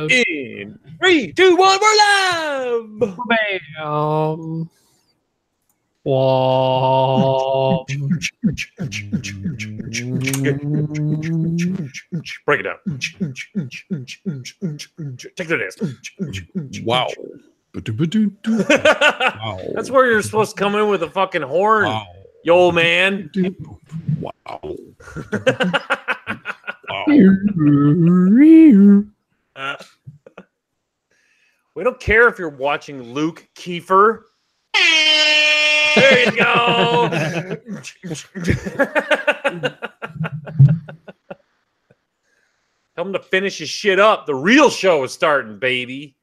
In 3, 2, 1, we're live! Bam. Whoa. Break it down. Take the dance. Wow. Wow. That's where you're supposed to come in with a fucking horn, Wow. you old man. Wow. Wow. We don't care if you're watching Luke Kiefer. There you go. Tell him to finish his shit up. The real show is starting, baby.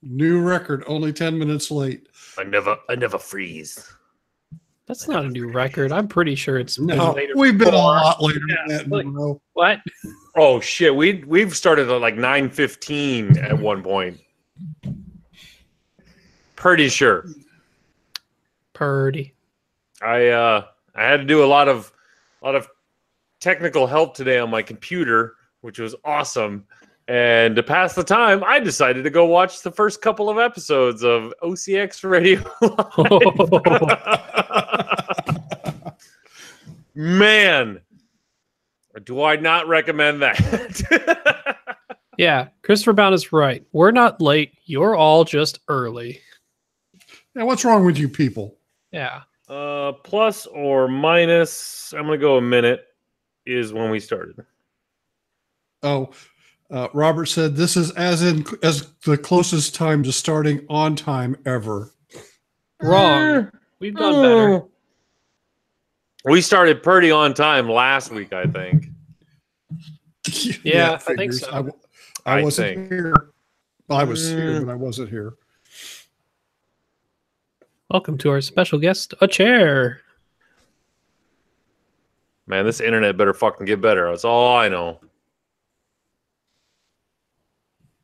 New record, only 10 minutes late. I never freeze. That's not a new record. I'm pretty sure it's No, later. we've been a lot later Yeah, than that. like- No. What? Oh shit, we've started at like 9:15 at one point. Pretty sure. Purdy. I had to do a lot of technical help today on my computer, which was awesome. And to pass the time, I decided to go watch the first couple of episodes of OCX Radio Live. Man, do I not recommend that? Yeah, Christopher Bound is right. We're not late. You're all just early. Yeah, what's wrong with you people? Yeah. Plus or minus, I'm going to go a minute, is when we started. Oh, Robert said this is as the closest time to starting on time ever. Wrong. We've done better. We started pretty on time last week, I think. Yeah, it I think figures. so. I I wasn't think. here. I was here, but I wasn't here. Welcome to our special guest, a chair. Man, this internet better fucking get better. That's all I know.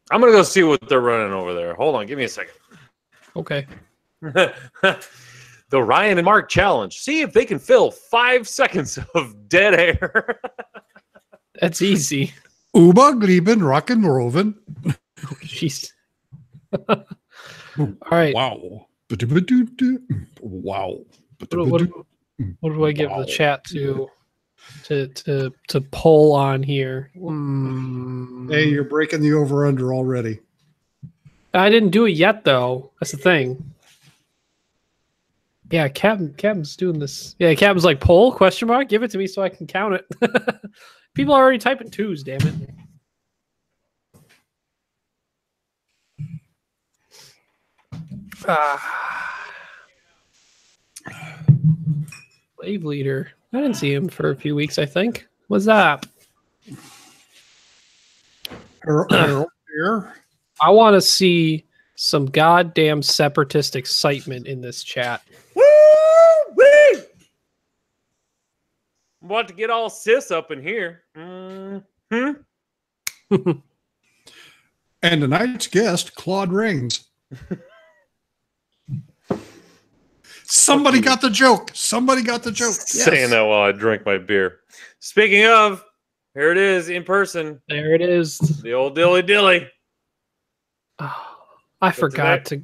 I'm going to go see what they're running over there. Hold on. Give me a second. Okay. The Ryan and Mark challenge. See if they can fill 5 seconds of dead air. That's easy. Uba Glieben rock and rollin'. Oh, jeez. All right. Wow. Wow. What do I give the chat to poll on here? Hey, you're breaking the over-under already. I didn't do it yet, though. That's the thing. Yeah, Captain's doing this. Yeah, Captain's like, poll, question mark? Give it to me so I can count it. People are already typing twos, damn it. Wave leader. I didn't see him for a few weeks, I think. What's that? Harold here. I want to see some goddamn separatist excitement in this chat. Woo-wee! I'm about to get all cis up in here. And tonight's guest, Claude Rains. Somebody got the joke. Somebody got the joke. Yes. Saying that while I drink my beer. Speaking of, here it is in person. There it is. The old dilly dilly. Oh, I forgot to.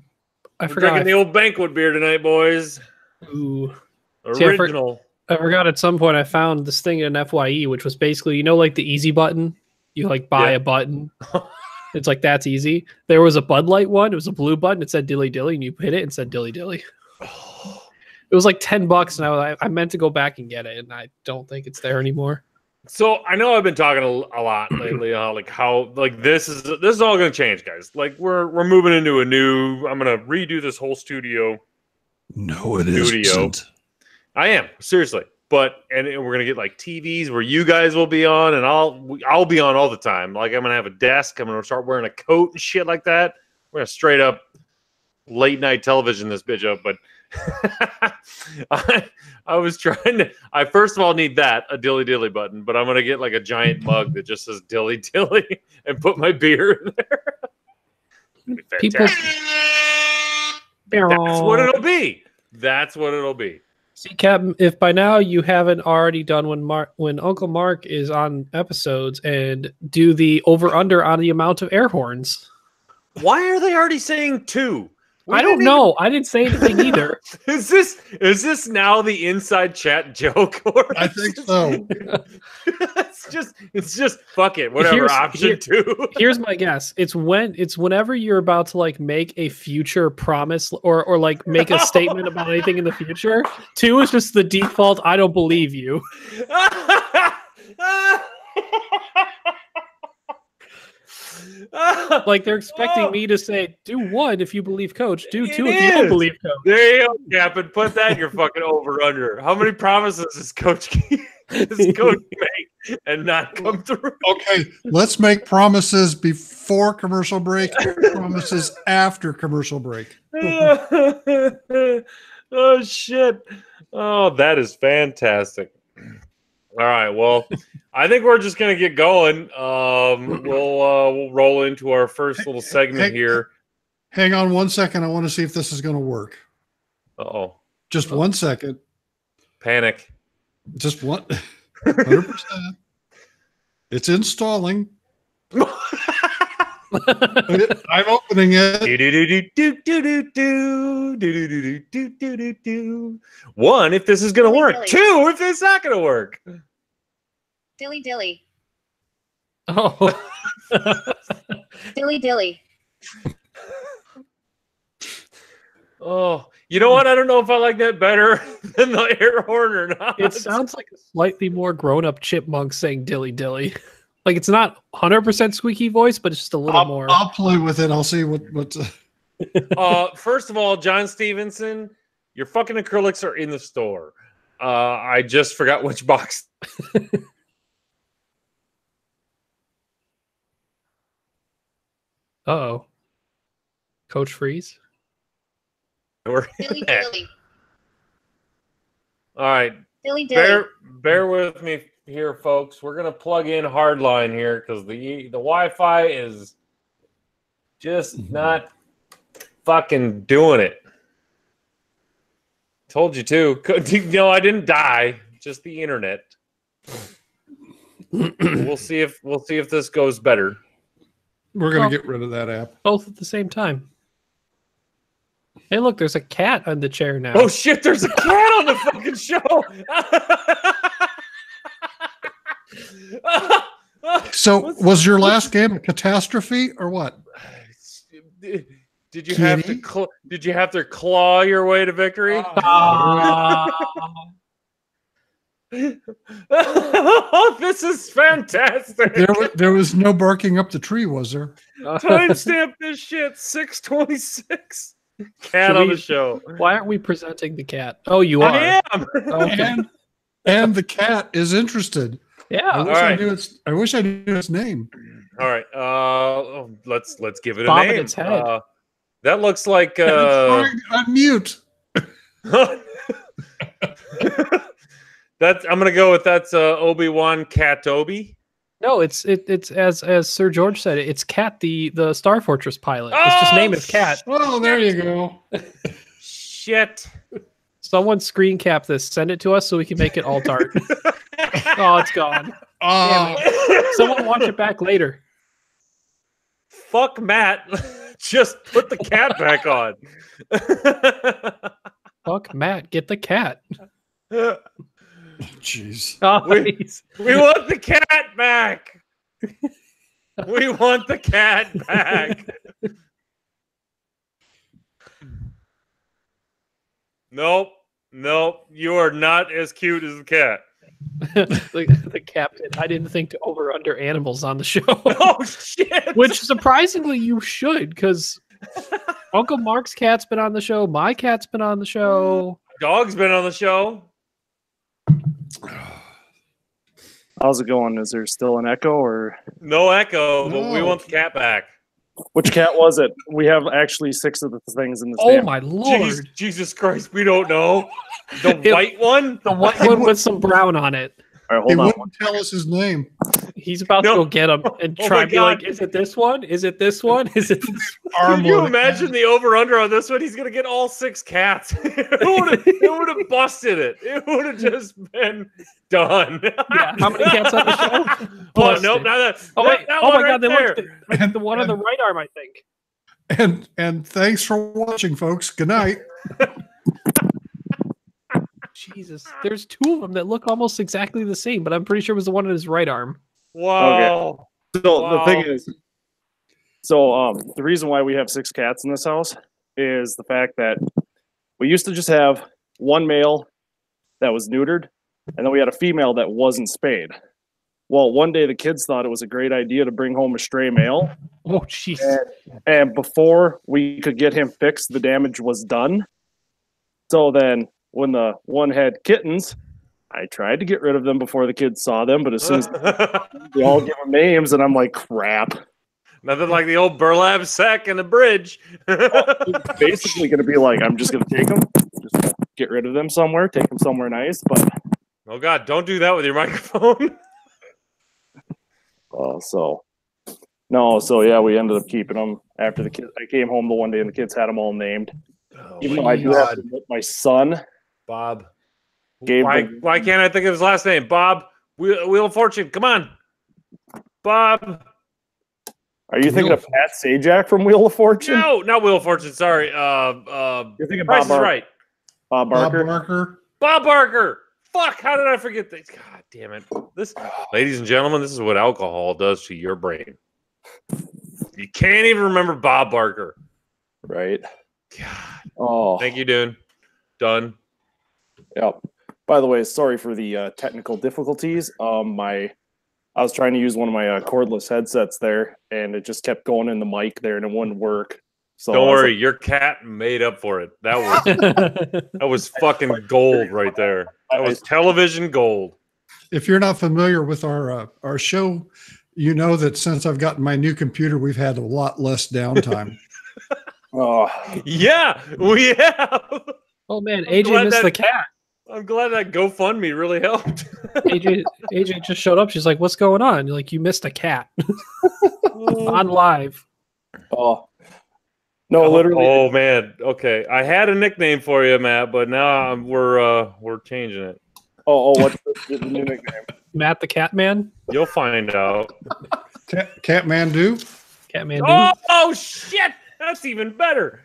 I I'm forgot. drinking the old banquet beer tonight, boys. Ooh. See, Original. I forgot at some point I found this thing in FYE, which was basically, you know, like the easy button. You like buy a button. It's like that's easy. There was a Bud Light one. It was a blue button. It said dilly dilly, and you hit it and said dilly dilly. It was like $10, and I meant to go back and get it, and I don't think it's there anymore. So I know I've been talking a lot lately, like how like this is all going to change, guys. Like we're moving into a new. I'm going to redo this whole studio. No, it Studio. isn't. I am seriously, but and we're gonna get like TVs where you guys will be on, and I'll be on all the time. Like I'm gonna have a desk. I'm gonna start wearing a coat and shit like that. We're gonna straight up late night television this bitch up. But I was trying to. I first of all need a dilly dilly button, but I'm gonna get like a giant mug that just says dilly dilly and put my beer in there. It'd be fantastic. That's what it'll be. That's what it'll be. See, Captain, if by now you haven't already done when Uncle Mark is on episodes and do the over/under on the amount of air horns. Why are they already saying 2? I don't know. I didn't say anything either. Is this now the inside chat joke? Or I think so. it's just fuck it. Whatever. Option 2. Here's my guess. It's whenever you're about to like make a future promise or like make a statement about anything in the future. 2 is just the default. I don't believe you. Like they're expecting me to say, do 1 if you believe Coach, do 2 if you don't believe Coach. There you go, Captain. Put that in your fucking over/under. How many promises does Coach make and not come through? Okay, let's make promises before commercial break, promises after commercial break. Oh shit. Oh, that is fantastic. All right, well, I think we're just gonna get going. We'll roll into our first little segment here. Hang on 1 second. I want to see if this is going to work. Uh-oh. Just 1 second. Panic. Just 100%. It's installing. I'm opening it. 1 if this is gonna work. 2 if it's not gonna work. Dilly dilly. Oh. Dilly dilly. Oh, you know what? I don't know if I like that better than the air horn or not. It sounds like a slightly more grown-up chipmunk saying dilly dilly. Like it's not 100% squeaky voice, but it's just a little more. I'll play with it. I'll see what's. First of all, John Stevenson, your fucking acrylics are in the store. I just forgot which box. Uh-oh. Coach Freeze? We're Dilly in that. dilly. All right. Dilly dilly. Bear with me here, folks. We're gonna plug in hardline here because the Wi-Fi is just not fucking doing it. Told you to. No, I didn't die. Just the internet. We'll see if this goes better. We're going to get rid of that app. Both at the same time. Hey, look, there's a cat on the chair now. Oh shit! There's a cat on the fucking show. So, was your last game a catastrophe or what? Did you have to claw your way to victory? Oh, this is fantastic. There was no barking up the tree, was there? Timestamp this shit. 6:26. Cat on the show. Why aren't we presenting the cat? Oh, you are. I am. Okay. And the cat is interested. Yeah. I wish I knew its name. All right. Let's give it a Bob name. in its head. That looks like It's trying to unmute. I'm gonna go with that's Obi-Wan Katobi. No, it's as Sir George said, it's Cat, the Star Fortress pilot. It's just name is Cat. Oh, there you go. Shit. Someone screen cap this, send it to us so we can make it alt art. Oh, it's gone. Damn it. Someone watch it back later. Fuck Matt. Just put the cat back on. Fuck Matt, get the cat. Jeez. Oh, we want the cat back. We want the cat back. Nope. You are not as cute as the cat. the captain. I didn't think to over under animals on the show. Oh shit! Which surprisingly you should, because Uncle Mark's cat's been on the show. My cat's been on the show. Dog's been on the show. How's it going? Is there still an echo or no echo? But we want the cat back. Which cat was it? We have actually 6 of the things in the Oh stand. my lord! Jesus Christ, we don't know. The white one? The white one with some brown on it. All right, He hold on. wouldn't tell us his name. He's about No. to go get him and Oh try my and be like, God. "Is it this one? Is it this one? Is it this one?" Can you imagine the over-under on this one? He's going to get all 6 cats. It would have busted it. It would have just been done. Yeah, how many cats on the show? Oh, Busted. nope, not that. Oh wait! that Oh one my God! They right look there. like the one on the right arm, I think. And thanks for watching, folks. Good night. Jesus, there's 2 of them that look almost exactly the same, but I'm pretty sure it was the one on his right arm. Wow. So Wow. the thing is, the reason why we have 6 cats in this house is the fact that we used to just have one male that was neutered, and then we had a female that wasn't spayed. Well, one day the kids thought it was a great idea to bring home a stray male, Oh, jeez. and before we could get him fixed, the damage was done. So then, when the one had kittens, I tried to get rid of them before the kids saw them, but as soon as they all give them names, and I'm like, crap. Nothing like the old burlap sack and a bridge. It's basically going to be like, I'm just going to take them, just gonna get rid of them somewhere, take them somewhere nice. But Oh God, don't do that with your microphone. so yeah, we ended up keeping them after the kids. I came home the one day and the kids had them all named. Even though I do have to admit, my son Bob. gave Why, them, why can't I think of his last name? Bob. Wheel of Fortune. Come on. Bob. Are you thinking of Pat Sajak from Wheel of Fortune? No, not Wheel of Fortune. Sorry. You're thinking Price Bob is Barker. Right. Bob Bob Barker. Barker. Bob Barker. Fuck, how did I forget this? God damn it. This, ladies and gentlemen, this is what alcohol does to your brain. You can't even remember Bob Barker. Right. God. Oh, Thank you, dude. Done. yep. By the way, sorry for the technical difficulties. I was trying to use one of my cordless headsets there, and it just kept going in the mic there, and it wouldn't work. So Don't I was worry, like, your cat made up for it. That was fucking gold right there. That was television gold. If you're not familiar with our show, you know that since I've gotten my new computer, we've had a lot less downtime. oh, Yeah, we have. Oh man, I'm AJ glad missed that- the cat. I'm glad that GoFundMe really helped. AJ just showed up. She's like, "What's going on?" You're like, "You missed a cat on live." oh. No, literally. Oh man. Okay, I had a nickname for you, Matt, but now we're changing it. What's the new nickname? Matt the Cat Man. You'll find out. Catmandu. Catman. Oh shit! That's even better.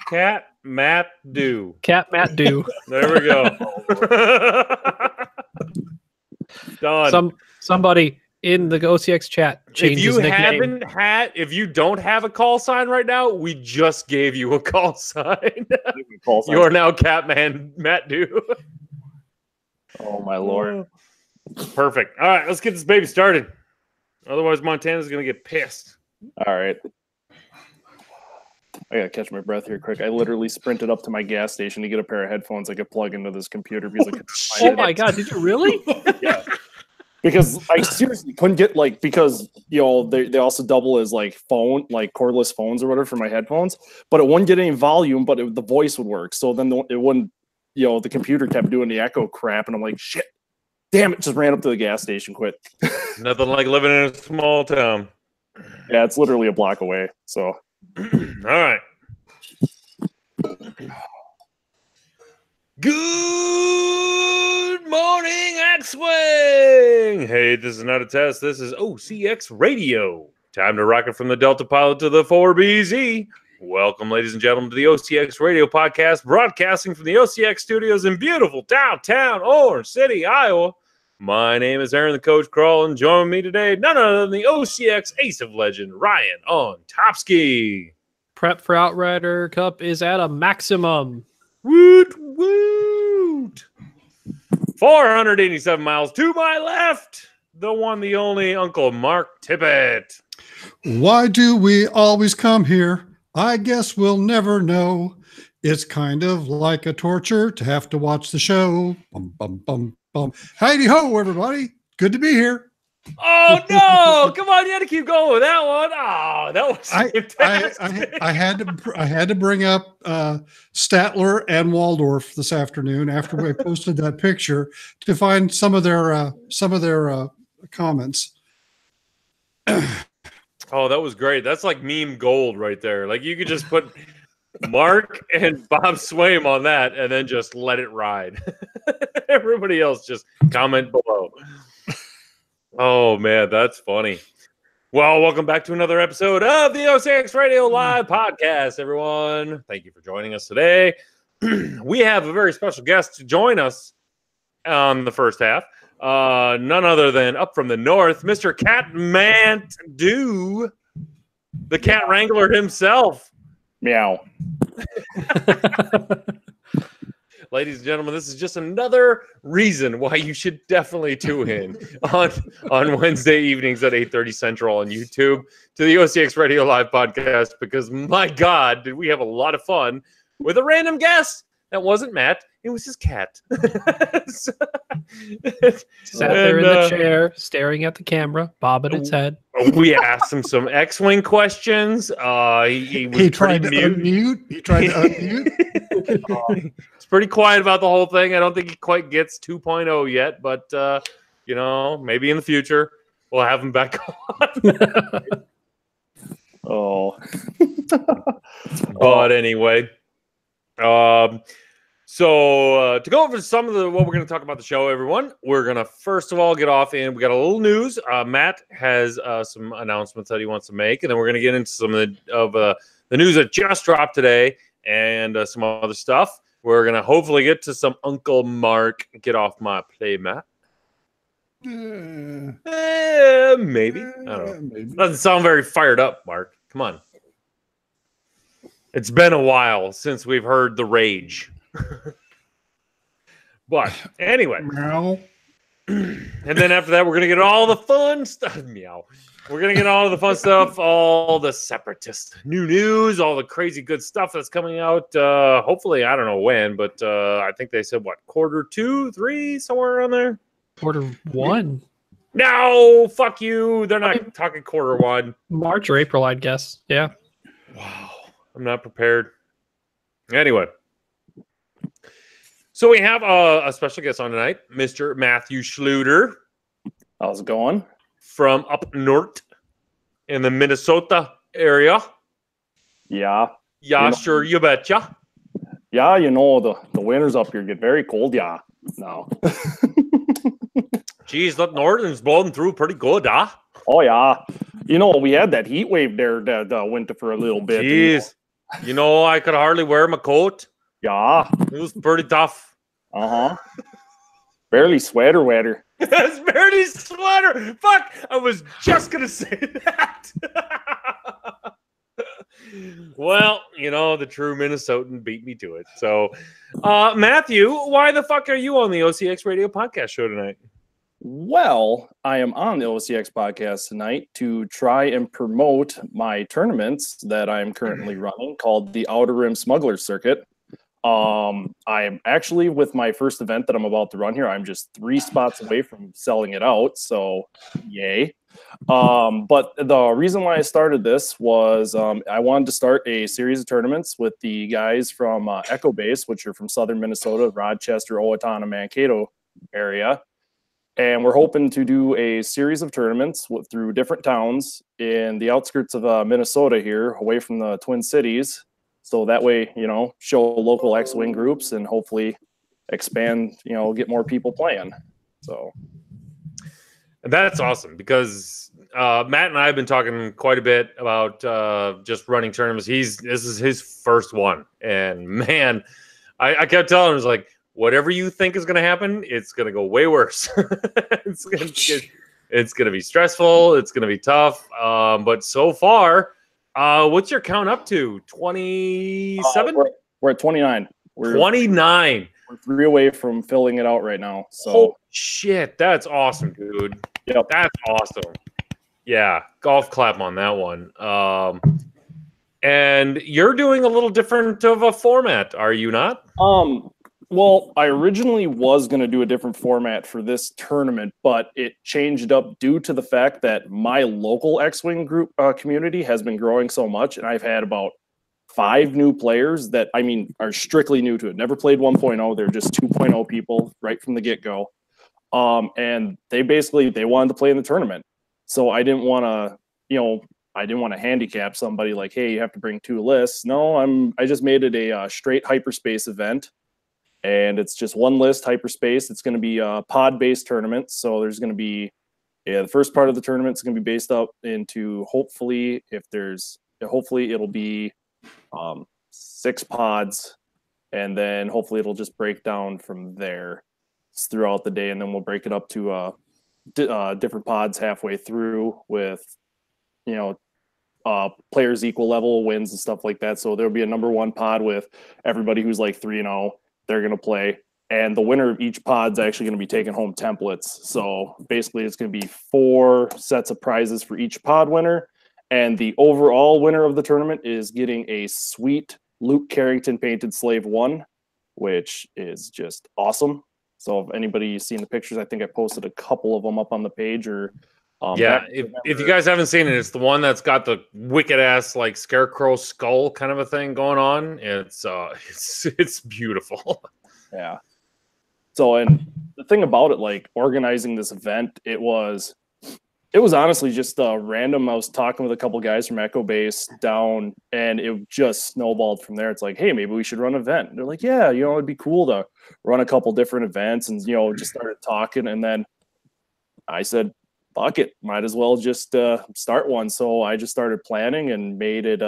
Cat Matt Do. Cat Matt Do. There we go. Done. Somebody in the OCX chat changed his nickname. If you don't have a call sign right now, we just gave you a call sign. You are now Catman Matt Do. Oh my lord. Perfect. All right, let's get this baby started. Otherwise, Montana's gonna get pissed. All right. I gotta catch my breath here quick. I literally sprinted up to my gas station to get a pair of headphones I could plug into this computer because I couldn't find Oh my God! Did you really? Yeah. Because I seriously couldn't get because they also double as like cordless phones or whatever for my headphones, but it wouldn't get any volume, but the voice would work. So then it wouldn't, the computer kept doing the echo crap, and I'm like, shit, damn it, just ran up to the gas station quick. Nothing like living in a small town. Yeah, it's literally a block away. So All right. Good morning, X-Wing. Hey, this is not a test. This is OCX Radio. Time to rocket from the Delta Pilot to the 4BZ. Welcome, ladies and gentlemen, to the OCX Radio podcast, broadcasting from the OCX studios in beautiful downtown Orange City, Iowa. My name is Aaron, the Coach Crawl, and joining me today, none other than the OCX Ace of Legend, Ryan on Topsky. Prep for Outrider Cup is at a maximum. Woot woot! 487 miles to my left. The one, the only Uncle Mark Tippett. Why do we always come here? I guess we'll never know. It's kind of like a torture to have to watch the show. Bum, bum, bum, bum. Heidi ho, everybody. Good to be here. Oh no! Come on, you had to keep going with that one. Oh, that was fantastic. I had to bring up Statler and Waldorf this afternoon after we posted that picture to find some of their comments. Oh, that was great. That's like meme gold right there. Like you could just put Mark and Bob Swaim on that and then just let it ride. Everybody else just comment below. Oh, man, that's funny. Well, welcome back to another episode of the OCX Radio Live podcast, everyone. Thank you for joining us today. We have a very special guest to join us on the first half. None other than up from the north, Mr. Catmant Do, the cat wrangler himself. Meow. Ladies and gentlemen, this is just another reason why you should definitely tune in on Wednesday evenings at 8:30 Central on YouTube to the OCX Radio Live podcast, because my God, did we have a lot of fun with a random guest. That wasn't Matt. It was his cat. Sat there in the chair, staring at the camera, bobbing its head. We asked him some X-Wing questions. He tried to unmute. He tried to unmute. He's pretty quiet about the whole thing. I don't think he quite gets 2.0 yet, but maybe in the future we'll have him back on. Oh. But anyway. So to go over some of what we're going to talk about the show, everyone, we're going to first of all get off and we got a little news. Matt has some announcements that he wants to make, and then we're going to get into some of the news that just dropped today and some other stuff. We're going to hopefully get to some Uncle Mark. Get off my play, Matt. Maybe. I don't know. Maybe. Doesn't sound very fired up, Mark. Come on. It's been a while since we've heard the rage. But anyway. Meow. And then after that, we're going to get all the fun stuff. Meow. We're going to get all the fun stuff, all the separatist new news, all the crazy good stuff that's coming out. Hopefully, I don't know when, but I think they said, quarter 2, 3, somewhere around there? Quarter 1. No, fuck you. They're not talking quarter 1. March or April, I'd guess. Yeah. Wow. I'm not prepared. Anyway. So we have a special guest on tonight, Mr. Matthew Schluter. How's it going? From up north in the Minnesota area. Yeah. Yeah, sure, you betcha. Yeah, the winters up here get very cold. Yeah. No. Geez, that northern's blowing through pretty good, huh? Oh, yeah. We had that heat wave there that winter for a little bit. Jeez. I could hardly wear my coat. Yeah. It was pretty tough. Uh-huh. Barely sweater weather. It's barely sweater. Fuck. I was just going to say that. Well, the true Minnesotan beat me to it. So, Matthew, why the fuck are you on the OCX Radio podcast show tonight? Well, I am on the OCX podcast tonight to try and promote my tournaments that I'm currently running called the Outer Rim Smuggler Circuit. I am actually, with my first event that I'm about to run here, I'm just 3 spots away from selling it out. So yay. But the reason why I started this was I wanted to start a series of tournaments with the guys from Echo Base, which are from southern Minnesota, Rochester, Owatonna, Mankato area. And we're hoping to do a series of tournaments through different towns in the outskirts of Minnesota here, away from the Twin Cities. So that way, show local X-Wing groups and hopefully expand, get more people playing. So that's awesome, because Matt and I have been talking quite a bit about just running tournaments. This is his first one. And man, I kept telling him, I was like, whatever you think is going to happen, it's going to go way worse. It's going to be stressful. It's going to be tough. But so far, what's your count up to? 27? We're at 29. We're 29. We're 3 away from filling it out right now. So holy shit, that's awesome, dude. Yep. That's awesome. Yeah, golf clap on that one. And you're doing a little different of a format, are you not? Well, I originally was going to do a different format for this tournament, but it changed up due to the fact that my local X-Wing group community has been growing so much, and I've had about 5 new players that, are strictly new to it. Never played 1.0. They're just 2.0 people right from the get-go. And they wanted to play in the tournament. So I didn't want to handicap somebody like, hey, you have to bring 2 lists. No, I just made it a straight hyperspace event, and it's just 1 list hyperspace. It's going to be a pod-based tournament. So there's going to be the first part of the tournament is going to be based up into hopefully it'll be 6 pods, and then hopefully it'll just break down from there throughout the day, and then we'll break it up to different pods halfway through with players equal level wins and stuff like that. So there'll be a number 1 pod with everybody who's like 3-0. They're going to play, and the winner of each pod's actually going to be taking home templates. So basically it's going to be 4 sets of prizes for each pod winner, and the overall winner of the tournament is getting a sweet Luke Carrington painted Slave 1, which is just awesome. So if anybody's seen the pictures, I think I posted a couple of them up on the page. Or if you guys haven't seen it, it's the one that's got the wicked ass like scarecrow skull kind of a thing going on. It's beautiful. Yeah. So, and the thing about it, like organizing this event, it was honestly just random. I was talking with a couple guys from Echo Base down, and it just snowballed from there. It's like, hey, maybe we should run an event. And they're like, yeah, it'd be cool to run a couple different events, and just started talking. And then I said, fuck it, might as well just start one. So I just started planning and made it.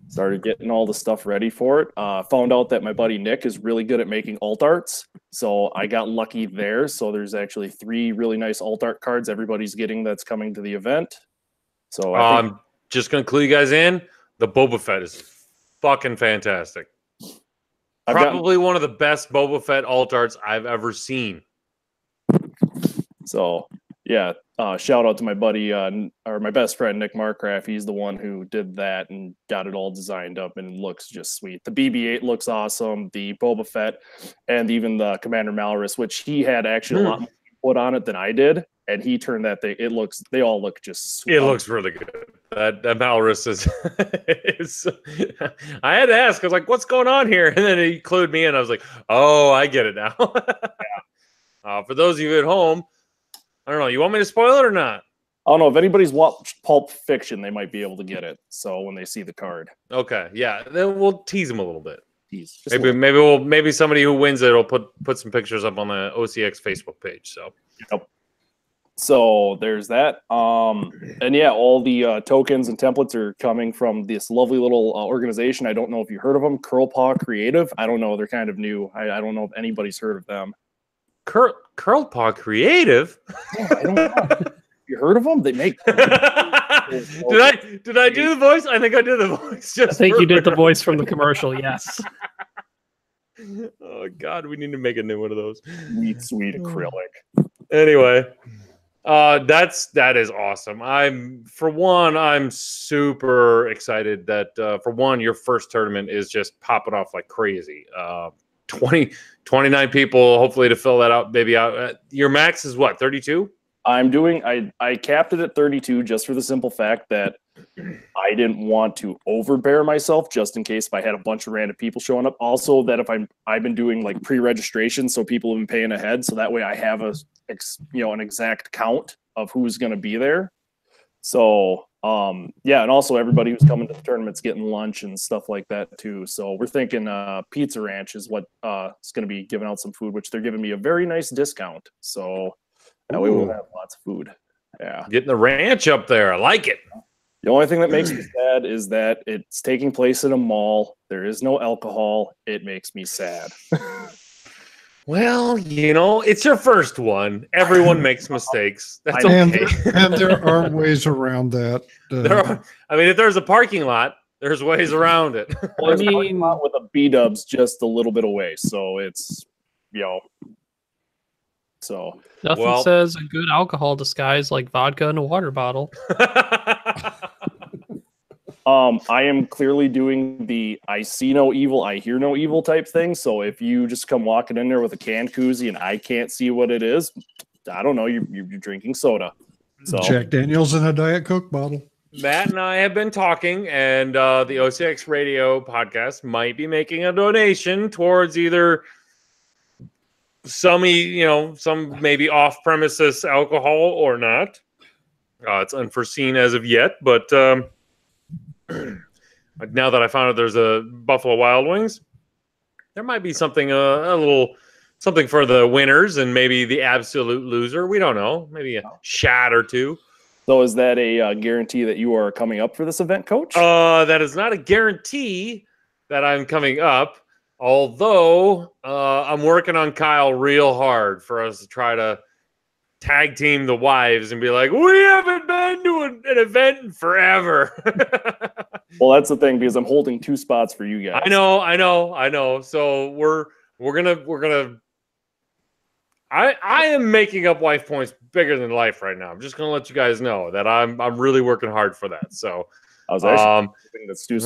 Started getting all the stuff ready for it. Found out that my buddy Nick is really good at making alt arts. So I got lucky there. So there's actually 3 really nice alt art cards everybody's getting that's coming to the event. So I'm just going to clue you guys in. The Boba Fett is fucking fantastic. Probably one of the best Boba Fett alt arts I've ever seen. So yeah, shout out to my buddy or my best friend Nick Markgraf. He's the one who did that and got it all designed up, and looks just sweet. The BB-8 looks awesome. The Boba Fett, and even the Commander Malorus, which he had actually a lot more put on it than I did, and he turned that thing. They all look just sweet. It looks really good. That Malorus is. I had to ask. I was like, "What's going on here?" And then he clued me in. I was like, "Oh, I get it now." Yeah. For those of you at home, I don't know. You want me to spoil it or not? I don't know. If anybody's watched Pulp Fiction, they might be able to get it. So when they see the card, okay, yeah, then we'll tease them a little bit. Maybe somebody who wins it will put some pictures up on the OCX Facebook page. So, yep. So there's that. And yeah, all the tokens and templates are coming from this lovely little organization. I don't know if you heard of them, Curlpaw Creative. I don't know. They're kind of new. I don't know if anybody's heard of them. Curlpaw Creative. Yeah, I don't know. You heard of them? They make. Did I do the voice? I think I did the voice. I think you did the voice from the commercial. Yes. Oh God, we need to make a new one of those. Sweet acrylic. Anyway, that is awesome. I'm super excited that for one, your first tournament is just popping off like crazy. 29 people, hopefully to fill that out, baby out. Your max is what, 32? I capped it at 32 just for the simple fact that I didn't want to overbear myself just in case if I had a bunch of random people showing up. Also that if I've been doing like pre-registration, so people have been paying ahead, so that way I have an exact count of who's going to be there. So yeah, and also everybody who's coming to the tournament's getting lunch and stuff like that too. So we're thinking Pizza Ranch is what is going to be giving out some food, which they're giving me a very nice discount. So that way we'll have lots of food. Yeah, getting the ranch up there. I like it. The only thing that makes me sad is that it's taking place in a mall. There is no alcohol. It makes me sad. Well, it's your first one. Everyone makes mistakes. That's okay. And there are ways around that. If there's a parking lot, there's ways around it. Well, there's a parking lot with a B-dubs just a little bit away. So it's, So nothing says a good alcohol disguise like vodka in a water bottle. I am clearly doing the I see no evil, I hear no evil type thing. So if you just come walking in there with a canned koozie and I can't see what it is, I don't know, you're drinking soda. So Jack Daniels in a Diet Coke bottle. Matt and I have been talking, and the OCX Radio podcast might be making a donation towards either some maybe off premises alcohol or not. It's unforeseen as of yet, but now that I found out there's a Buffalo Wild Wings, there might be something a little something for the winners and maybe the absolute loser. We don't know. Maybe a shot or two. So is that a guarantee that you are coming up for this event, Coach? That is not a guarantee that I'm coming up. Although I'm working on Kyle real hard for us to try to tag team the wives and be like, we haven't been to an event in forever. Well, that's the thing, because I'm holding 2 spots for you guys. I know. So we're gonna. I am making up wife points bigger than life right now. I'm just gonna let you guys know that I'm really working hard for that. So I was actually thinking that Stu's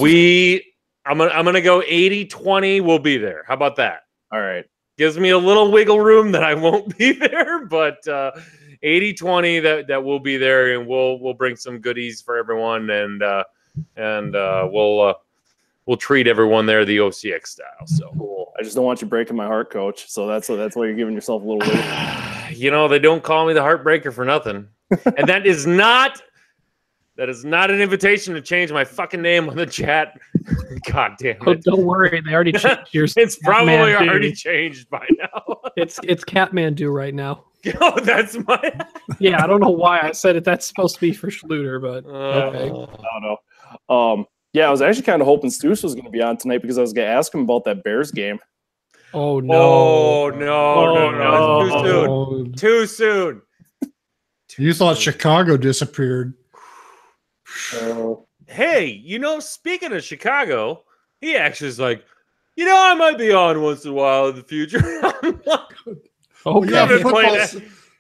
I'm gonna go 80-20. We'll be there. How about that? all right. Gives me a little wiggle room that I won't be there, but 80-20 that we'll be there, and we'll bring some goodies for everyone, and we'll treat everyone there the OCX style. So Cool. I just don't want you breaking my heart, Coach. So that's why you're giving yourself a little wiggle. they don't call me the heartbreaker for nothing, and that is not an invitation to change my fucking name on the chat. God damn Oh, it. don't worry, they already changed yours. It's probably Catmandu. already changed by now. It's Catmandu right now. Oh, that's my. Yeah, I don't know why I said it. That's supposed to be for Schluter, but okay. I don't know. Yeah, I was actually kind of hoping Stus was going to be on tonight because I was going to ask him about that Bears game. Oh no! Oh no! Too soon. You thought Chicago disappeared. Hey, speaking of Chicago, he actually is like, I might be on once in a while in the future. Okay. You haven't played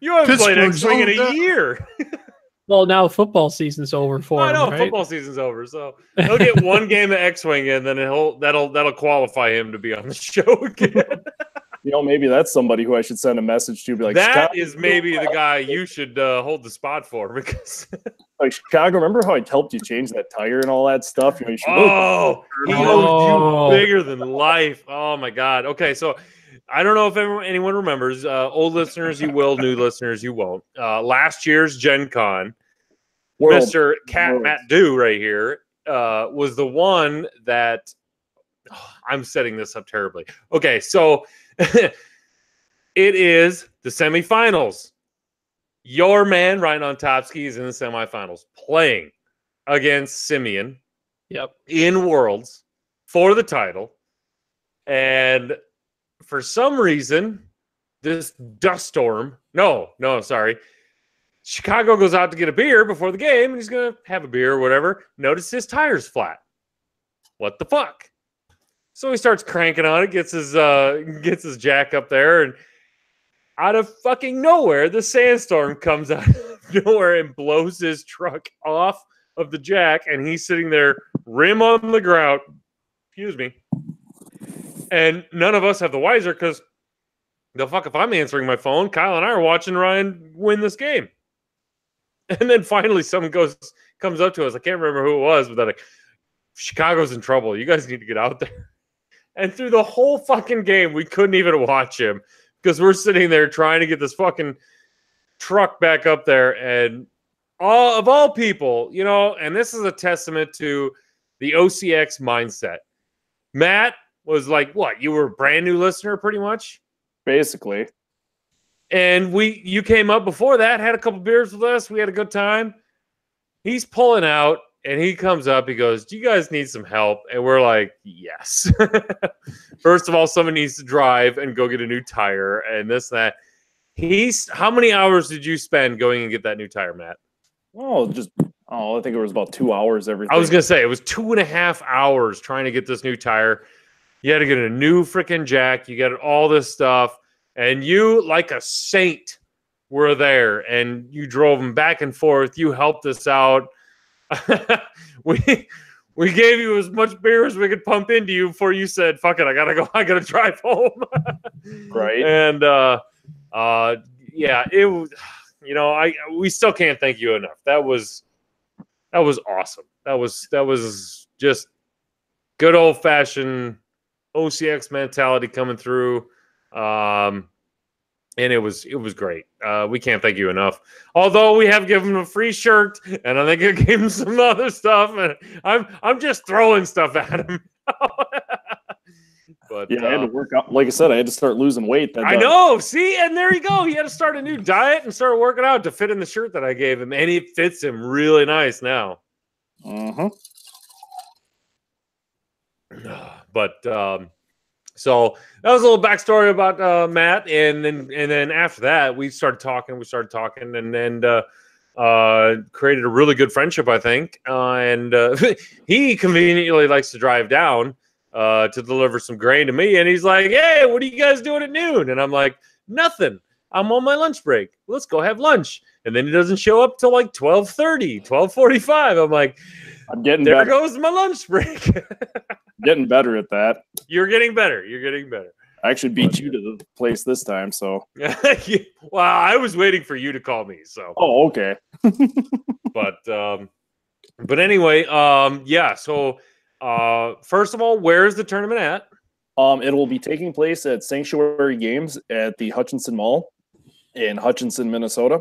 Pittsburgh's X-Wing in a owned year. Well, now football season's over for I him, know right? football season's over, so he'll get one game of X-Wing, and then that'll qualify him to be on the show again. Maybe that's somebody who I should send a message to. Be like, that is maybe the guy you should hold the spot for, because like Chicago. Remember how I helped you change that tire and all that stuff? You should he owes you bigger than life. Oh my God. Okay, so I don't know if anyone remembers. Old listeners, you will. New listeners, you won't. Last year's Gen Con, Mr. Cat Matt Do right here was the one that I'm setting this up terribly. Okay, so it is the semifinals. Your man, Ryan Ontopsky, is in the semifinals playing against Simeon. Yep. In Worlds for the title. And for some reason, this dust storm. Sorry. Chicago goes out to get a beer before the game, and he's going to have a beer or whatever. Notice his tire's flat. What the fuck? So he starts cranking on it, gets his jack up there, and out of fucking nowhere, the sandstorm comes out of nowhere and blows his truck off of the jack, and he's sitting there, rim on the ground. Excuse me. And none of us have the wiser, because the fuck if I'm answering my phone, Kyle and I are watching Ryan win this game. And then finally someone comes up to us. I can't remember who it was, but they're like, Chicago's in trouble. You guys need to get out there. And through the whole fucking game, we couldn't even watch him because we're sitting there trying to get this fucking truck back up there. And of all people, and this is a testament to the OCX mindset. Matt was like, what? You were a brand new listener pretty much? Basically. And you came up before that, had a couple beers with us. We had a good time. He's pulling out, and he comes up. He goes, do you guys need some help? And we're like, yes. First of all, someone needs to drive and go get a new tire and this, that. How many hours did you spend going and get that new tire, Matt? I think it was about 2 hours. Everything. I was going to say, it was 2.5 hours trying to get this new tire. You had to get a new freaking jack. You got all this stuff. And you, like a saint, were there. And you drove them back and forth. You helped us out. we gave you as much beer as we could pump into you before you said, fuck it, I gotta go. I gotta drive home. Right. And yeah, it was, we still can't thank you enough. That was awesome. That was just good old fashioned OCX mentality coming through. And it was great. We can't thank you enough. Although we have given him a free shirt, and I think I gave him some other stuff, and I'm just throwing stuff at him. But yeah, I had to work out. Like I said, I had to start losing weight. I know. See, and there you go. He had to start a new diet and start working out to fit in the shirt that I gave him, and it fits him really nice now. But so that was a little backstory about Matt, and then after that we started talking, and then created a really good friendship, I think. And he conveniently likes to drive down to deliver some grain to me, and he's like, "Hey, what are you guys doing at noon?" And I'm like, "Nothing. I'm on my lunch break. Let's go have lunch." And then he doesn't show up till like 12:30, 12:45. I'm like, I'm getting there better. goes my lunch break. Getting better at that. You're getting better. You're getting better. I actually beat you to the place this time, so. Well, I was waiting for you to call me, so. Oh, okay. But anyway, yeah. So, first of all, where is the tournament at? It will be taking place at Sanctuary Games at the Hutchinson Mall in Hutchinson, Minnesota.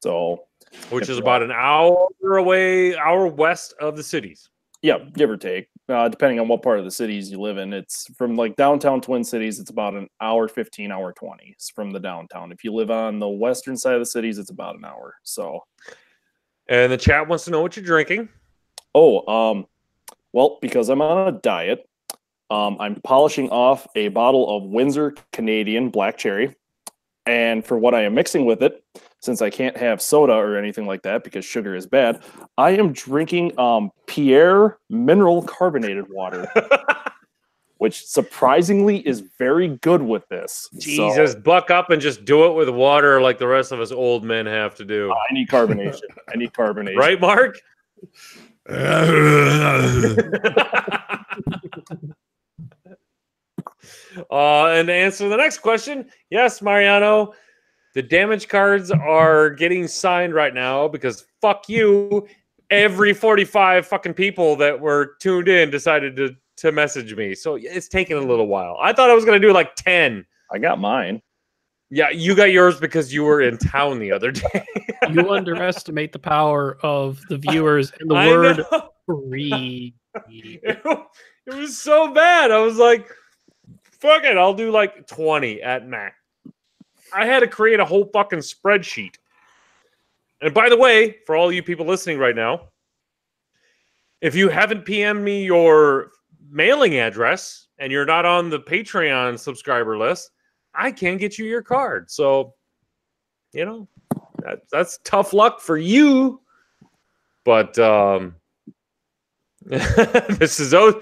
So, which is about an hour away, hour west of the cities. Yeah, give or take, depending on what part of the cities you live in. It's from like downtown Twin Cities. It's about an hour 15, hour 20 from the downtown. If you live on the western side of the cities, it's about an hour. So, and the chat wants to know what you're drinking. Oh, well, because I'm on a diet, I'm polishing off a bottle of Windsor Canadian Black Cherry. And for what I am mixing with it, since I can't have soda or anything like that because sugar is bad, I am drinking Pierre mineral carbonated water, which surprisingly is very good with this. Jesus, buck up and just do it with water like the rest of us old men have to do. I need carbonation. I need carbonation. Right, Mark? And to answer the next question, yes, Mariano, the damage cards are getting signed right now because fuck you. Every 45 fucking people that were tuned in decided to message me. So it's taking a little while. I thought I was going to do like 10. I got mine. Yeah, you got yours because you were in town the other day. You underestimate the power of the viewers and the word free. It was so bad. I was like, fuck it, I'll do like 20 at max. I had to create a whole fucking spreadsheet. And by the way, for all you people listening right now, if you haven't PM'd me your mailing address and you're not on the Patreon subscriber list, I can get you your card. So, you know, that's tough luck for you. But this is all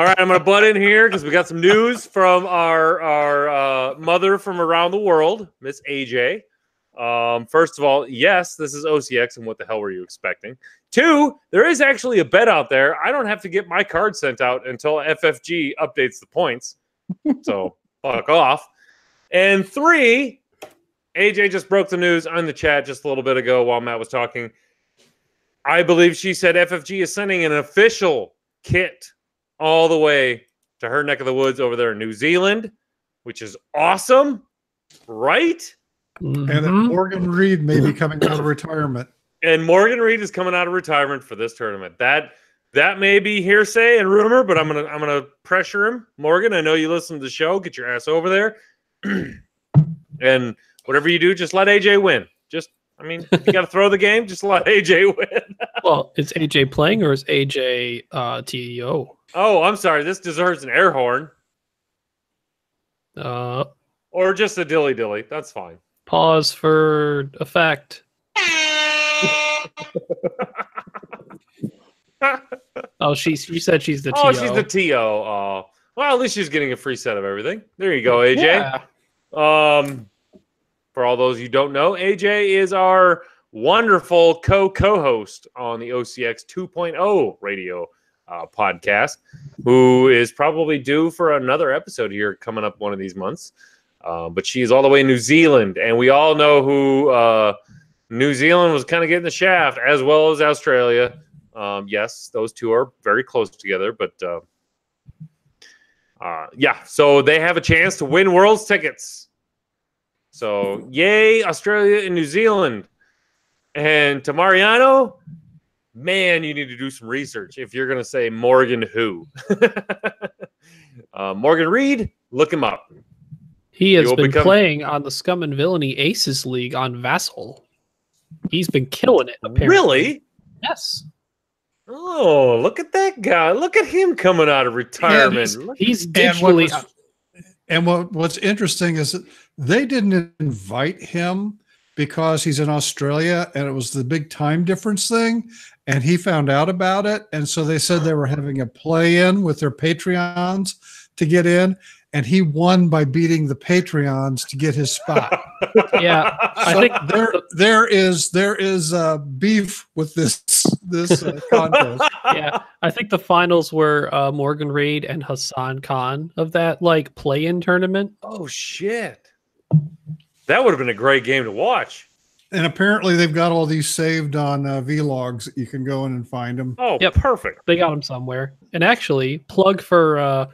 right, I'm going to butt in here because we got some news from our mother from around the world, Miss AJ. First of all, yes, this is OCX, and what the hell were you expecting? 2, there is actually a bet out there. I don't have to get my card sent out until FFG updates the points. So, fuck off. And 3, AJ just broke the news on the chat just a little bit ago while Matt was talking. I believe she said FFG is sending an official kit all the way to her neck of the woods over there in New Zealand, which is awesome, right? And that Morgan Reed may be coming out of retirement. And Morgan Reed is coming out of retirement for this tournament. That may be hearsay and rumor, but I'm gonna pressure him. Morgan, I know you listen to the show. Get your ass over there, and whatever you do, just let AJ win. If you got to throw the game, just let AJ win. Well, is AJ playing or is AJ TEO? Oh, I'm sorry. This deserves an air horn. Or just a dilly dilly. That's fine. Pause for effect. Oh, she said she's the TO. Oh, she's the TO. Oh, well, at least she's getting a free set of everything. There you go, AJ. Yeah. For all those you don't know, AJ is our wonderful co-host on the OCX 2.0 radio podcast, who is probably due for another episode here coming up one of these months. But she is all the way in New Zealand, and we all know who New Zealand was kind of getting the shaft, as well as Australia. Yes, those two are very close together, but So they have a chance to win Worlds tickets. So yay, Australia and New Zealand. And to Mariano, man, you need to do some research if you're going to say Morgan who. Morgan Reed, look him up. He has been playing on the Scum and Villainy Aces League on Vassal. He's been killing it, apparently. Really? Yes. Oh, look at that guy. Look at him coming out of retirement. He's digitally... And what's interesting is that they didn't invite him because he's in Australia and it was the big time difference thing. And he found out about it. And so they said they were having a play-in with their Patreons to get in. And he won by beating the Patreons to get his spot. Yeah, I think there is beef with this contest. Yeah, I think the finals were Morgan Reed and Hassan Khan of that like play-in tournament. Oh shit, that would have been a great game to watch. And apparently they've got all these saved on vlogs that you can go in and find them. Oh, yep. Perfect. They got them somewhere. And actually, plug for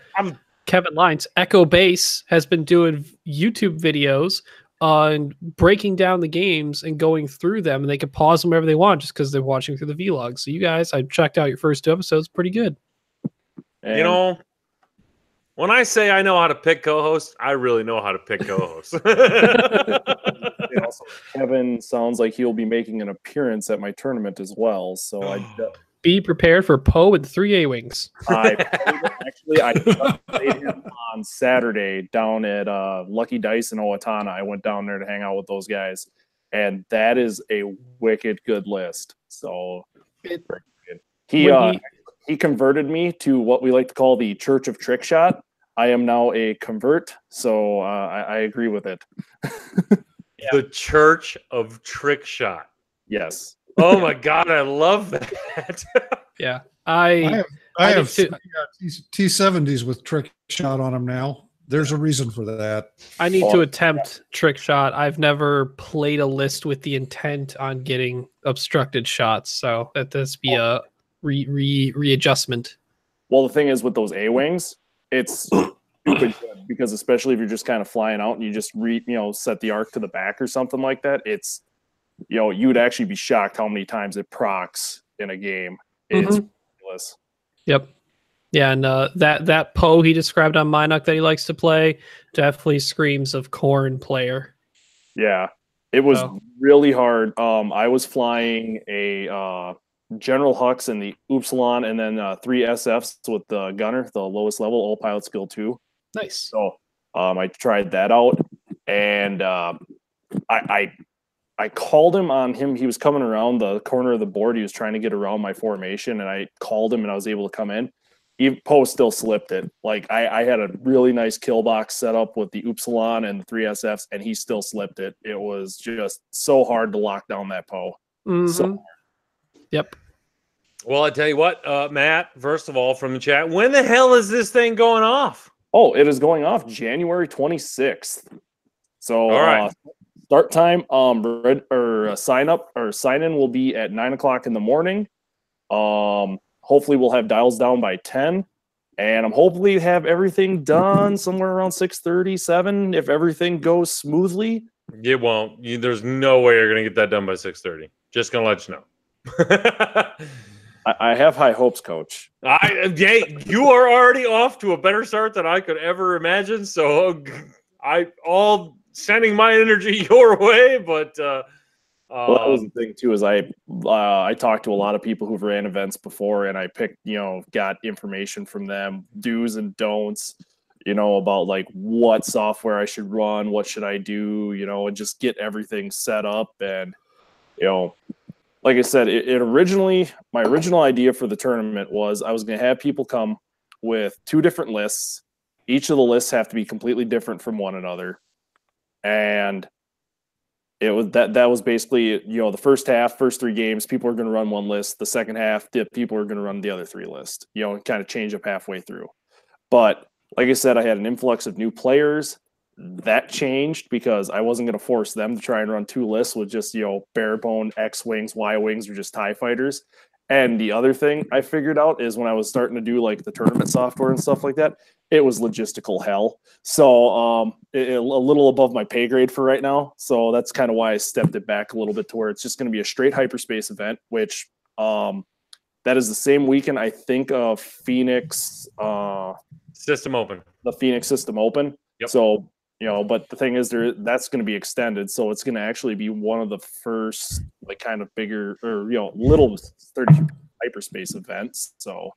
Kevin Lines, Echo Base has been doing YouTube videos on breaking down the games and going through them, and they can pause them whenever they want just because they're watching through the vlog. So you guys, I checked out your first 2 episodes, pretty good. And you know, when I say I know how to pick co-hosts, I really know how to pick co-hosts. Also, Kevin sounds like he'll be making an appearance at my tournament as well. So I be prepared for Poe and 3 A-Wings. I played him on Saturday down at Lucky Dice in Owatonna. I went down there to hang out with those guys, and that is a wicked good list. So he converted me to what we like to call the Church of Trick Shot. I am now a convert, so I agree with it. The Church of Trick Shot. Yes. Oh my god, I love that. Yeah, I have T70s with trick shot on them now. There's a reason for that. I need to attempt trick shot. I've never played a list with the intent on getting obstructed shots, so let this be a readjustment. Well, the thing is with those A-Wings, it's stupid good because especially if you're just kind of flying out and you just set the arc to the back or something like that, it's you'd actually be shocked how many times it procs in a game. It's ridiculous. Yep. Yeah, and that Poe he described on Minok that he likes to play definitely screams of Corn player. Yeah, it was really hard. I was flying a General Hux and the Upsilon, and then 3 SFs with the Gunner, the lowest level, all pilot skill 2. Nice. So I tried that out, and I called him on him. He was coming around the corner of the board. He was trying to get around my formation, and I called him, and I was able to come in. Poe still slipped it. Like I had a really nice kill box set up with the Upsilon and the 3 SFs, and he still slipped it. It was just so hard to lock down that Poe. So yep. Well, I tell you what, Matt, first of all, from the chat, when the hell is this thing going off? Oh, it is going off January 26th. So all right. Start time, sign in will be at 9:00 in the morning. Hopefully we'll have dials down by 10, and I'm hopefully have everything done somewhere around 6:30, 7 if everything goes smoothly. It won't. There's no way you're gonna get that done by 6:30. Just gonna let you know. I have high hopes, Coach. You are already off to a better start than I could ever imagine. So all sending my energy your way, but well, that was the thing too. Is I talked to a lot of people who've ran events before, and I picked, got information from them, do's and don'ts, about like what software I should run, what should I do, and just get everything set up. And like I said, my original idea for the tournament was I was going to have people come with 2 different lists. Each of the lists have to be completely different from one another. And it was that was basically, the first half, first 3 games, people are going to run one list. The second half, the people are going to run the other 3 lists, and kind of change up halfway through. But like I said, I had an influx of new players. That changed because I wasn't going to force them to try and run 2 lists with just, bare bone X-Wings, Y-Wings, or just TIE fighters. And the other thing I figured out is when I was starting to do like the tournament software and stuff like that, it was logistical hell. So a little above my pay grade for right now. So that's kind of why I stepped it back a little bit to where it's just going to be a straight hyperspace event, which that is the same weekend I think of Phoenix System Open. The Phoenix System Open. Yep. So, but the thing is that's going to be extended. So it's going to actually be one of the first like kind of bigger or, little 30 hyperspace events. So,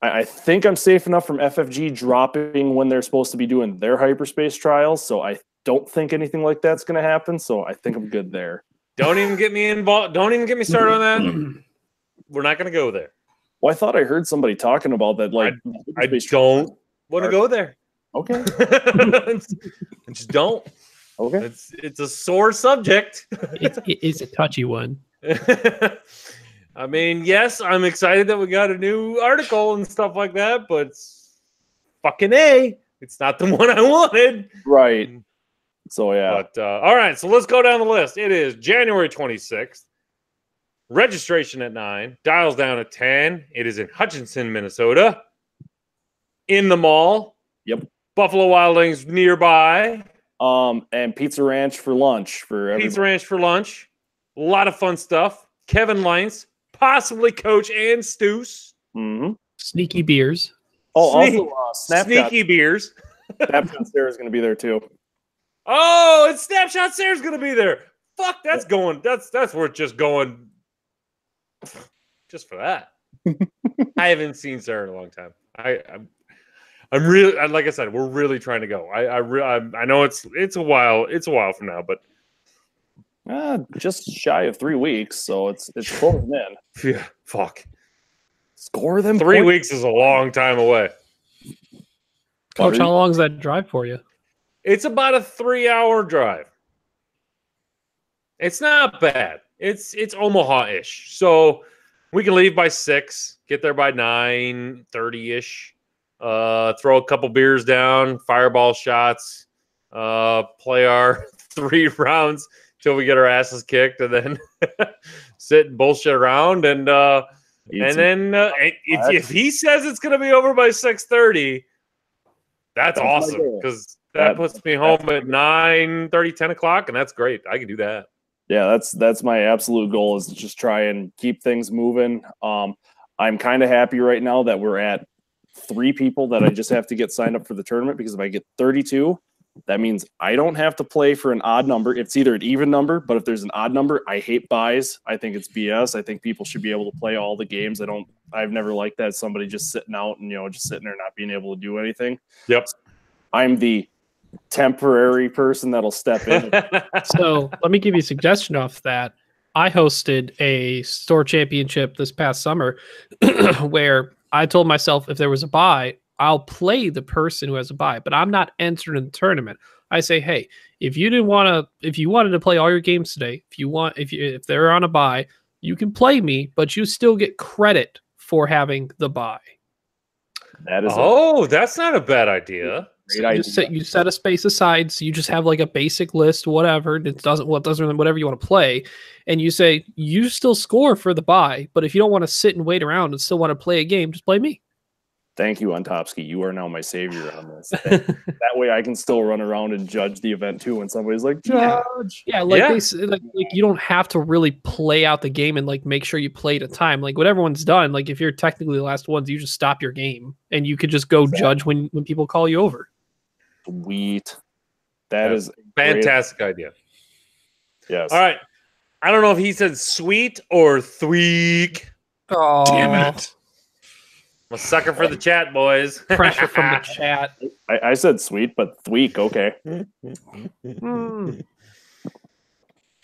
I think I'm safe enough from FFG dropping when they're supposed to be doing their hyperspace trials. So I don't think anything like that's going to happen. So I think I'm good there. Don't even get me involved. Don't even get me started on that. We're not going to go there. Well, I thought I heard somebody talking about that. Like, I don't want to go there. Okay. I just don't. Okay. It's a sore subject. It's a touchy one. I mean, yes, I'm excited that we got a new article and stuff like that, but fucking A, it's not the one I wanted. Right. So, yeah. But, all right, so let's go down the list. It is January 26th. Registration at 9. Dials down at 10. It is in Hutchinson, Minnesota. In the mall. Yep. Buffalo Wild Wings nearby. And Pizza Ranch for lunch for everybody. Pizza Ranch for lunch. A lot of fun stuff. Kevin Lines, possibly Coach and Stoos. Mm-hmm. Sneaky beers. Oh, also Snapchat. Sneaky beers. Snapchat Sarah's going to be there too. Oh, it's Snapshot Sarah's going to be there. Fuck, that's going. That's worth just going. Just for that. I haven't seen Sarah in a long time. I'm really, like I said, we're really trying to go. I know it's a while from now, but just shy of 3 weeks, so it's closing in. Yeah, fuck. Score them. 3 weeks is a long time away. Coach, how long is that drive for you? It's about a 3-hour drive. It's not bad. It's Omaha-ish, so we can leave by 6, get there by 9:30-ish. Throw a couple beers down, fireball shots, play our 3 rounds till we get our asses kicked, and then sit and bullshit around. And then if he says it's going to be over by 6:30, that's awesome, because that puts me home at 9:30, 10 o'clock, and that's great. I can do that. Yeah, that's my absolute goal, is to just try and keep things moving. I'm kind of happy right now that we're at 3 people that I just have to get signed up for the tournament, because if I get 32, that means I don't have to play for an odd number. It's either an even number, but if there's an odd number, I hate buys. I think it's BS. I think people should be able to play all the games. I've never liked that, somebody just sitting out and, just sitting there not being able to do anything. Yep. I'm the temporary person that'll step in. So let me give you a suggestion off that. I hosted a store championship this past summer where I told myself if there was a bye, I'll play the person who has a bye, but I'm not entering the tournament. I say, hey, if you wanted to play all your games today, if they're on a bye, you can play me, but you still get credit for having the bye. That's not a bad idea. So you set a space aside, so you just have like a basic list, whatever. Whatever you want to play, and you say you still score for the bye, but if you don't want to sit and wait around and still want to play a game, just play me. Thank you, Untopsky. You are now my savior on this. That way, I can still run around and judge the event too. When somebody's like, "Judge," They say, like you don't have to really play out the game and like make sure you play at a time. Like what everyone's done. Like if you're technically the last ones, you just stop your game and you could just go judge when people call you over. Sweet. That is a fantastic idea. Yes. All right. I don't know if he said sweet or thweek. Oh, damn it. I'm a sucker for the chat, boys. Pressure from the chat. I said sweet, but thweek, okay.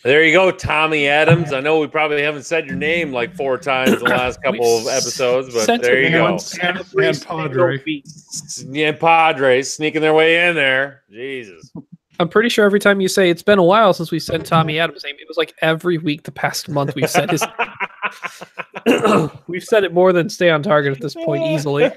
There you go, Tommy Adams. I know we probably haven't said your name like 4 times in the last couple of episodes, but there you go. And Padre. And Padres sneaking their way in there. Jesus. I'm pretty sure every time you say it's been a while since we said Tommy Adams' name, it was like every week the past month we've said his we've said it more than Stay on Target at this point easily.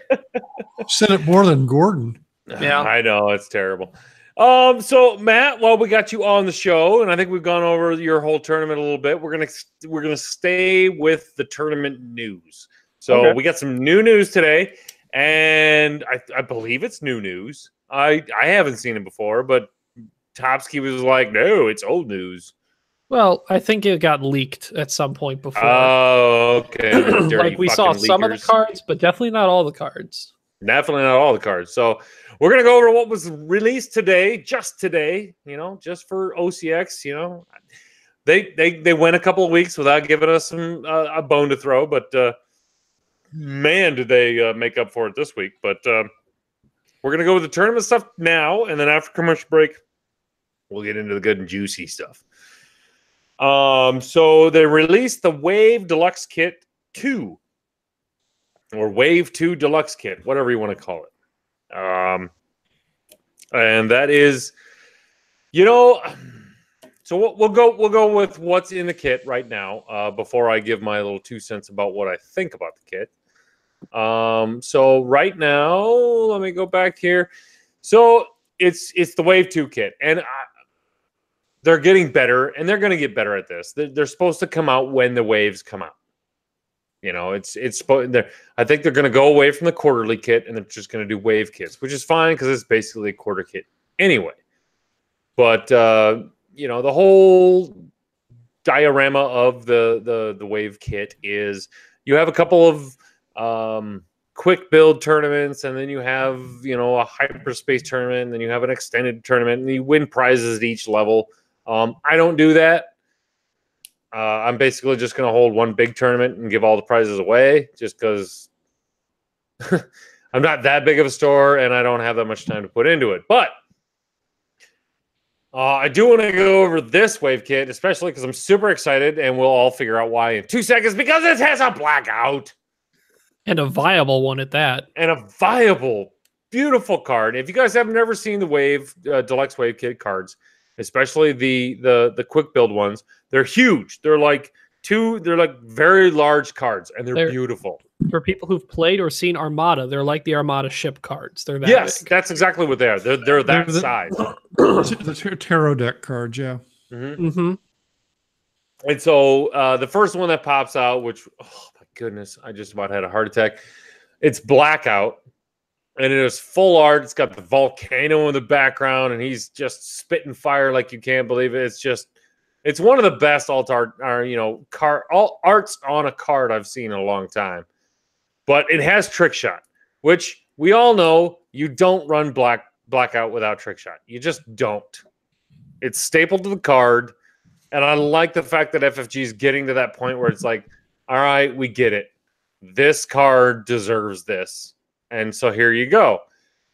Said it more than Gordon. Yeah. I know, it's terrible. So Matt, while we got you on the show, and I think we've gone over your whole tournament a little bit, we're gonna stay with the tournament news. So Okay. we got some new news today, and I believe it's new news. I haven't seen it before, but Topsky was like, no, it's old news. Well, I think it got leaked at some point before. Oh, okay. Dirty Like we saw fucking some of the leakers. cards, but definitely not all the cards. Definitely not all the cards. So we're gonna go over what was released today, just today. Just for OCX. They went a couple of weeks without giving us some a bone to throw, but man, did they make up for it this week. But we're gonna go with the tournament stuff now, and then after commercial break, we'll get into the good and juicy stuff. So they released the Wave Deluxe Kit 2. Or Wave 2 Deluxe Kit, whatever you want to call it. And that is, so we'll go with what's in the kit right now, before I give my little 2 cents about what I think about the kit. So right now, let me go back here. So it's the Wave 2 kit, and they're getting better, and they're going to get better at this. They're supposed to come out when the waves come out. It's I think they're going to go away from the quarterly kit, and they're just going to do wave kits, which is fine because it's basically a quarter kit anyway. But the whole diorama of the wave kit is you have a couple of quick build tournaments, and then you have a hyperspace tournament, and then you have an extended tournament, and you win prizes at each level. I don't do that. I'm basically just going to hold one big tournament and give all the prizes away just because I'm not that big of a store and I don't have that much time to put into it. But I do want to go over this wave kit, especially because I'm super excited, and we'll all figure out why in 2 seconds, because it has a blackout. And a viable one at that. And a viable, beautiful card. If you guys have never seen the Wave Deluxe Wave Kit cards, especially the quick build ones, they're huge. They're like very large cards, and they're beautiful. For people who've played or seen Armada, they're like the Armada ship cards. They're that yes, big. That's exactly what they are. They're that size. The tarot deck cards, yeah. Mm-hmm. Mm-hmm. And so the first one that pops out, which, oh my goodness, I just about had a heart attack. It's Blackout. And it is full art. It's got the volcano in the background, and he's just spitting fire like you can't believe it. It's one of the best all arts on a card I've seen in a long time. But it has Trick Shot, which we all know you don't run Blackout without Trick Shot. You just don't. It's stapled to the card, and I like the fact that FFG is getting to that point where it's like, all right, we get it. This card deserves this. And so here you go.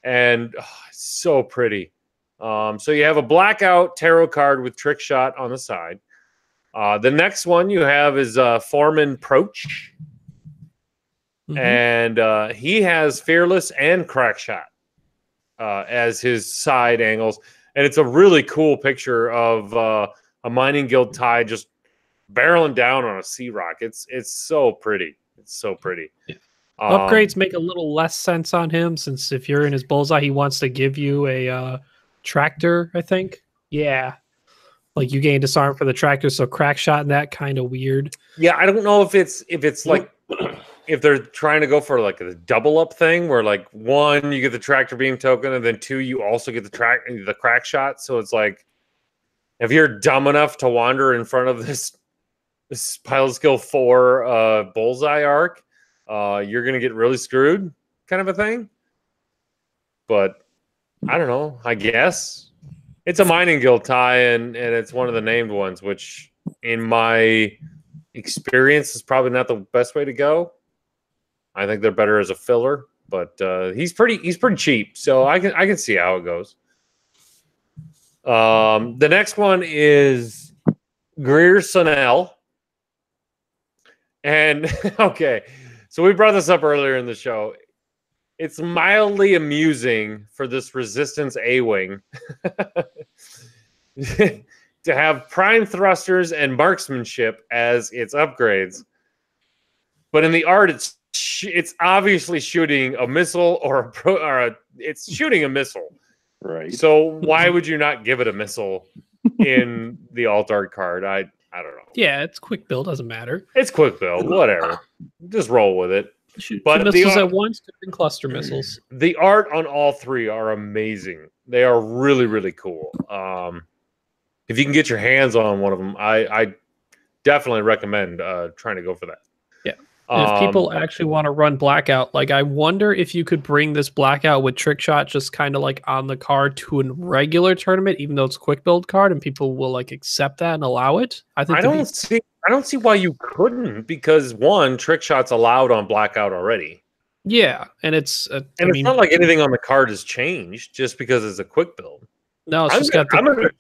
And it's so pretty. So you have a Blackout tarot card with Trick Shot on the side. The next one you have is Foreman Proach. Mm-hmm. And he has Fearless and Crack Shot as his side angles. And it's a really cool picture of a mining guild tie just barreling down on a sea rock. It's so pretty. It's so pretty. Yeah. Upgrades make a little less sense on him, since if you're in his bullseye, he wants to give you a tractor, I think. Yeah. Like you gain disarm for the tractor, so Crack Shot and that kind of weird. Yeah, I don't know if it's like if they're trying to go for like a double up thing where like 1, you get the tractor beam token, and then 2, you also get the Crack Shot. So it's like if you're dumb enough to wander in front of this Pilot Skill 4 bullseye arc, you're going to get really screwed kind of a thing. But I don't know. I guess it's a mining guild tie, and it's one of the named ones, which in my experience is probably not the best way to go. I think they're better as a filler, but he's pretty cheap, so I can see how it goes. The next one is Greer Sonnell. And okay, so we brought this up earlier in the show. It's mildly amusing for this Resistance A-Wing to have prime thrusters and marksmanship as its upgrades. But in the art, it's obviously shooting a missile it's shooting a missile. Right. So why would you not give it a missile in the alt art card? I don't know. Yeah, it's quick build, doesn't matter. It's quick build, whatever. Just roll with it. Shoot But two missiles at once, different cluster missiles. The art on all three are amazing. They are really, really cool. If you can get your hands on one of them, I definitely recommend trying to go for that. Yeah. And if people actually want to run Blackout, like I wonder if you could bring this Blackout with Trick Shot just kind of like on the card to a regular tournament, even though it's a quick build card, and people will like accept that and allow it. I don't see why you couldn't, because one, Trick Shot's allowed on Blackout already. Yeah, and it's it's not like anything on the card has changed just because it's a quick build. No, it's got the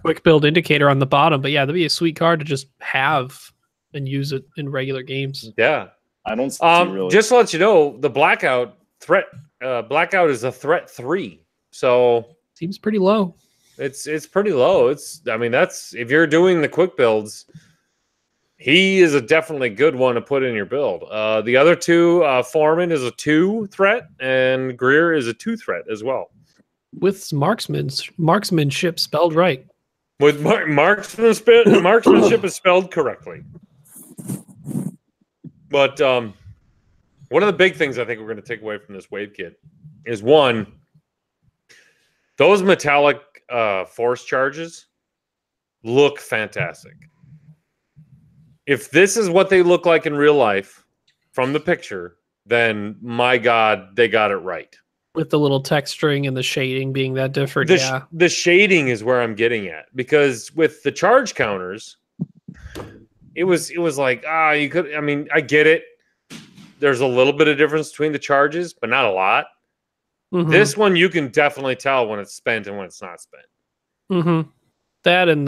quick build indicator on the bottom. But yeah, that'd be a sweet card to just have and use it in regular games. Yeah, I don't really... Just to let you know, the Blackout threat Blackout is a threat 3, so seems pretty low. It's pretty low. I mean, that's if you're doing the quick builds, he is a definitely good one to put in your build. The other two, Foreman is a 2 threat, and Greer is a 2 threat as well. With marksmanship spelled right. With marksmanship is spelled correctly. But one of the big things I think we're going to take away from this wave kit is, one, those metallic force charges look fantastic. If this is what they look like in real life from the picture, then my God, they got it right. With the little texturing and the shading being that different, the shading is where I'm getting at, because with the charge counters, it was like, you could, I mean, I get it. There's a little bit of difference between the charges, but not a lot. Mm-hmm. This one, you can definitely tell when it's spent and when it's not spent. Mm-hmm. That and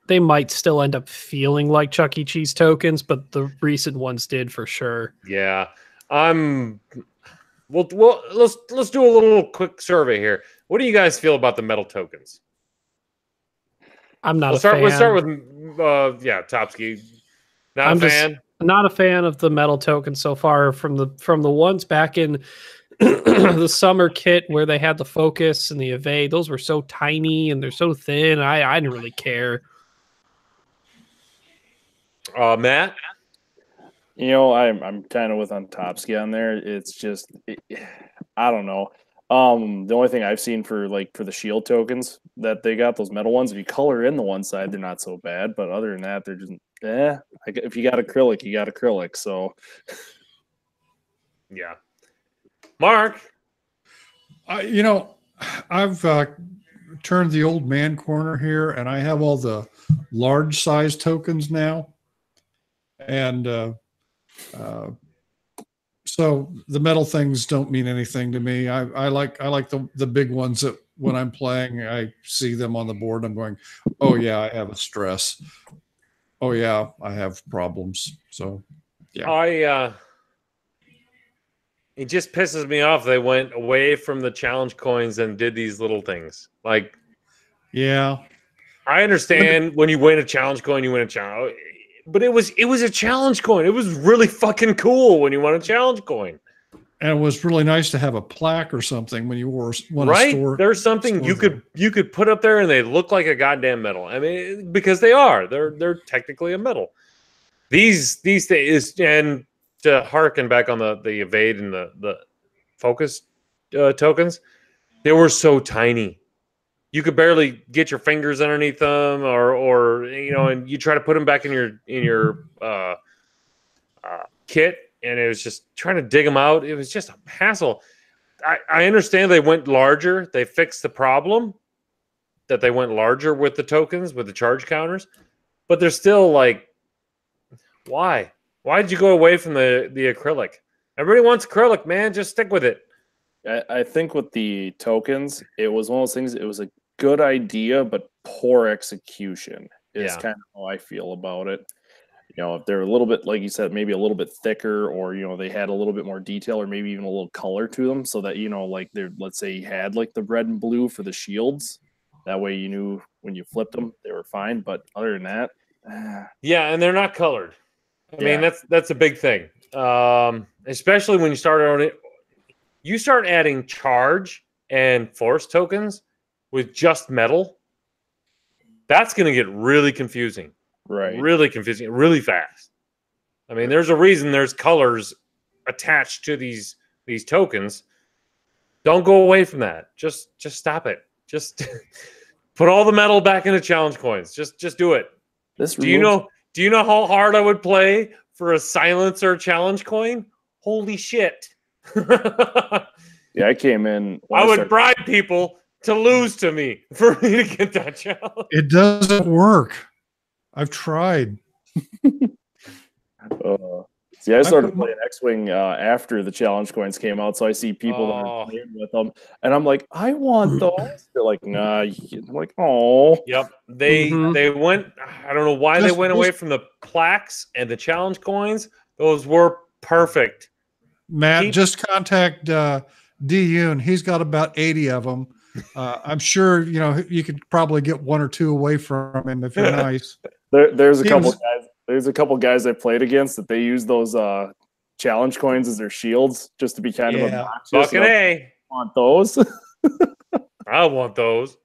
they might still end up feeling like Chuck E. Cheese tokens, but the recent ones did for sure. Yeah. Well, let's do a little quick survey here. What do you guys feel about the metal tokens? I'm not a fan. Let's start with Topsky. Not a fan? Not a fan of the metal tokens so far from the ones back in the summer kit where they had the focus and the evade. Those were so tiny and they're so thin. I didn't really care. Matt? I'm kind of with on Topsky on there. It's just, I don't know. The only thing I've seen for the shield tokens that they got, those metal ones, if you color in the one side, they're not so bad. But other than that, they're just, if you got acrylic, you got acrylic. So, yeah. Mark? I've turned the old man corner here, and I have all the large size tokens now. And so the metal things don't mean anything to me. I like the big ones that when I'm playing, I see them on the board. I'm going, oh yeah, I have a stress. Oh yeah, I have problems. So yeah. It just pisses me off. They went away from the challenge coins and did these little things. Like, yeah, I understand when you win a challenge coin, you win a challenge. But it was a challenge coin. It was really fucking cool when you won a challenge coin. And it was really nice to have a plaque or something when you won right? a store. There's something you could put up there and they look like a goddamn medal. I mean, because they are. They're technically a medal. These days, and to harken back on the evade and the focus tokens, they were so tiny. You could barely get your fingers underneath them, or and you try to put them back in your kit, and it was just trying to dig them out. It was just a hassle. I understand they went larger. They fixed the problem that they went larger with the tokens, with the charge counters, but they're still like, why? Why did you go away from the acrylic? Everybody wants acrylic, man. Just stick with it. I think with the tokens, it was one of those things. It was a good idea, but poor execution is kind of how I feel about it. If they're a little bit, like you said, maybe a little bit thicker, or they had a little bit more detail, or maybe even a little color to them, so that like they're, let's say you had like the red and blue for the shields. That way you knew when you flipped them, they were fine. But other than that, yeah, and they're not colored. I mean, that's a big thing, especially when you start adding charge and force tokens with just metal, that's going to get really confusing. Right. Really confusing, really fast. I mean, there's a reason there's colors attached to these tokens. Don't go away from that. Just stop it. Just put all the metal back into challenge coins. Just do it. Do you know how hard I would play for a silencer challenge coin? Holy shit. Yeah, I came in. I would bribe people to lose to me for me to get that challenge. It doesn't work. I've tried. See, I started playing X-Wing after the challenge coins came out, so I see people that are playing with them, and I'm like, I want those. They're like, nah. I'm like, oh. Yep. They went. I don't know why they went away from the plaques and the challenge coins. Those were perfect. Matt, just contact D. Yoon. He's got about 80 of them. I'm sure you could probably get one or two away from him if you're nice. There's a couple guys. There's a couple guys I played against that they use those challenge coins as their shields just to be kind of obnoxious. Fucking A. Want those? I want those.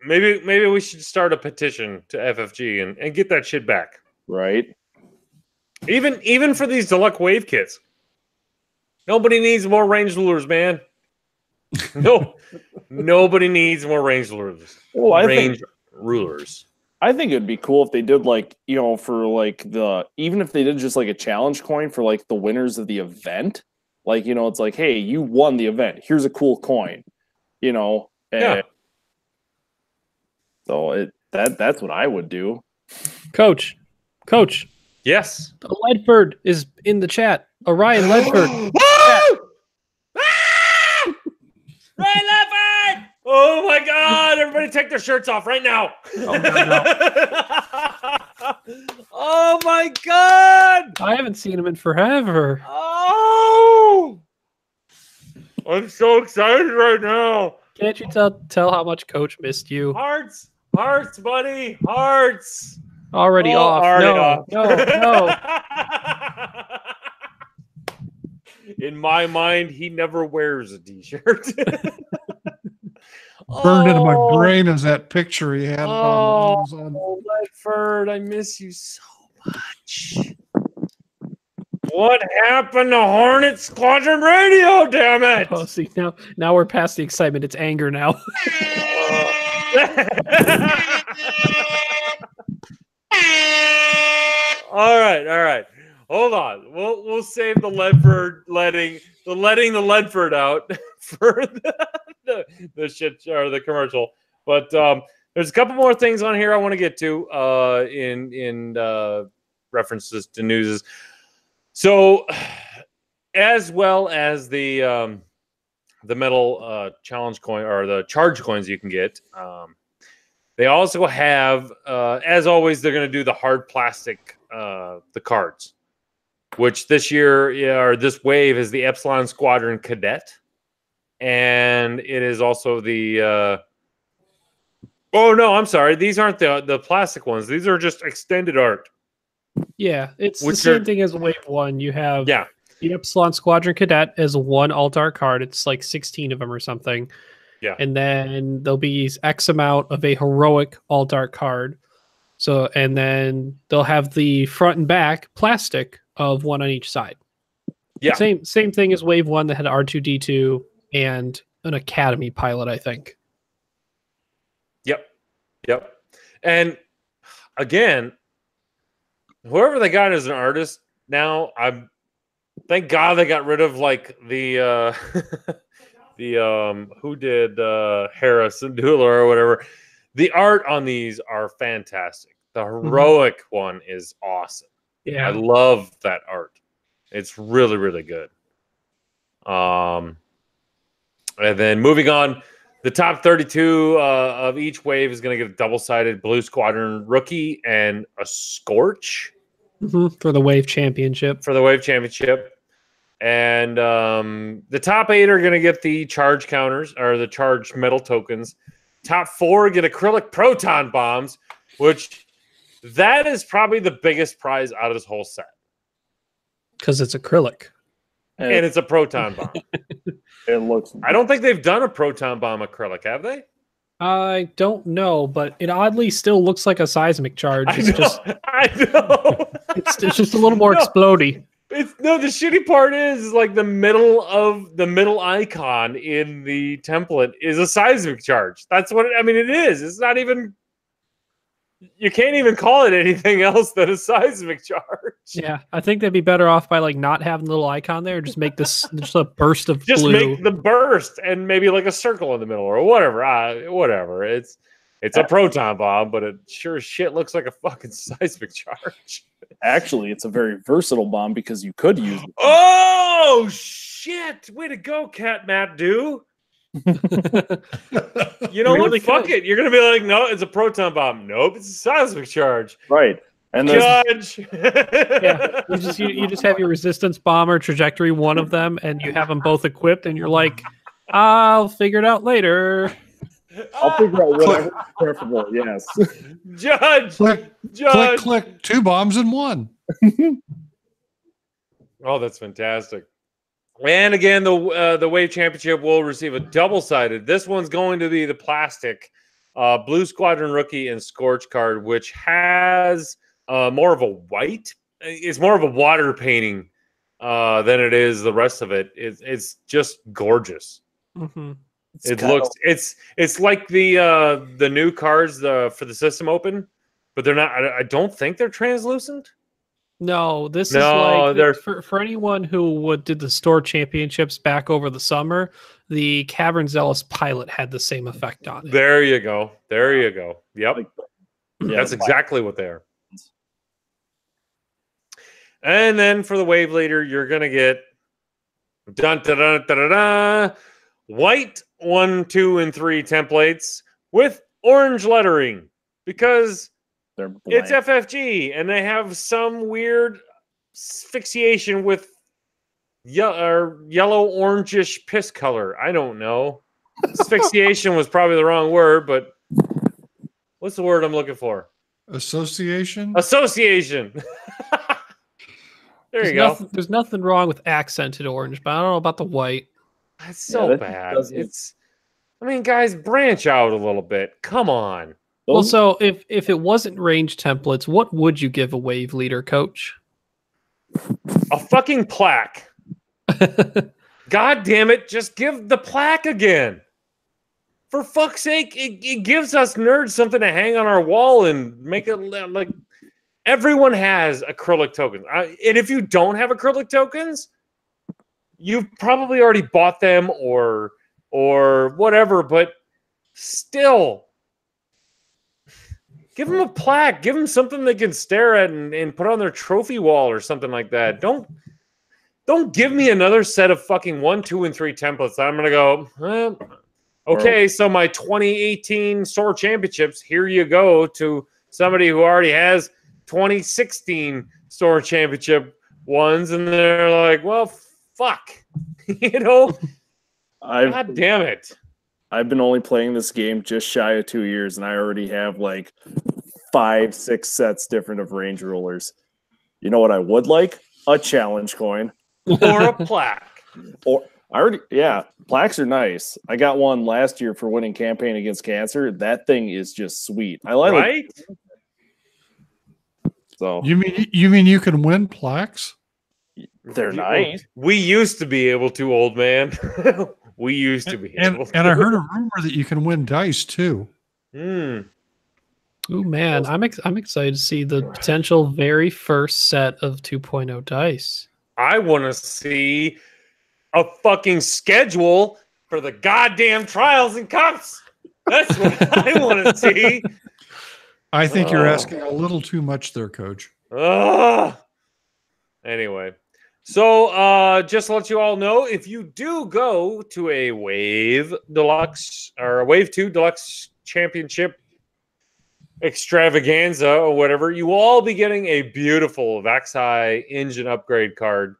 Maybe we should start a petition to FFG and get that shit back. Right. Even for these deluxe wave kits. Nobody needs more range rulers, man. No. Nobody needs more range rulers. Well, I think it'd be cool if they did even if they did just like a challenge coin for like the winners of the event. Like, it's like, hey, you won the event. Here's a cool coin. So that's what I would do. Coach. Yes. Ledford is in the chat. Orion Ledford. Ryan Ledford! Oh my God! Everybody take their shirts off right now. Oh, no. Oh my God! I haven't seen him in forever. Oh! I'm so excited right now. Can't you tell how much Coach missed you? Hearts, buddy, hearts. Already off. No. In my mind, he never wears a t-shirt. Burned into my brain as that picture he had on Amazon. Oh, Ledford, I miss you so much. What happened to Hornet Squadron Radio, damn it? Oh, see, now we're past the excitement. It's anger now. All right. Hold on. We'll save the Ledford letting the Ledford out for the shit or the commercial. But there's a couple more things on here I want to get to in references to news. So, as well as the metal challenge coin or the charge coins you can get, they also have, as always, they're going to do the hard plastic, the cards, which this year or this wave is the Epsilon Squadron Cadet, and it is also the. Oh no, I'm sorry. These aren't the plastic ones. These are just extended art. Yeah, it's the same thing as Wave 1. You have the Epsilon Squadron Cadet as one alt-art card. It's like 16 of them or something. Yeah. And then there'll be X amount of a heroic alt-art card. So, and then they'll have the front and back plastic of one on each side. Yeah. Same thing as Wave 1 that had R2-D2 and an Academy pilot, I think. Yep. And again, whoever they got as an artist now, thank God they got rid of like the who did Harris and Doula or whatever. The art on these are fantastic. The heroic one is awesome. Yeah, I love that art. It's really, really good. And then moving on, the top 32 of each wave is going to get a double-sided Blue Squadron rookie and a Scorch for the Wave Championship. And the top 8 are going to get the charge counters or the charge metal tokens. Top 4 get acrylic proton bombs, which that is probably the biggest prize out of this whole set. Because it's acrylic. and it's a proton bomb. It looks. I don't think they've done a proton bomb acrylic, have they? I don't know, but it oddly still looks like a seismic charge. I It's know. just I know. it's just a little more No. explodey. It's no. The shitty part is like the middle icon in the template is a seismic charge. That's what I mean. It is. It's not even. You can't even call it anything else than a seismic charge. Yeah, I think they'd be better off by like not having the little icon there. Just make this just a burst of Just blue. make the burst and maybe like a circle in the middle or whatever. Whatever. It's a proton bomb, but it sure as shit looks like a fucking seismic charge. Actually, it's a very versatile bomb because you could use it. Oh shit! Way to go, Cat Matt Do. You know Really what? Fuck good. it. You're gonna be like, no, it's a proton bomb. Nope, it's a seismic charge. Right. And there's Judge. Yeah, you just have your resistance bomber trajectory, one of them, and you have them both equipped, and you're like, I'll figure it out later. I'll figure out whatever's preferable. Yes. Judge. Click, Judge. click. 2 bombs in 1. Oh, that's fantastic. And again, the Wave Championship will receive a double-sided. This one's going to be the plastic Blue Squadron Rookie and Scorch card, which has more of a white. It's more of a water painting than it is the rest of it. It's just gorgeous. Mm-hmm. It's like the new cards for the System Open, but they're not. I don't think they're translucent. No, this is No, like they're- for anyone who did the store championships back over the summer. The Cavern Zealous pilot had the same effect on it. There you go. There you go. Yep. Yeah, That's exactly what they are. And then for the Wave Leader, you're going to get white 1, 2, and 3 templates with orange lettering because they're blank. it's FFG and they have some weird asphyxiation with yellow orangish piss color. I don't know. Asphyxiation was probably the wrong word, but what's the word I'm looking for? Association? Association. There you go. There's nothing wrong with accented orange, but I don't know about the white. That's so that bad. doesn't- I mean, guys, branch out a little bit. Come on. Well, Those- so if it wasn't range templates, what would you give a Wave Leader, Coach? A fucking plaque. God damn it. Just give the plaque again. For fuck's sake, it gives us nerds something to hang on our wall and make it like everyone has acrylic tokens. And if you don't have acrylic tokens, you've probably already bought them or whatever, but still, give them a plaque. Give them something they can stare at and put on their trophy wall or something like that. Don't give me another set of fucking 1, 2, and 3 templates. I'm gonna go, well, okay, so my 2018 store championships, here you go to somebody who already has 2016 store championship ones, and they're like, well, fuck. You know? God damn it. I've been only playing this game just shy of 2 years, and I already have like 5, 6 sets different of range rulers. You know what I would like? A challenge coin. Or a plaque. Or plaques are nice. I got one last year for winning campaign against cancer. That thing is just sweet. I like Right? it. So You mean you can win plaques? they're nice. We used to be able to, old man. We used to be And able to. I heard a rumor that you can win dice too. Mm. Oh man, I'm excited to see the potential very first set of 2.0 dice. I want to see a fucking schedule for the goddamn trials and cups. That's what I want to see. I think you're Oh. asking a little too much there, Coach. Ugh. Anyway, so just to let you all know, if you do go to a Wave Deluxe or a Wave 2 Deluxe Championship extravaganza or whatever, you will all be getting a beautiful Vaxi engine upgrade card.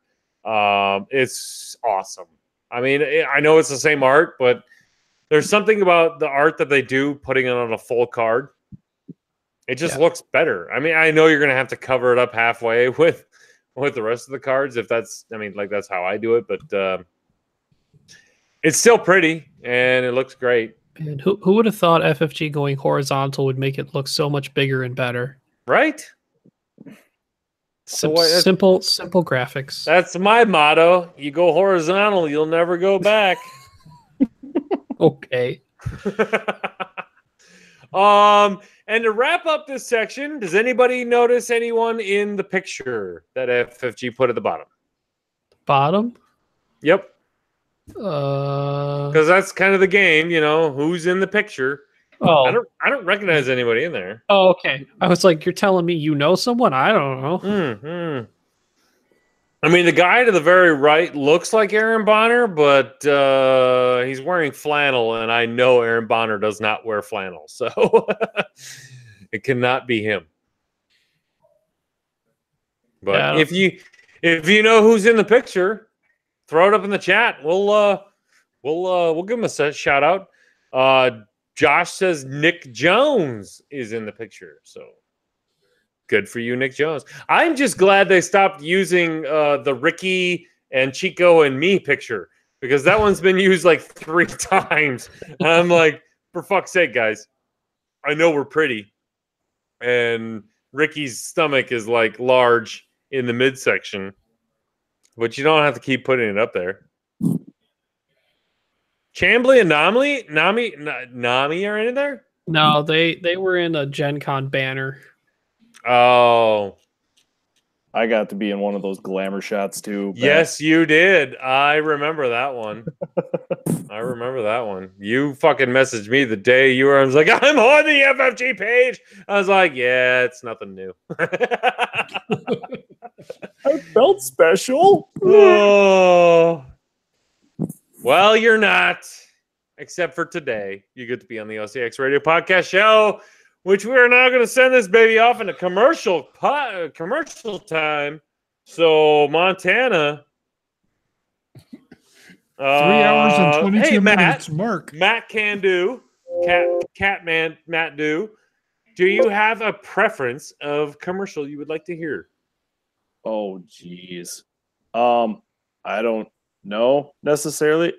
It's awesome. I mean, I know it's the same art, but there's something about the art that they do putting it on a full card. It just looks better. I mean, I know you're going to have to cover it up halfway with with the rest of the cards. If that's, I mean, like that's how I do it. But it's still pretty and it looks great. And who would have thought FFG going horizontal would make it look so much bigger and better? Right? Simple graphics. That's my motto. You go horizontal, you'll never go back. Okay. And to wrap up this section, does anybody notice anyone in the picture that FFG put at the bottom? Bottom? Yep. Because that's kind of the game, you know, who's in the picture. Oh, I don't recognize anybody in there. Oh, okay. I was like, you're telling me you know someone? I don't know. Mm-hmm. I mean, the guy to the very right looks like Aaron Bonner, but he's wearing flannel, and I know Aaron Bonner does not wear flannel, so it cannot be him. But Yeah, if you know who's in the picture, throw it up in the chat. We'll give him a shout out. Josh says Nick Jones is in the picture, so good for you, Nick Jones. I'm just glad they stopped using the Ricky and Chico and me picture, because that one's been used like 3 times. And I'm like, for fuck's sake, guys, I know we're pretty, and Ricky's stomach is like large in the midsection, but you don't have to keep putting it up there. Chambly and Nami are in there? No, they were in a Gen Con banner. Oh. I got to be in one of those glamour shots too. Yes, you did. I remember that one. I remember that one. You fucking messaged me the day you were. I was like, I'm on the FFG page. I was like, yeah, it's nothing new. I felt special. Oh. Well, you're not. Except for today. You get to be on the OCX Radio Podcast Show, which we are now going to send this baby off into commercial time. So, Montana. 3 hours and 22 minutes, Matt, Mark. Matt can do. Catman, Matt do. Do you have a preference of commercial you would like to hear? Oh, geez. I don't know necessarily.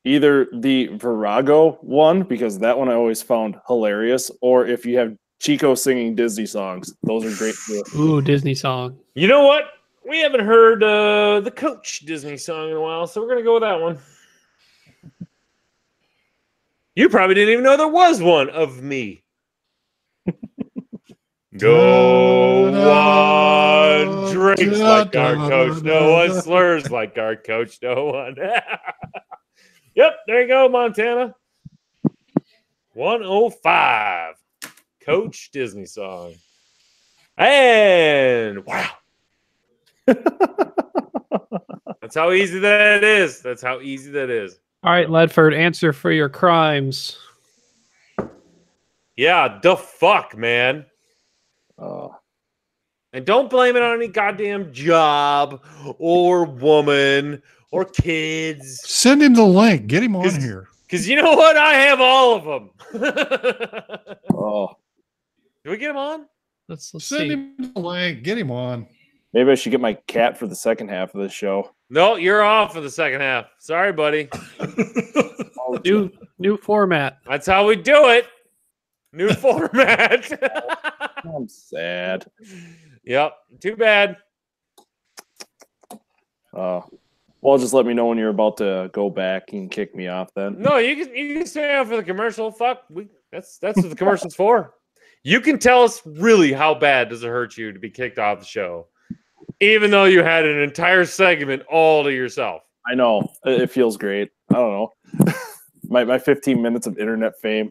Either the Virago one, because that one I always found hilarious, or if you have Chico singing Disney songs, those are great too. Ooh, Disney song. You know what? We haven't heard the Coach Disney song in a while, so we're going to go with that one. You probably didn't even know there was one of me. No one drinks like our coach. No one slurs like our coach. No one. Yep, there you go, Montana. 105. Coach Disney song. And wow. That's how easy that is. That's how easy that is. All right, Ledford, answer for your crimes. Yeah, the fuck, man. And don't blame it on any goddamn job or woman or kids. Send him the link. Get him on here. Because you know what? I have all of them. Oh, Do we get him on? Let's Send see. him the link. Get him on. maybe I should get my cat for the second half of this show. No, you're off for the second half. Sorry, buddy. New format. That's how we do it. New format. I'm sad. Yep. Too bad. Well, just let me know when you're about to go back and kick me off then. No, you can stay on for the commercial. Fuck. That's what the commercial's for. You can tell us really how bad does it hurt you to be kicked off the show, even though you had an entire segment all to yourself. I know. It feels great. I don't know. My 15 minutes of internet fame.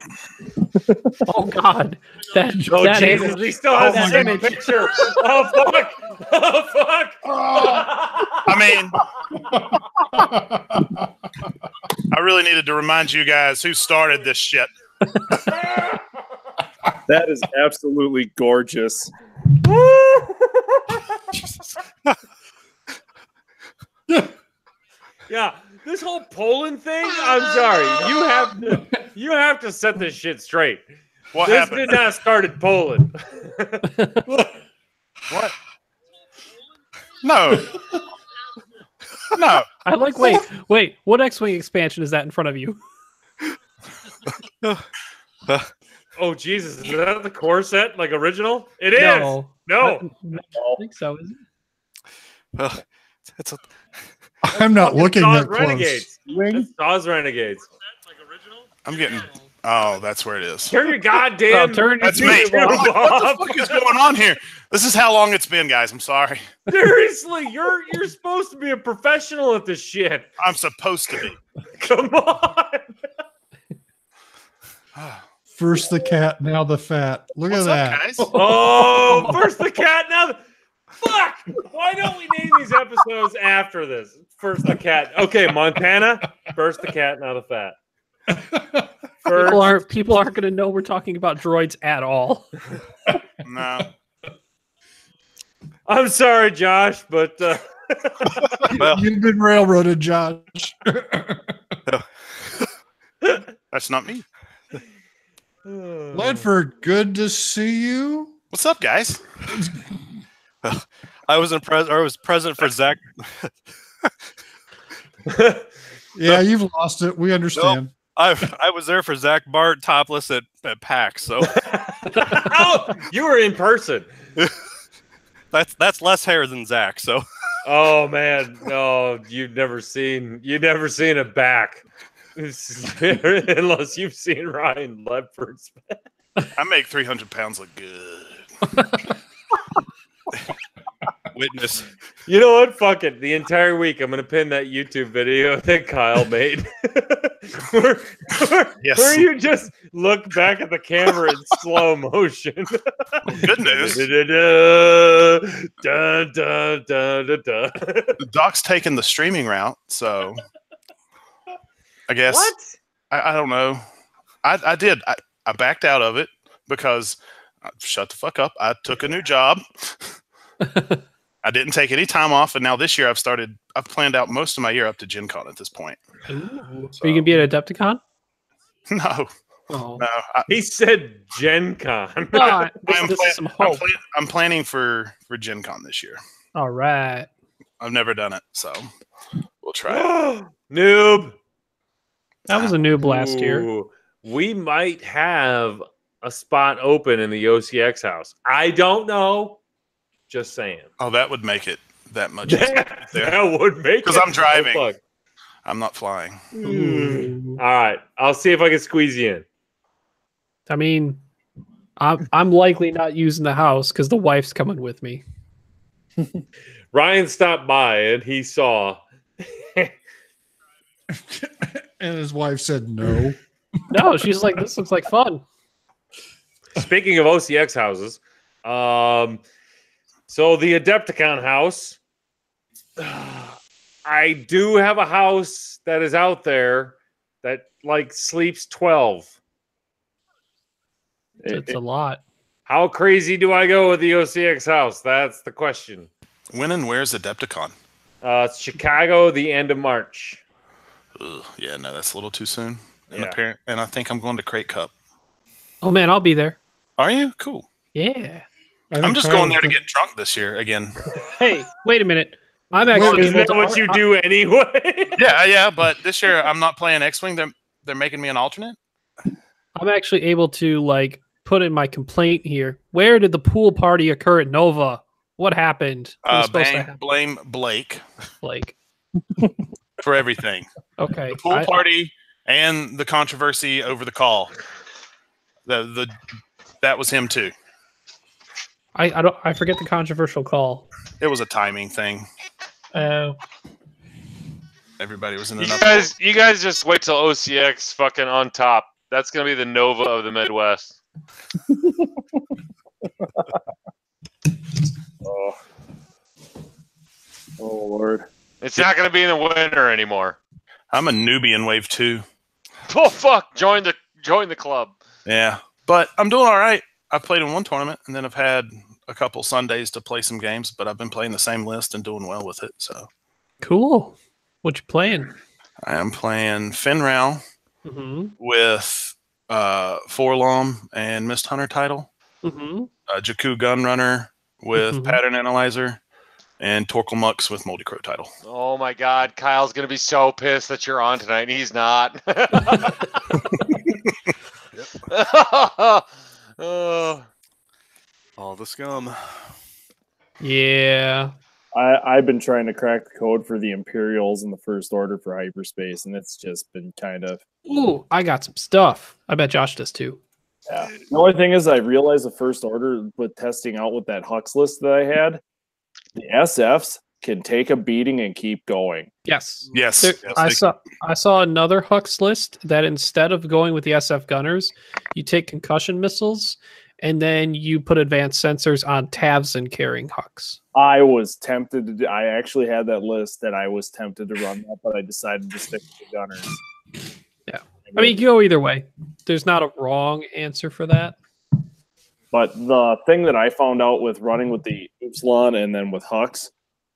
Oh God, that Jesus, image. he still has the same picture. Oh fuck! Oh fuck! I mean, I really needed to remind you guys who started this shit. That is absolutely gorgeous. Yeah, this whole Poland thing. I'm sorry. You have to set this shit straight. What This happened? did not start in Poland. What? No. No. I like. Wait. What X-wing expansion is that in front of you? Oh Jesus! Is that the core set, like original? It is. No. No. I don't think so. Is it? Well, it's a, I'm not Fucking looking Saw's that close. Renegades. That's Saw's Renegades. I'm getting. Oh, that's where it is. Turn your goddamn. turn your That's me. YouTube I'm like, what off. the fuck is going on here? This is how long it's been, guys. I'm sorry. Seriously, you're supposed to be a professional at this shit. I'm supposed to be. Come on. First the cat, now the fat. Look What's at up, that. guys? Oh, first the cat, now the fuck. Why don't we name these episodes after this? First the cat. Okay, Montana. First the cat, now the fat. People aren't going to know we're talking about droids at all. No. I'm sorry, Josh, but well, You've been railroaded, Josh. That's not me. Ledford, good to see you. What's up, guys? I was present for Zach. Yeah, you've lost it. We understand. I was there for Zach Bart topless at PAX, so oh, you were in person. that's less hair than Zach. So Oh man, no, you've never seen a back. Unless you've seen Ryan Ledford's back. I make 300 pounds look good. witness. You know what? Fuck it. The entire week, I'm gonna pin that YouTube video that Kyle made, where you just look back at the camera in slow motion. Good news. Dun, dun, dun, dun, dun. Doc's taking the streaming route, so I guess What? I don't know. I did. I backed out of it because shut the fuck up. I took a new job. I didn't take any time off, and now this year I've planned out most of my year up to Gen Con at this point. Ooh. So, are you gonna be at Adepticon? No. Oh. No. He said Gen Con. I'm planning for Gen Con this year. All right. I've never done it, so we'll try it. Noob. That was a noob last year. Ooh, we might have a spot open in the OCX house. I don't know. Just saying. Oh, that would make it that much easier. That would make it. Because I'm driving. Oh, fuck. I'm not flying. All right. I'll see if I can squeeze you in. I mean, I'm likely not using the house because the wife's coming with me. Ryan stopped by and he saw. And his wife said no. No, she's like, this looks like fun. Speaking of OCX houses, so the Adepticon house, I do have a house that is out there that like sleeps 12. It's a lot. How crazy do I go with the OCX house? That's the question. When and where's Adepticon? It's Chicago, the end of March. Ugh, yeah, no, that's a little too soon. And Yeah. And I think I'm going to Crate Cup. Oh man, I'll be there. Are you? Cool. Yeah. I'm just going there to get drunk this year again. Hey, wait a minute. I'm Well, actually isn't that what you do anyway? Yeah, but this year I'm not playing X-Wing. They're making me an alternate. I'm actually able to like put in my complaint here. Where did the pool party occur at Nova? What happened? It was supposed to happen. Blame Blake Like, for everything. okay. The pool party and the controversy over the call. That was him too. I forget the controversial call. It was a timing thing. Oh. Everybody was in You another. guys just wait till OCX fucking on top. That's gonna be the Nova of the Midwest. Oh Lord. It's not gonna be in the winter anymore. I'm a newbie in Wave 2. Oh fuck! Join the club. Yeah, but I'm doing all right. I played in one tournament, and then I've had a couple Sundays to play some games. But I've been playing the same list and doing well with it. So Cool. What you playing? I am playing Finral Mm-hmm. with Forlom and Mist Hunter title. Mm-hmm. Jakku Gunrunner with Mhm. Pattern Analyzer, and Torkelmux with Moldy Crow title. Oh my God, Kyle's gonna be so pissed that you're on tonight, and he's not. Oh. All the scum. Yeah. I've been trying to crack the code for the Imperials in the First Order for hyperspace, and it's just been kind of. Ooh, I got some stuff. I bet Josh does too. Yeah. The only thing is, I realized the First Order with testing out with that Hux list that I had, the SFs can take a beating and keep going. Yes. Yes. There, Yes, I saw another Hux list that instead of going with the SF gunners, you take concussion missiles and then you put advanced sensors on Tavs carrying Hux. I was tempted to do. I actually had that list that I was tempted to run that, but I decided to stick with the gunners. Yeah. I mean, you can go either way. There's not a wrong answer for that. But the thing that I found out with running with the Upsilon and then with Hux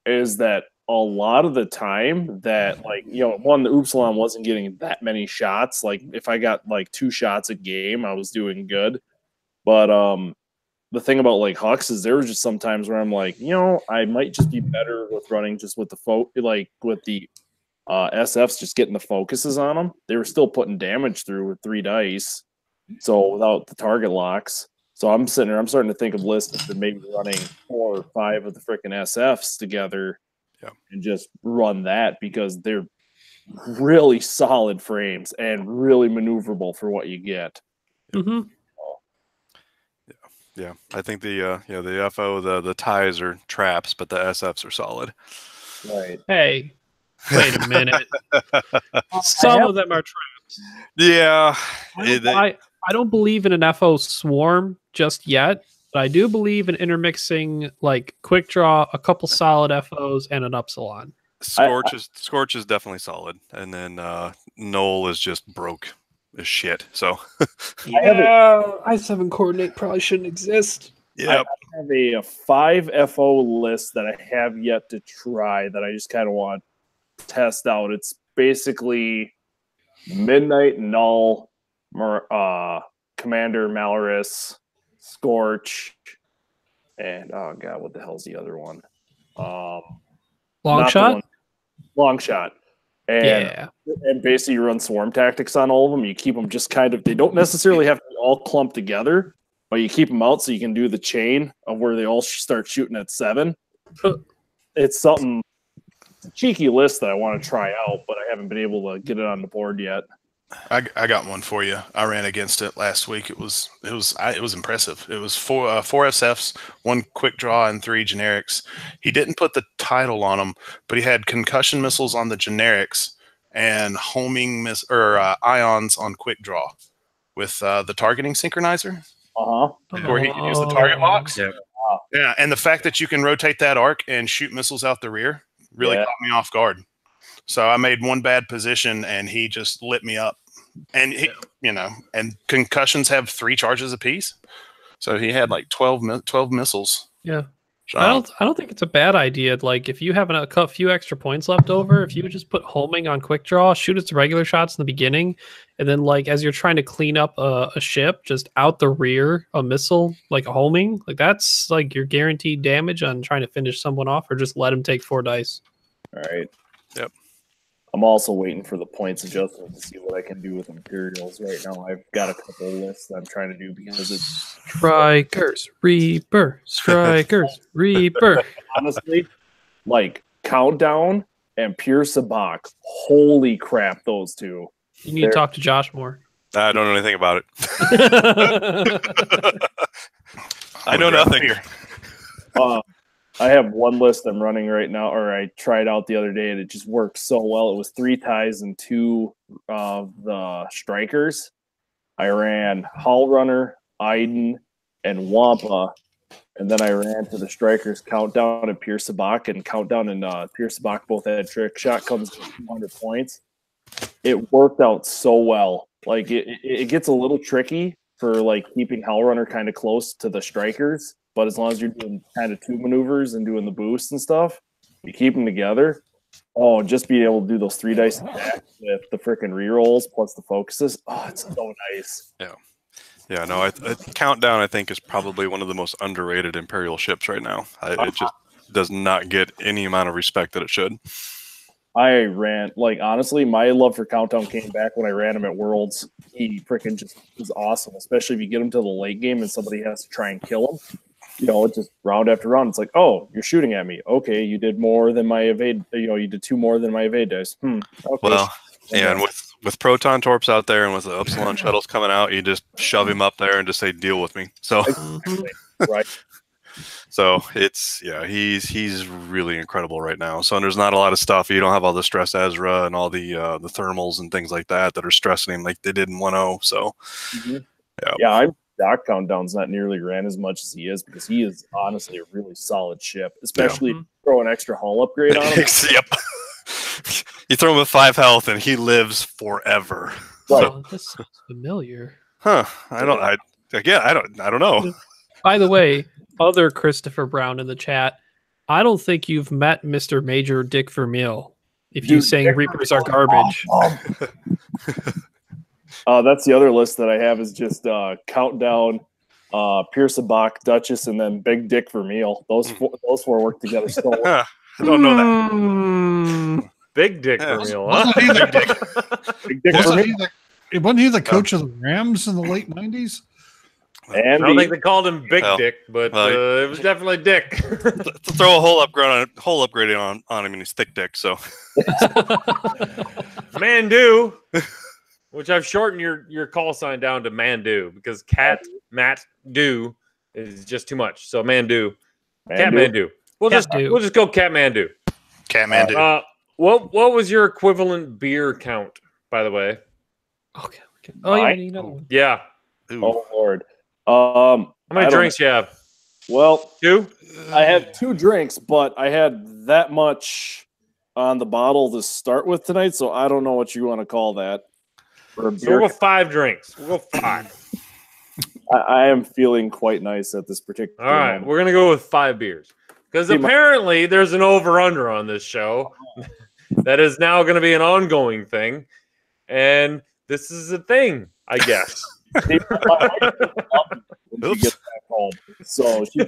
is that a lot of the time that, like, you know, one, the Upsilon wasn't getting that many shots. Like, if I got like 2 shots a game, I was doing good. But the thing about like Hux is there was just sometimes where I'm like, you know, I might just be better with running just with the with the SFs, just getting the focuses on them. They were still putting damage through with 3 dice, so without the target locks. So I'm sitting there, I'm starting to think of lists of maybe running 4 or 5 of the freaking SFs together, and just run that because they're really solid frames and really maneuverable for what you get. Mm-hmm. Yeah, I think the the FO, the ties are traps, but the SFs are solid. Right. Hey, wait a minute. Some of them are traps. Yeah. I don't believe in an FO swarm just yet, but I do believe in intermixing like quick draw, a couple solid FOs, and an Upsilon. Scorch is definitely solid, and then Knoll is just broke as shit. So yeah, I7 coordinate probably shouldn't exist. Yep. I have a 5 FO list that I have yet to try that I just kind of want to test out. It's basically Midnight, Null, Commander, Malorus, Scorch, and oh god, what the hell's the other one? Long shot. Long shot. And basically you run swarm tactics on all of them. You keep them just kind of, they don't necessarily have to be all clumped together, but you keep them out so you can do the chain of where they all start shooting at 7. It's something, it's a cheeky list that I want to try out, but I haven't been able to get it on the board yet. I got one for you. I ran against it last week. It was impressive. It was 4 SFs, 1 quick draw, and 3 generics. He didn't put the title on them, but he had concussion missiles on the generics and homing ions on quick draw with the targeting synchronizer. Where he can use the target locks. Yeah, and the fact that you can rotate that arc and shoot missiles out the rear really caught me off guard. So I made one bad position, and he just lit me up. And he, and concussions have 3 charges apiece, so he had like 12 missiles. Yeah, I don't think it's a bad idea. Like if you have a few extra points left over, if you would just put homing on quick draw, shoot its regular shots in the beginning, and then like as you're trying to clean up a ship, just out the rear a missile like a homing, like that's like your guaranteed damage on trying to finish someone off, or just let him take 4 dice. All right. Yep. I'm also waiting for the points adjustment to see what I can do with Imperials. Right now, I've got a couple of lists that I'm trying to do because it's Strikers, Reaper, Strikers, Reaper. Honestly, like Countdown and Pure Sabak. Holy crap, those 2. You need to talk to Josh more. I don't know anything about it. I know nothing. I have one list I'm running right now, or I tried out the other day, and it just worked so well. It was 3 ties and 2 of the strikers. I ran Hull Runner, Iden, and Wampa, and then I ran to the strikers Countdown and Pure Sabak, and Countdown and Pure Sabak both had trick shot, comes to 200 points. It worked out so well. Like it gets a little tricky for like keeping Hull Runner kind of close to the strikers. But as long as you're doing kind of 2 maneuvers and doing the boosts and stuff, you keep them together. Oh, just being able to do those 3 dice attacks with the freaking rerolls plus the focuses. Oh, it's so nice. Yeah. No, Countdown I think is probably one of the most underrated Imperial ships right now. It just does not get any amount of respect that it should. I ran, like, honestly, my love for Countdown came back when I ran him at Worlds. He freaking just was awesome, especially if you get him to the late game and somebody has to try and kill him. You know, it's just round after round. It's like, oh, you're shooting at me. Okay, you did more than my evade. You know, you did 2 more than my evade dice. Okay. Well, yeah, and with Proton Torps out there and with the Upsilon shuttles coming out, you just shove him up there and just say, deal with me. So, right. So he's really incredible right now. So there's not a lot of stuff. You don't have all the stress Ezra and all the thermals and things like that are stressing him like they did in 1.0. So I'm Doc Countdown's not nearly ran as much as he is because he is honestly a really solid ship, especially throw an extra hull upgrade on him. Yep. You throw him with 5 health and he lives forever. Right. Oh, this sounds familiar. Huh. I don't know. By the way, other Christopher Brown in the chat, I don't think you've met Mr. Major Dick Vermeil if you saying Reapers are garbage. That's the other list that I have is just Countdown, Pierce-a-Bach, Duchess, and then Big Dick Vermeil. Those four work together so well. I don't know that. Big Dick Vermeil, huh? Big Dick Vermeil. Wasn't he the coach of the Rams in the late 90s? And I don't think they called him Big Dick, but it was definitely Dick. To throw a whole upgrade on him, and he's thick dick. So, Mandu, which I've shortened your call sign down to Mandu because Matt Do is just too much. So Mandu, Cat Mandu. We'll just go Cat Mandu. Cat Mandu. What was your equivalent beer count, by the way? Okay. Oh yeah, you know. Yeah. Ooh. Oh Lord. How many drinks you have? Well, 2. I had 2 drinks, but I had that much on the bottle to start with tonight, so I don't know what you want to call that. For a beer. So we'll go 5 drinks. We'll go 5. I am feeling quite nice at this particular All right, moment. we're gonna go with 5 beers because apparently there's an over/under on this show that is now going to be an ongoing thing, and this is a thing, I guess. When she gets back home. So she's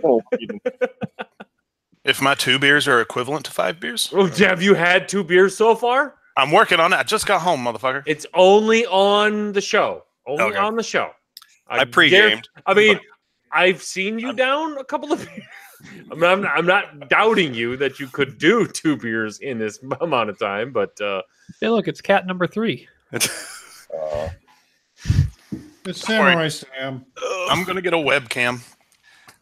If my 2 beers are equivalent to 5 beers, Have you had 2 beers so far? I'm working on that. I just got home, motherfucker. It's only on the show. Only Okay. on the show. I pre-gamed. I mean, I've seen you down a couple of beers. I mean, I'm not doubting you that you could do 2 beers in this amount of time, but Hey, look, it's cat number 3. It's Samurai Sam. I'm gonna get a webcam.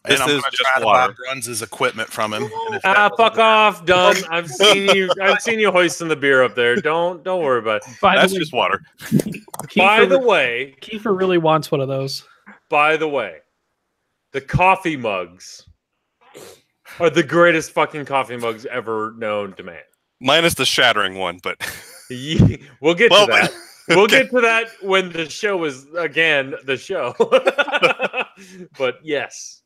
This And I'm is gonna just try to water. buy Bruns' equipment from him. And if that fuck off, done. I've seen you hoisting the beer up there. Don't worry about it. That's just water. By the way, Kiefer really wants one of those. By the way, the coffee mugs are the greatest fucking coffee mugs ever known to man. Minus the shattering one, but We'll get to that. We'll Okay. get to that when the show is again the show. But yes.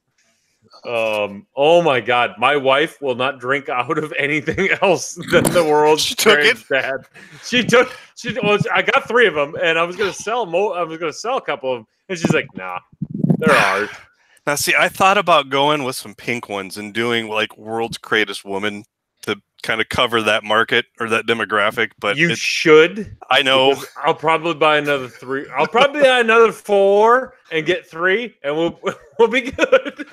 Oh my God, my wife will not drink out of anything else than the world's She took it? dad. I got 3 of them, and I was gonna sell I was gonna sell a couple of them, and she's like, "Nah, they're ours." now see, I thought about going with some pink ones and doing like World's Greatest Woman to kind of cover that market or that demographic, but You should. I know. Because I'll probably buy another 3. I'll probably buy another 4 and get 3, and we'll be good.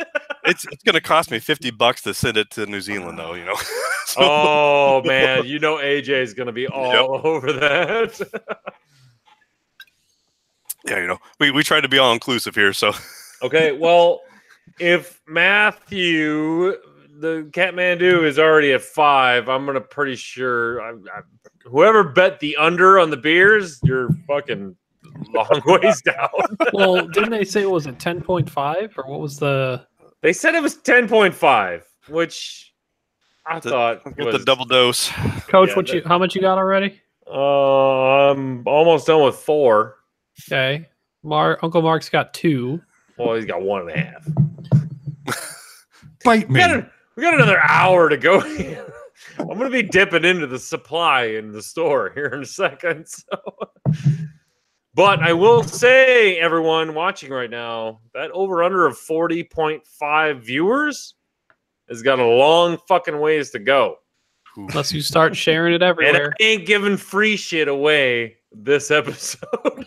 It's going to cost me $50 to send it to New Zealand, though. You know. So- Oh man, you know AJ is gonna be all over that. yeah, you know, we try to be all inclusive here, so Okay, well, if Matthew, the Kathmandu, is already at 5, I'm gonna pretty sure whoever bet the under on the beers, you're fucking long ways down. Well, didn't they say it was a 10.5 or what was the? They said it was 10.5, which I thought get was the double dose. Coach, Yeah, how much you got already? I'm almost done with 4. Okay, Uncle Mark's got 2. Well, he's got 1.5. Bite me. We got another hour to go here. I'm going to be dipping into the supply in the store here in a second. So. But I will say, everyone watching right now, that over-under of 40.5 viewers has got a long fucking ways to go. Unless you start sharing it And everywhere. I ain't giving free shit away this episode.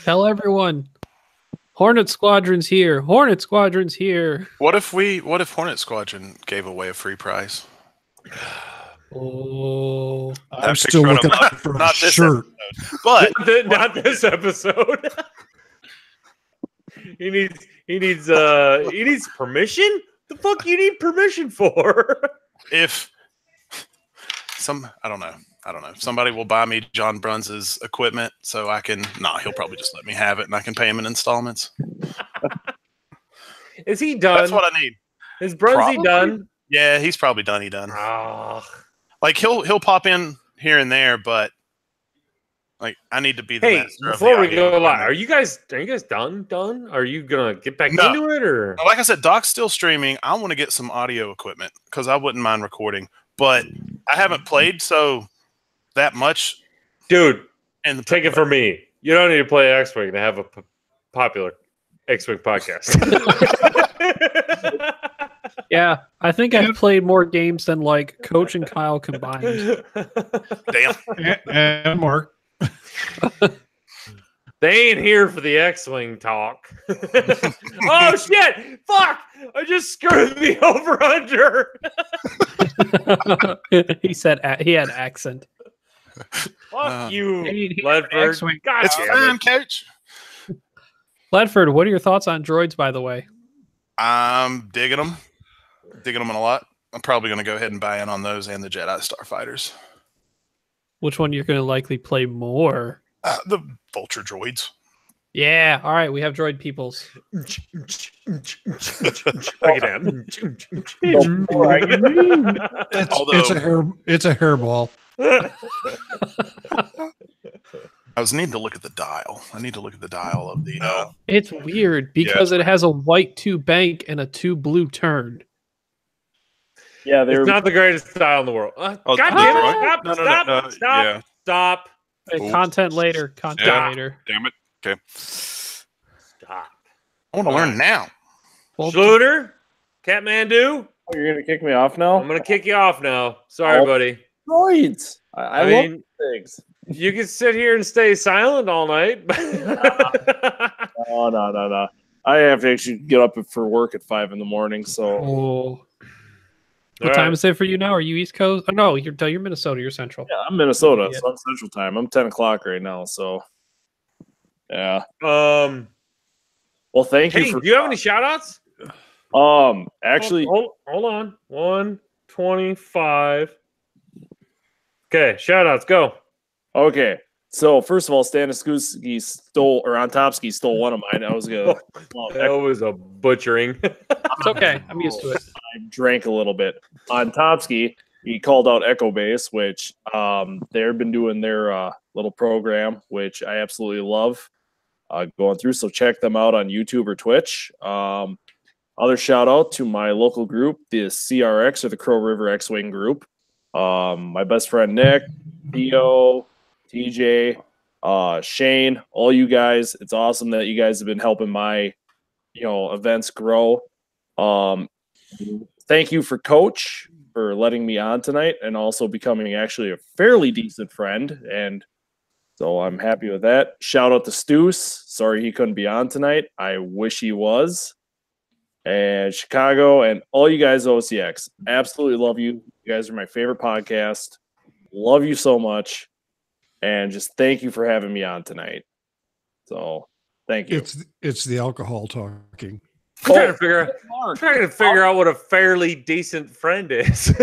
Tell everyone. Hornet Squadron's here. Hornet Squadron's here. What if Hornet Squadron gave away a free prize? Oh. I'm That still picture on looking a- for a not this shirt. But Not this episode. He needs permission? The fuck you need permission for? if I don't know. If somebody will buy me John Bruns's equipment so I can he'll probably just let me have it and I can pay him in installments. Is he done? That's what I need. Is Brunsy Probably. done? Yeah, he's probably done. Ah. Like he'll pop in here and there, but like I need to be the Hey, master of before the we audio go live, equipment. are you guys done? Are you gonna get back No. into it or? Like I said, Doc's still streaming. I want to get some audio equipment because I wouldn't mind recording, but I haven't played so that much. Dude, And take it from me. You don't need to play X-Wing to have a popular X-Wing podcast. Yeah, I think I've played more games than like Coach and Kyle combined. Damn. And Mark. They ain't here for the X-Wing talk. Oh shit! Fuck! I just screwed the over/under. He said he had accent. Fuck you, He had Ledford. X-Wing. God It's damn fine, it. coach. Ledford, what are your thoughts on droids, by the way? I'm digging them. A lot. I'm probably going to go ahead and buy in on those and the Jedi Starfighters. Which one you're going to likely play more? The Vulture droids. Yeah, all right, we have droid peoples. Break it down. It's a hairball. I need to look at the dial. I need to look at the dial of the. It's weird because it has a white 2 bank and a 2 blue turn. Yeah, they're It's not the greatest style in the world. God Oh, damn Droid? it! Stop! Yeah. Stop! Hey, Oops. content later. Content Yeah. later. Damn it. Okay. Stop! I want to learn now. Well, Schluter, Catmandu, Oh, you're gonna kick me off now? I'm gonna kick you off now. Sorry, Oh. buddy. Droids. I I love mean, things. you can sit here and stay silent all night. No. I have to actually get up for work at 5 a.m. So oh. All What time right. is it for you now? Are you East Coast? Oh, no, you're Minnesota. You're Central. yeah, I'm Minnesota, Yeah. so I'm Central Time. I'm 10 o'clock right now. So yeah. Well, Thank hey, you for. do you have any shout outs? Actually, hold on. 125. Okay, shout outs, go. okay. So first of all, Staniszewski Antopsky stole one of mine. I was gonna. That was a butchering. It's okay. I'm used to it. I drank a little bit. On Topsky, he called out Echo Base, which they've been doing their little program, which I absolutely love going through. So check them out on YouTube or Twitch. Other shout out to my local group, the CRX or the Crow River X-Wing group. My best friend Nick, Theo, TJ, Shane, all you guys. It's awesome that you guys have been helping my events grow. Thank you for Coach for letting me on tonight and also becoming actually a fairly decent friend. And so I'm happy with that. Shout out to Stoos. Sorry he couldn't be on tonight. I wish he was. And Chicago and all you guys at OCX. Absolutely love you. You guys are my favorite podcast. Love you so much. And just thank you for having me on tonight. So thank you. It's the alcohol talking. I'm trying to figure out what a fairly decent friend is.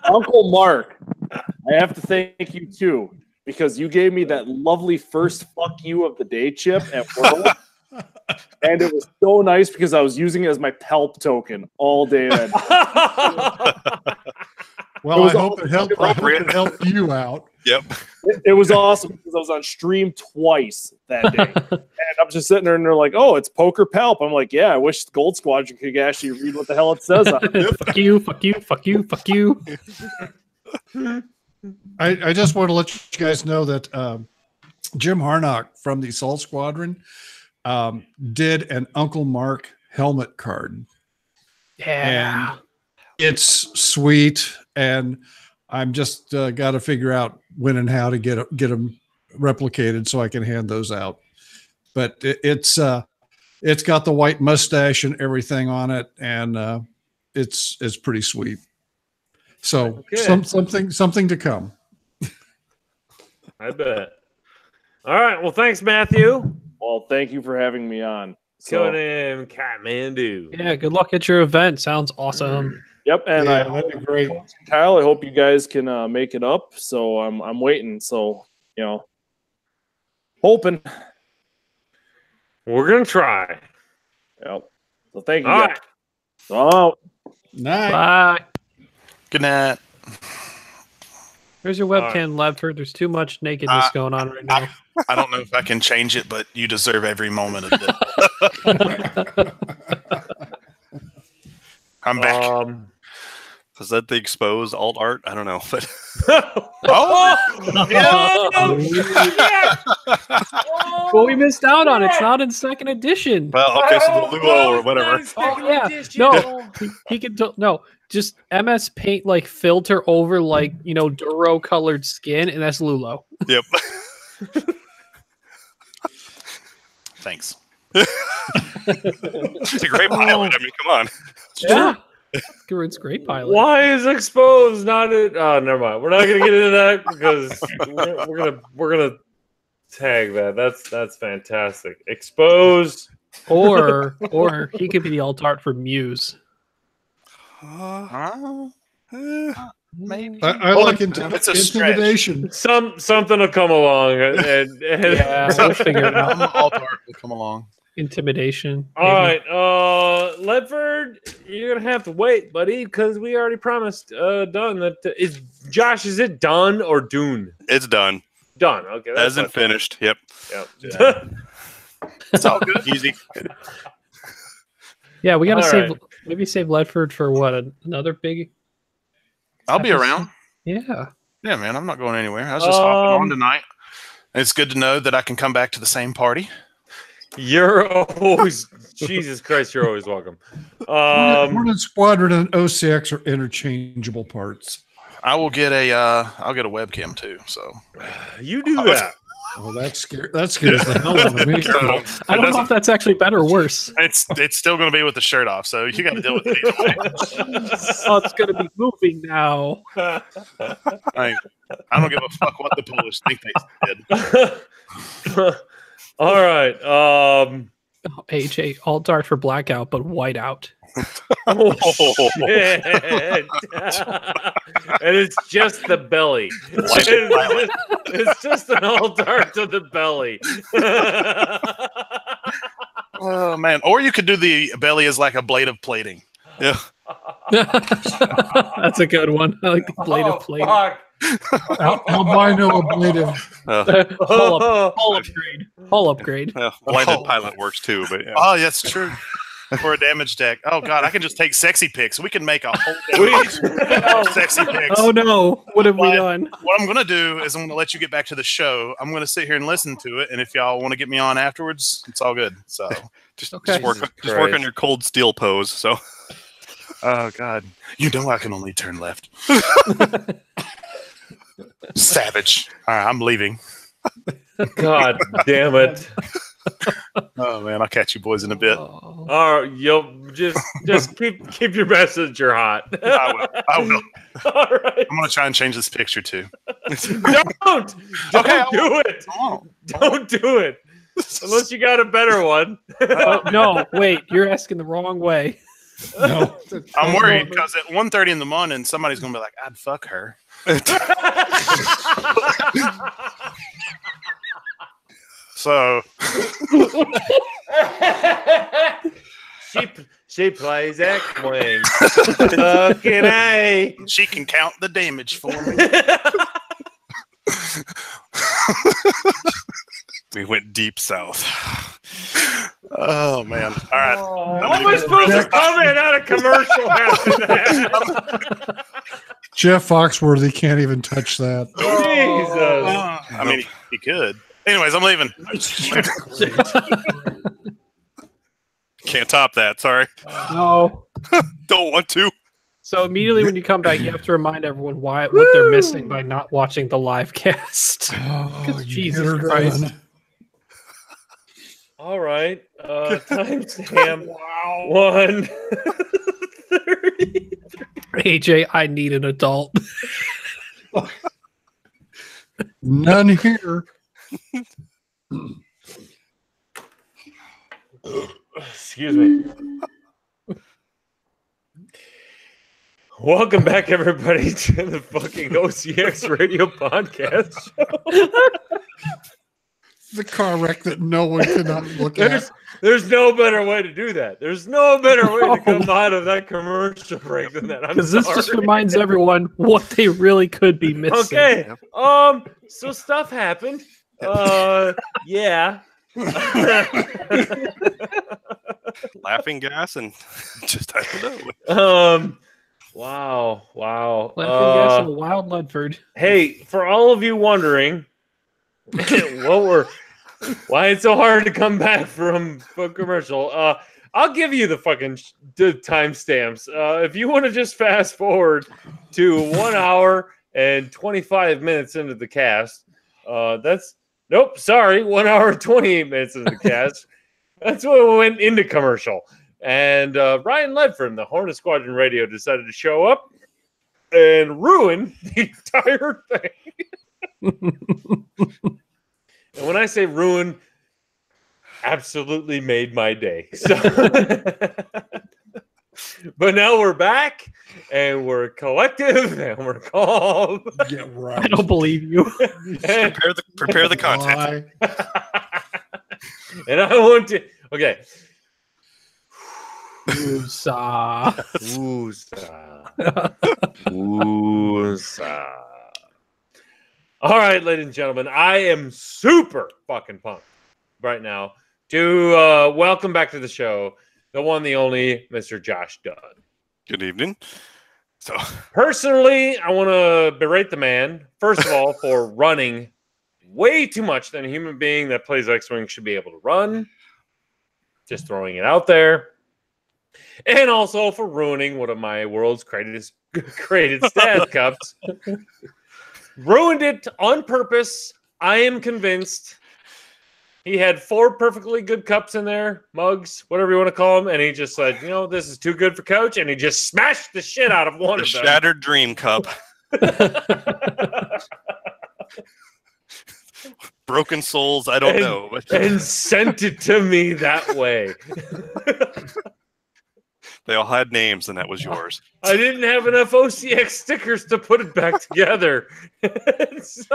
Uncle Mark, I have to thank you too, because you gave me that lovely first fuck you of the day chip at World. And it was so nice because I was using it as my PELP token all day. Well, was I hope it helped you out. Yep. It was awesome because I was on stream twice that day. And I'm just sitting there and they're like, oh, it's poker PELP. I'm like, yeah, I wish the Gold Squadron could actually read what the hell it says on it. Fuck you, fuck you, fuck you, fuck you. I just want to let you guys know that Jim Harnock from the Assault Squadron did an Uncle Mark helmet card. Yeah. And it's sweet, and I'm just got to figure out when and how to get them replicated so I can hand those out. But it's got the white mustache and everything on it, and it's pretty sweet. So something to come. I bet. All right. Well, thanks, Matthew. Well, thank you for having me on. Conan Kathmandu. Yeah, good luck at your event. Sounds awesome. Yep, and That'd be great. Kyle, I hope you guys can make it up. So I'm waiting. So hoping. We're gonna try. Yep. So thank you All guys. right. So I'm out. Night. Bye. Good night. Where's your webcam, Ledford? There's too much nakedness going on right now. I don't know if I can change it, but you deserve every moment of it. I'm back. Is that the exposed alt art? I don't know, but Well, we missed out on it. It's not in second edition. well, okay, so the Luo or whatever. Oh yeah, no, he can no. Just MS Paint like filter over like Duro colored skin, and that's Lulo. Yep. Thanks. It's a great pilot. I mean, come on. Yeah, it's great pilot. Why is exposed not it? Oh, never mind. We're not gonna get into that because we're gonna tag that. That's fantastic. Exposed, or he could be the alt art for Muse. Maybe. I like It's a stretch. intimidation. something will come along, and Yeah, we'll figure it out. Alt art will come along. Intimidation. All right, Ledford, you're gonna have to wait, buddy, because we already promised done that. Is Josh? Is it done or Dune? It's done. Done. Okay, that's Hasn't finished. Yep. Yep. It's all good. Easy. Yeah, we gotta All save right. maybe save Ledford for what another big. I'll be around. Yeah. Yeah, man, I'm not going anywhere. I was just hopping on tonight. It's good to know that I can come back to the same party. You're always Jesus Christ. You're always welcome. Hornet Squadron and OCX are interchangeable parts. I will get I'll get a webcam too. So You do that. Well, that scares the hell out of me. I don't know if that's actually better or worse. it's still going to be with the shirt off. So you got to deal with it either way. Oh, it's gonna be moving now. I don't give a fuck what the Polish think they did. All right. AJ alt art for blackout, but whiteout. Oh, shit. And it's just the belly. It's just an altar to the belly. Oh man! Or you could do the belly as like a blade of plating. Yeah. That's a good one. I like the blade of plate. Fuck. Albino ablative. Hull upgrade. Hull upgrade. Blinded pilot works too, but yeah. Oh, that's true. For a damage deck. Oh god, I can just take sexy pics. We can make a whole sexy pics. Oh no! What have we done? What I'm gonna do is I'm gonna let you get back to the show. I'm gonna sit here and listen to it, and if y'all want to get me on afterwards, it's all good. So Just Okay. work on your cold steel pose. So oh god, you know I can only turn left. Savage. All right, I'm leaving. God damn it. Oh man, I'll catch you boys in a bit. Oh. All right, you'll just keep your messenger hot. I will. All right. I'm gonna try and change this picture too. Don't Okay, do it. Don't do it. Unless you got a better one. Oh, no, wait, you're asking the wrong way. No. I'm worried because at 1:30 in the morning, somebody's gonna be like, "I'd fuck her." So she plays X-Wing. Fucking A. she can count the damage for me. we went deep south. Oh man! All right. How am I supposed to comment on a commercial after that? Jeff Foxworthy can't even touch that. Jesus. I mean, he could. Anyways, I'm leaving. Can't top that. Sorry. No. Don't want to. So immediately when you come back, you have to remind everyone what they're missing by not watching the live cast. Oh, Jesus Christ. All right. Timestamp. Wow. 1:30. AJ, I need an adult. None here. Excuse me. Welcome back, everybody, to the fucking OCX radio podcast show. The car wreck that no one cannot look at. There's no better way to do that. There's no better way to come out of that commercial break than that. Because this just reminds everyone what they really could be missing. Okay. So stuff happened. Yeah. Laughing gas and just I don't know. Wow. Laughing gas and Wild Ludford. Hey, for all of you wondering why it's so hard to come back from a commercial, I'll give you the fucking timestamps. If you want to just fast forward to 1 hour and 25 minutes into the cast, 1 hour and 28 minutes into the cast. That's when we went into commercial. And Ryan Ledford from the Hornet Squadron Radio decided to show up and ruin the entire thing. And when I say ruin, absolutely made my day. So, but now we're back and we're collective and we're calm. Yeah, right. I don't believe you. Prepare the content. And I want to. Okay. Woosah. Woosah. All right, ladies and gentlemen, I am super fucking pumped right now to welcome back to the show the one, the only, Mr. Josh Dunn. Good evening. So, personally, I want to berate the man, first of all, for running way too much than a human being that plays X-Wing should be able to run. Just throwing it out there. And also for ruining one of my world's greatest stat cups. Ruined it on purpose. I am convinced. He had 4 perfectly good cups in there, mugs, whatever you want to call them, and he just said, this is too good for Coach, and he just smashed the shit out of one of them. Shattered Dream Cup. Broken souls, I don't know. And sent it to me that way. They all had names, and that was yours. I didn't have enough OCX stickers to put it back together.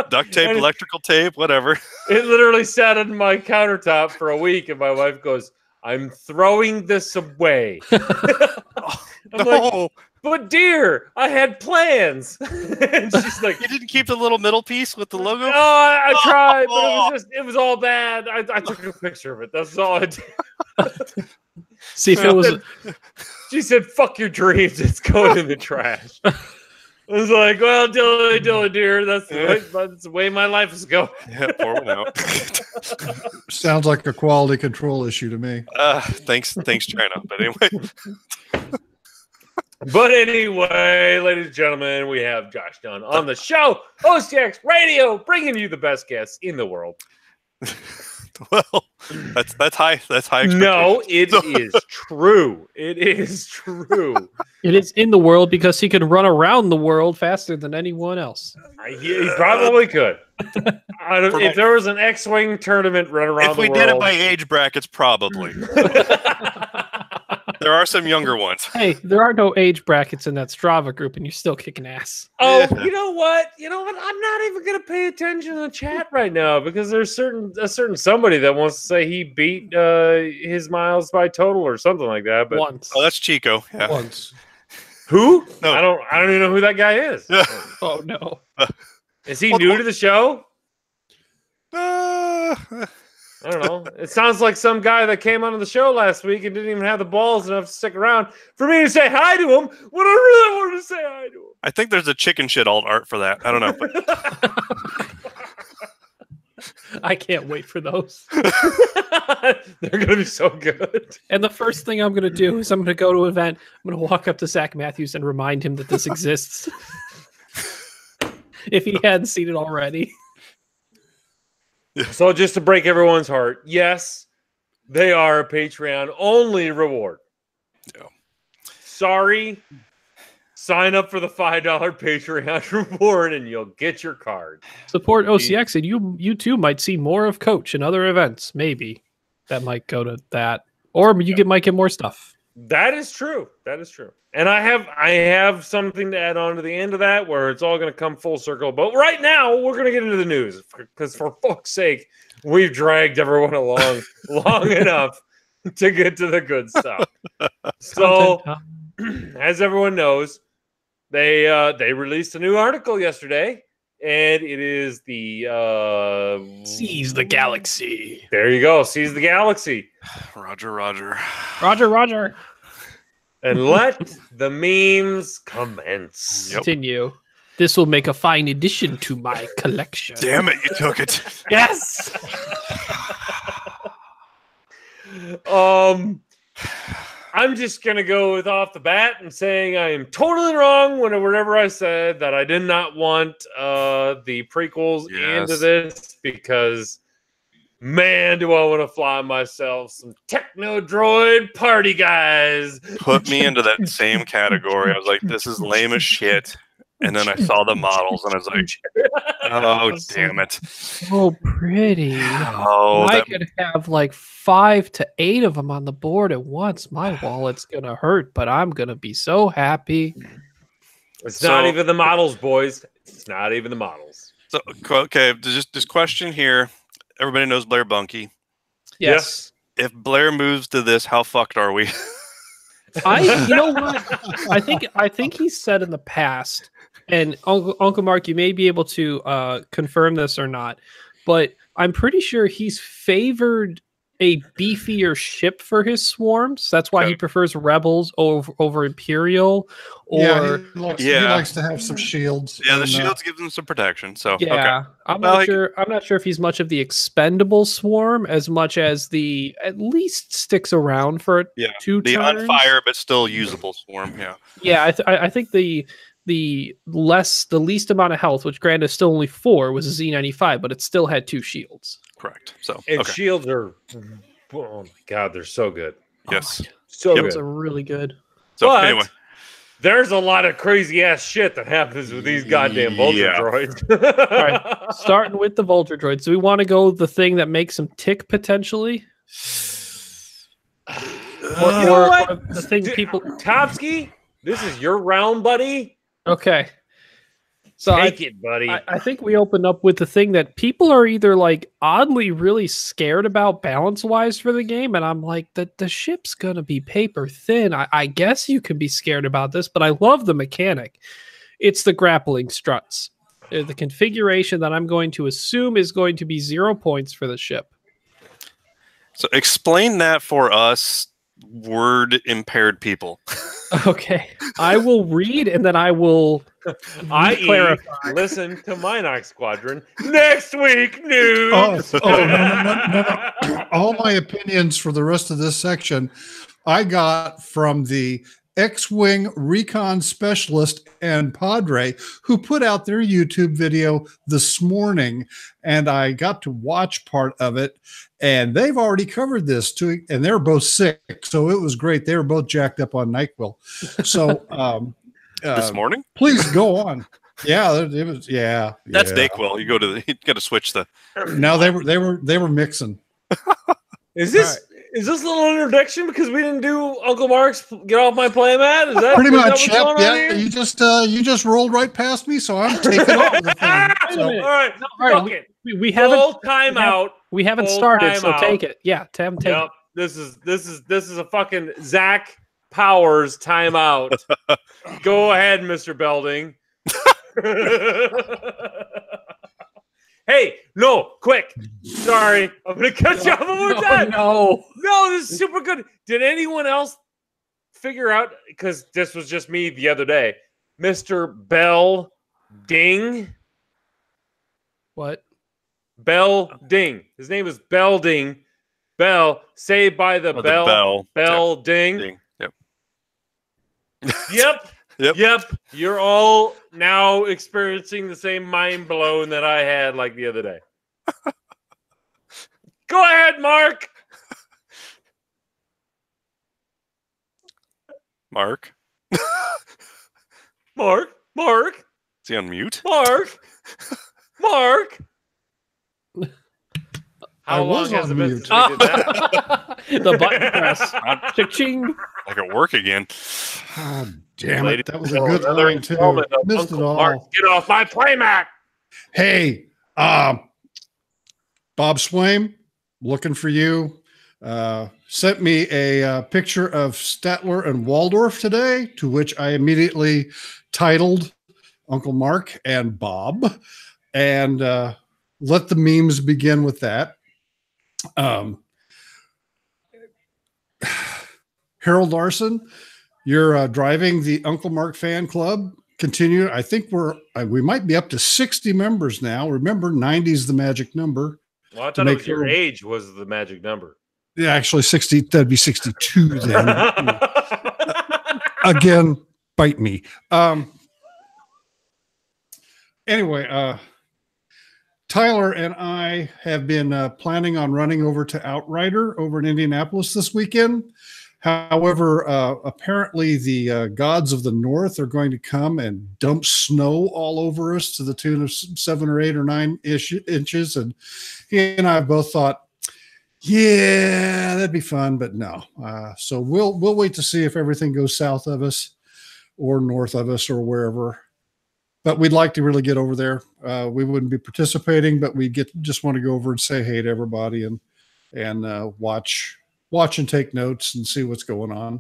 Duct tape, electrical tape, whatever. It literally sat on my countertop for a week, and my wife goes, I'm throwing this away. I'm like, but dear, I had plans. And she's like, you didn't keep the little middle piece with the logo? No, I tried, but it was all bad. I took a picture of it. That's all I did. See if it was. She said, "Fuck your dreams. It's going in the trash." I was like, "Well, dilly, dear, that's the way my life is going." Yeah, pour one out. Sounds like a quality control issue to me. Thanks, China. But anyway. But anyway, ladies and gentlemen, we have Josh Dunn on the show, OCX Radio, bringing you the best guests in the world. Well, that's high. That's high. No, it is true. It is true. It is in the world because he can run around the world faster than anyone else. He probably could. If there was an X-Wing tournament run around the world. If we did it by age brackets, probably. There are some younger ones. Hey, there are no age brackets in that Strava group, and you're still kicking ass. Oh, you know what? I'm not even going to pay attention to the chat right now because there's a certain somebody that wants to say he beat his miles by total or something like that. But once. Oh, that's Chico. Yeah. Once. Who? No. I don't even know who that guy is. Oh no. Is he new to the show? I don't know. It sounds like some guy that came onto the show last week and didn't even have the balls enough to stick around for me to say hi to him when I really wanted to say hi to him. I think there's a chicken shit alt art for that. I don't know. I can't wait for those. They're gonna be so good. And the first thing I'm going to do is I'm going to go to an event. I'm going to walk up to Zach Matthews and remind him that this exists. If he hadn't seen it already. So just to break everyone's heart, yes, they are a Patreon only reward. Yeah. Sorry. Sign up for the $5 Patreon reward and you'll get your card. Support OCX and you too might see more of Coach and other events. Maybe that might go to that. Or might get more stuff. That is true. That is true. And I have something to add on to the end of that where it's all going to come full circle. But right now, we're going to get into the news because for fuck's sake, we've dragged everyone along long enough to get to the good stuff. So, as everyone knows, they released a new article yesterday, and it is the Seize the Galaxy. There you go, Seize the Galaxy. Roger. And let the memes commence. Yep. Continue. This will make a fine addition to my collection. Damn it, you took it. Yes. I'm just gonna go with off the bat and saying I am totally wrong whenever I said that I did not want the prequels into this because man, do I want to fly myself some Techno Droid party guys. Put me into that same category. I was like, this is lame as shit. And then I saw the models and I was like, oh, damn it. So pretty. Oh, I could have like 5 to 8 of them on the board at once. My wallet's going to hurt, but I'm going to be so happy. It's not even the models, boys. It's not even the models. So, okay, just this question here. Everybody knows Blair Bunky. Yes. If Blair moves to this, how fucked are we? You know what? I think he said in the past, and Uncle Mark, you may be able to confirm this or not, but I'm pretty sure he's favored a beefier ship for his swarms. That's why he prefers Rebels over Imperial. Or he likes to have some shields. Yeah, the shields give them some protection. So yeah, I'm not sure if he's much of the expendable swarm as much as the at least sticks around for 2 the turns. on fire but still usable swarm. Yeah, I think the least amount of health, which granted is still only 4, was a Z95, but it still had 2 shields. Correct. So shields are, oh my god, they're so good. Yes, so good. Those are really good. So but anyway, there's a lot of crazy ass shit that happens with these goddamn Vulture droids. All right, starting with the Vulture droids. Do we want to go the thing that makes them tick potentially? Or the thing people Topsky, this is your round, buddy. Okay. So Take it, buddy. I think we opened up with the thing that people are either like oddly really scared about balance-wise for the game, and I'm like, the ship's gonna be paper thin. I guess you can be scared about this, but I love the mechanic. It's the grappling struts. The configuration that I'm going to assume is going to be 0 points for the ship. So explain that for us word impaired people. Okay. I will read and then I will clarify. Listen to Minox Squadron next week news. No. All my opinions for the rest of this section I got from the X-Wing recon specialist and Padre who put out their YouTube video this morning, and I got to watch part of it, and they've already covered this too, and they're both sick, so it was great. They were both jacked up on NyQuil. So this morning, please go on. Yeah, it was. Yeah, that's NyQuil. You got to switch the. No, they were mixing. Is this a little introduction because we didn't do Uncle Mark's Get Off My Playmat? Is that pretty much? Yep. Yeah, you just rolled right past me, so I'm taking off the thing. So. All right. We haven't full timeout. We haven't started, so take it. Yeah, Tim, take it. This is a fucking Zach Powers timeout. Go ahead, Mr. Belding. Hey, no, quick. Sorry. I'm going to cut you off one more time. No, this is super good. Did anyone else figure out, because this was just me the other day, Mr. Bell Ding? What? Belding. His name is Belding. Bell, saved by the bell. Belding. Ding. Yep. Yep. Yep. Yep. You're all now experiencing the same mind blown that I had like the other day. Go ahead, Mark. Mark. Mark. Is he on mute? Mark. I How was long has on it been mute. since we did that? The button press. Cha-ching. Like at work again. Oh, damn Ladies it. That was a and good gentlemen, line, another too. installment of Missed it Uncle all. Mark, get off my playmat. Hey, Bob Swaim, looking for you. Sent me a picture of Statler and Waldorf today, to which I immediately titled Uncle Mark and Bob, and let the memes begin with that. Harold Larson, you're driving the Uncle Mark fan club. Continue. I think we might be up to 60 members now. Remember, 90 is the magic number. Well, I thought it was your age was the magic number. Yeah, actually 60, that'd be 62 then. Again, bite me. Anyway, Tyler and I have been planning on running over to Outrider over in Indianapolis this weekend. However, apparently the gods of the north are going to come and dump snow all over us to the tune of 7 or 8 or 9 inches. And he and I both thought, yeah, that'd be fun, but no. So we'll wait to see if everything goes south of us or north of us or wherever. But we'd like to really get over there. We wouldn't be participating, but we just want to go over and say hey to everybody and watch and take notes and see what's going on.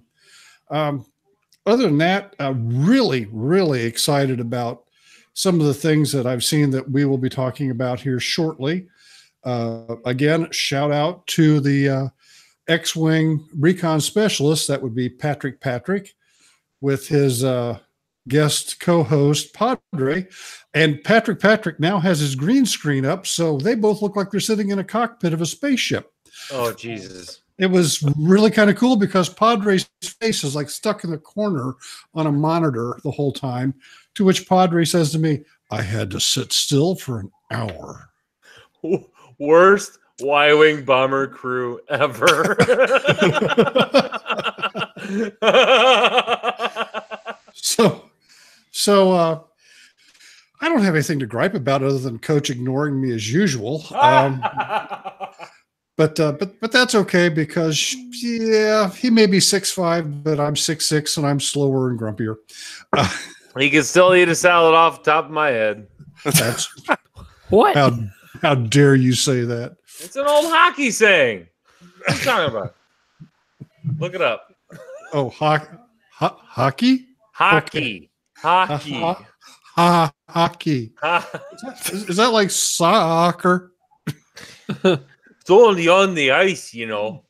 Other than that, I'm really, really excited about some of the things that I've seen that we will be talking about here shortly. Again, shout out to the X-Wing recon specialist. That would be Patrick with his guest co-host Padre. And Patrick now has his green screen up, so they both look like they're sitting in a cockpit of a spaceship. Oh, Jesus. It was really kind of cool because Padre's face is like stuck in the corner on a monitor the whole time, to which Padre says to me, I had to sit still for an hour. Worst Y-Wing bomber crew ever. So I don't have anything to gripe about other than Coach ignoring me as usual. But that's okay because yeah, he may be 6'5", but I'm 6'6", and I'm slower and grumpier. He can still eat a salad off the top of my head. That's What? How dare you say that? It's an old hockey saying. What are you talking about? Look it up. Oh, hockey? Hockey. Hockey. Hockey. Is that like soccer? It's only on the ice, you know.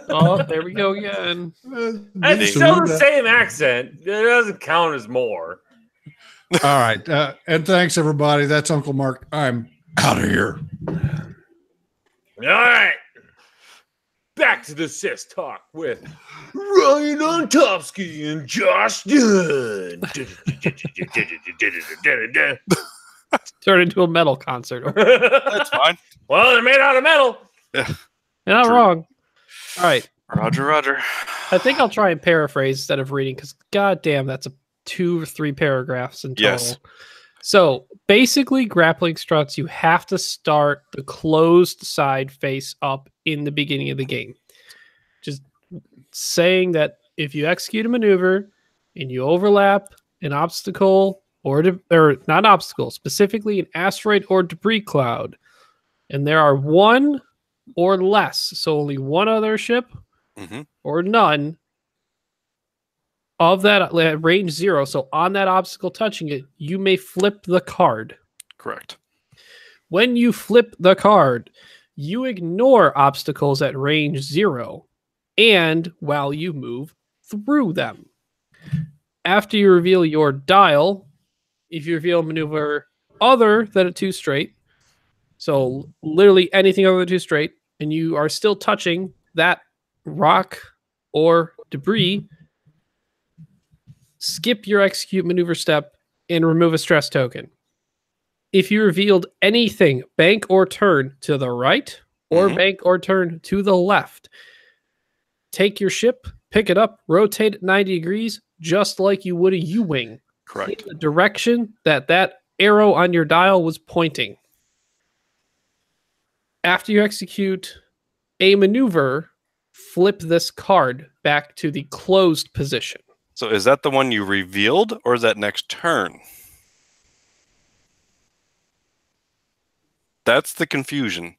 Oh, there we go again. It's still the same accent. It doesn't count as more. All right. And thanks, everybody. That's Uncle Mark. I'm out of here. All right. Back to the Sis Talk with Ryan Ontopsky and Josh Dunn. Turned into a metal concert. That's fine. Well, they're made out of metal. Yeah. You're not wrong. All right. Roger. I think I'll try and paraphrase instead of reading because, goddamn, that's 2 or 3 paragraphs in total. Yes. So basically, grappling struts, you have to start the closed side face up in the beginning of the game. Just saying that if you execute a maneuver and you overlap an obstacle or not obstacle, specifically an asteroid or debris cloud, and there are one or less, so only one other ship or none of that range 0, so on that obstacle touching it, you may flip the card. Correct. When you flip the card, you ignore obstacles at range 0 and while you move through them. After you reveal your dial, if you reveal a maneuver other than a 2 straight, So literally anything over the 2 straight, and you are still touching that rock or debris, skip your execute maneuver step and remove a stress token. If you revealed anything, bank or turn to the right or bank or turn to the left, take your ship, pick it up, rotate it 90 degrees, just like you would a U-wing. Correct. In the direction that arrow on your dial was pointing. After you execute a maneuver, flip this card back to the closed position. So is that the one you revealed, or is that next turn? That's the confusion.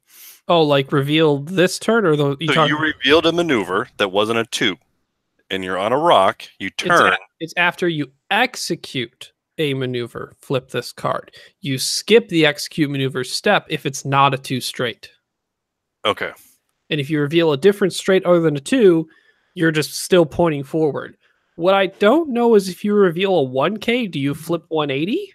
Oh, like revealed this turn, or the So you revealed a maneuver that wasn't a 2, and you're on a rock. You turn. It's after you execute a maneuver, flip this card. You skip the execute maneuver step if it's not a 2 straight. Okay. And if you reveal a different straight other than a 2, you're just still pointing forward. What I don't know is if you reveal a 1K, do you flip 180?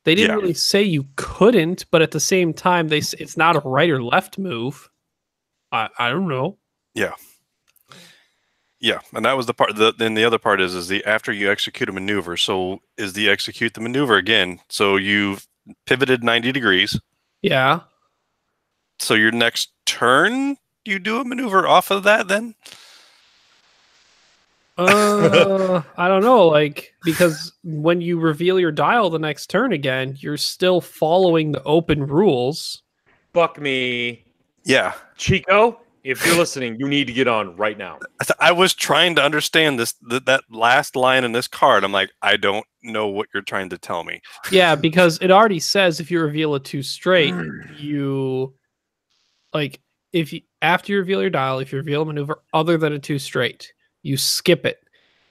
They didn't really say you couldn't, but at the same time, it's not a right or left move. I don't know. Yeah. Yeah, and that was the part. Then the other part is the after you execute a maneuver. So is the execute the maneuver again? So you've pivoted 90 degrees. Yeah. So your next turn, you do a maneuver off of that then? I don't know, like, because when you reveal your dial the next turn again, you're still following the open rules. Fuck me. Yeah. Chico, if you're listening, you need to get on right now. I was trying to understand that last line in this card. I'm like, I don't know what you're trying to tell me. Yeah, because it already says if you reveal a 2 straight, you like after you reveal your dial, if you reveal a maneuver other than a 2 straight, you skip it.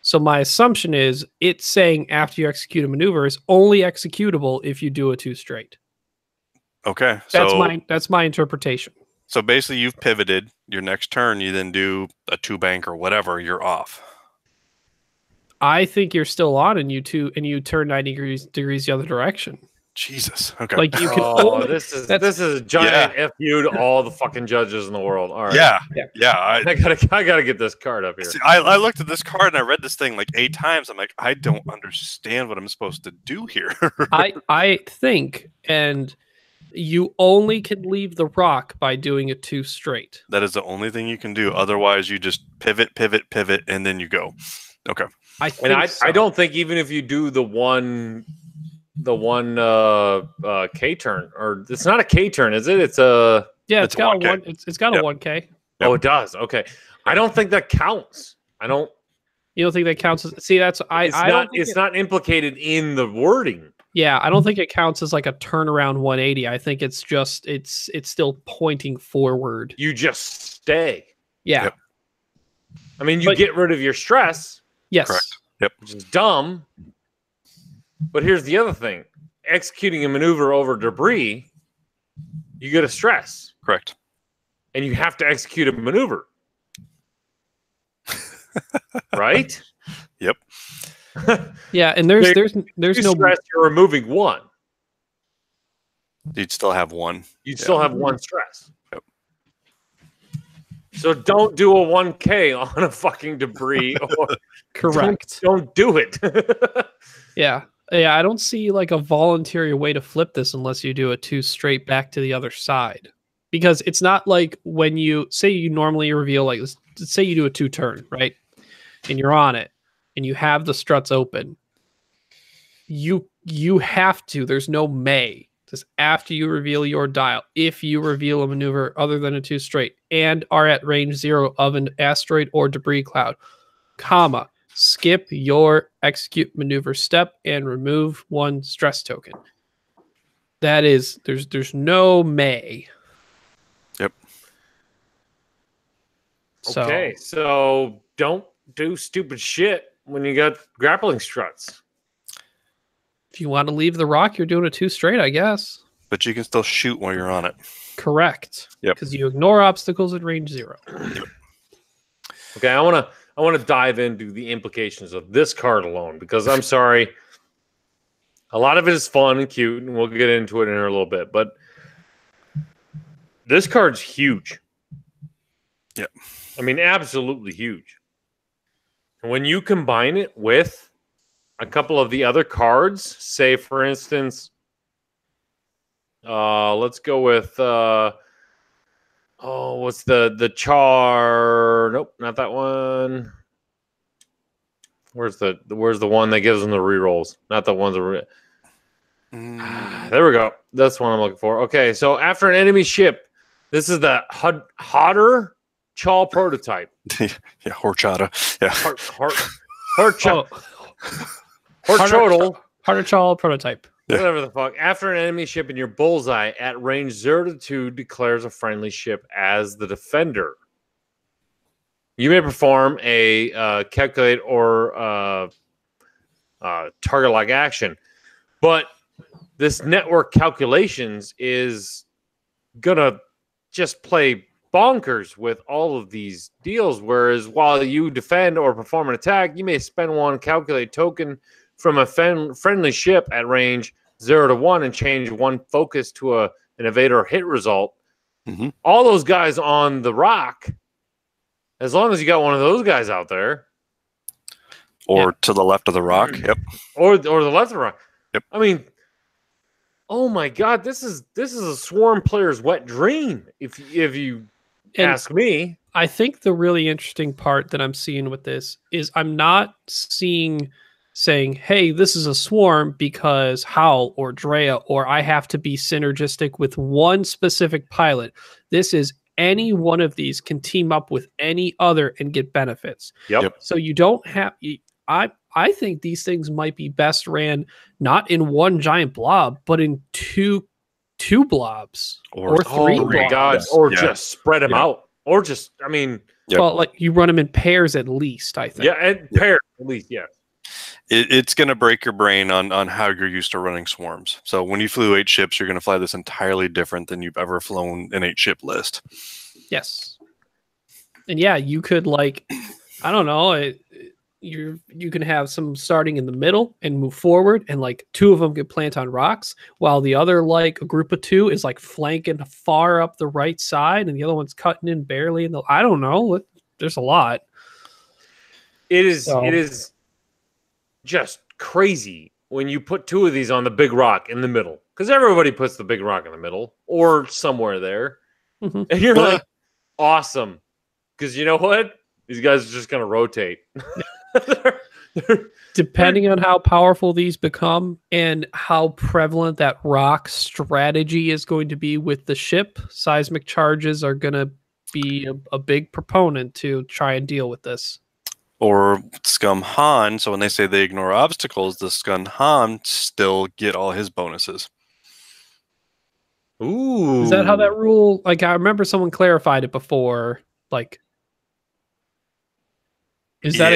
So my assumption is it's saying after you execute a maneuver is only executable if you do a 2 straight. Okay. That's my interpretation. So basically you've pivoted. Your next turn, you then do a 2 bank or whatever, you're off. I think you're still on and you turn 90 degrees the other direction. Jesus. Okay. Like you can this is a giant F you to all the fucking judges in the world. All right. Yeah. I gotta get this card up here. See, I looked at this card and I read this thing like 8 times. I'm like, I don't understand what I'm supposed to do here. I think, and you only can leave the rock by doing a 2 straight. That is the only thing you can do. Otherwise, you just pivot, and then you go. Okay. I don't think even if you do the one K turn, or it's not a K turn, is it? It's a it's got a 1. It's got a 1K. Yep. Oh, it does. Okay. I don't think that counts. You don't think that counts? See, that's it's not implicated in the wording. Yeah, I don't think it counts as like a turnaround 180. I think it's just it's still pointing forward. You just stay. Yeah. Yep. I mean, you get rid of your stress. Yes. Correct. Yep. Which is dumb. But here's the other thing. Executing a maneuver over debris, you get a stress. Correct. And you have to execute a maneuver. Right? Yep. Yeah, and there's no stress, you're removing 1. You'd still have 1. You'd still have 1 stress. Yep. So don't do a 1K on a fucking debris. Or correct. Don't do it. Yeah. Yeah, I don't see like a voluntary way to flip this unless you do a 2 straight back to the other side. Because it's not like when you say you normally reveal, like, let's say you do a 2 turn, right? And you're on it and you have the struts open. You have to, there's no may. Just after you reveal your dial, if you reveal a maneuver other than a 2 straight and are at range 0 of an asteroid or debris cloud, comma, skip your execute maneuver step and remove 1 stress token. That is, there's no may. Yep. Okay, so don't do stupid shit when you got grappling struts. If you want to leave the rock, you're doing a 2 straight, I guess. But you can still shoot while you're on it. Correct. Yep. Because you ignore obstacles at range 0. Okay, I want to dive into the implications of this card alone because I'm sorry. A lot of it is fun and cute, and we'll get into it in a little bit. But this card's huge. Yep. I mean, absolutely huge. And when you combine it with a couple of the other cards, say, for instance, let's go with what's the Char? Nope, not that one. Where's the one that gives them the rerolls? Not the ones that there we go. That's what I'm looking for. Okay, so after an enemy ship, this is the Hotter Chal prototype. Yeah, horchata. Yeah. Harder Chal prototype. Whatever the fuck. After an enemy ship in your bullseye at range 0 to 2 declares a friendly ship as the defender. You may perform a calculate or target-like action. But this network calculations is going to just play bonkers with all of these deals. Whereas while you defend or perform an attack, you may spend one calculate token from a friendly ship at range 0 to 1 and change one focus to an evade or hit result. Mm-hmm. All those guys on the rock, as long as you got one of those guys out there. Or to the left of the rock. Yep. Or the left of the rock. Yep. I mean, oh my God, this is a Swarm player's wet dream, if you ask me. I think the really interesting part that I'm seeing with this is I'm not saying, hey, this is a Swarm because Howl or Drea or I have to be synergistic with one specific pilot. This is any one of these can team up with any other and get benefits. Yep. So you don't have... I think these things might be best ran not in one giant blob, but in two blobs or three blobs. God. Or just spread them out. Or just, I mean... Well, like you run them in pairs at least, I think. Yeah, and pairs at least, yeah. It's going to break your brain on how you're used to running swarms. So when you flew 8 ships, you're going to fly this entirely different than you've ever flown an 8-ship list. Yes. And yeah, you could I don't know, you can have some starting in the middle and move forward, and 2 of them can plant on rocks, while the other a group of 2 is flanking far up the right side, and the other one's cutting in barely. I don't know. There's a lot. It is just crazy when you put 2 of these on the big rock in the middle, because everybody puts the big rock in the middle or somewhere there, and you're awesome, because you know what? These guys are just going to rotate. Depending on how powerful these become and how prevalent that rock strategy is going to be with the ship, seismic charges are going to be a big proponent to try and deal with this. Or Scum Han, so when they say they ignore obstacles, the Scum Han still get all his bonuses. Ooh. Is that how that rule, I remember someone clarified it before, is that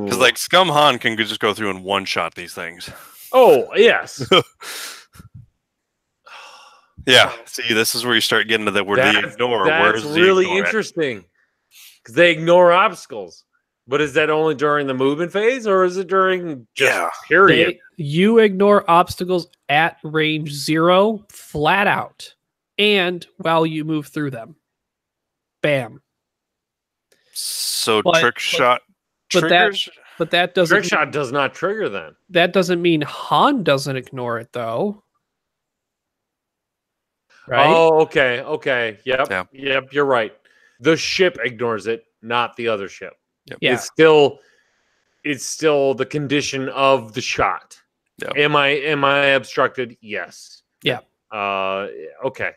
because Scum Han can just go through and one-shot these things. Oh, yes. Yeah. See, this is where you start getting to that where they ignore. That's really interesting. Because they ignore obstacles. But is that only during the movement phase, or is it during period? You ignore obstacles at range 0 flat out, and while you move through them. Bam. So trick shot triggers? But that doesn't... Trick shot does not trigger then. That doesn't mean Han doesn't ignore it, though. Right? Oh, okay. Yep, you're right. The ship ignores it, not the other ship. Yep. Yeah. It's still the condition of the shot. Yep. Am I obstructed? Yes. Yeah. Okay.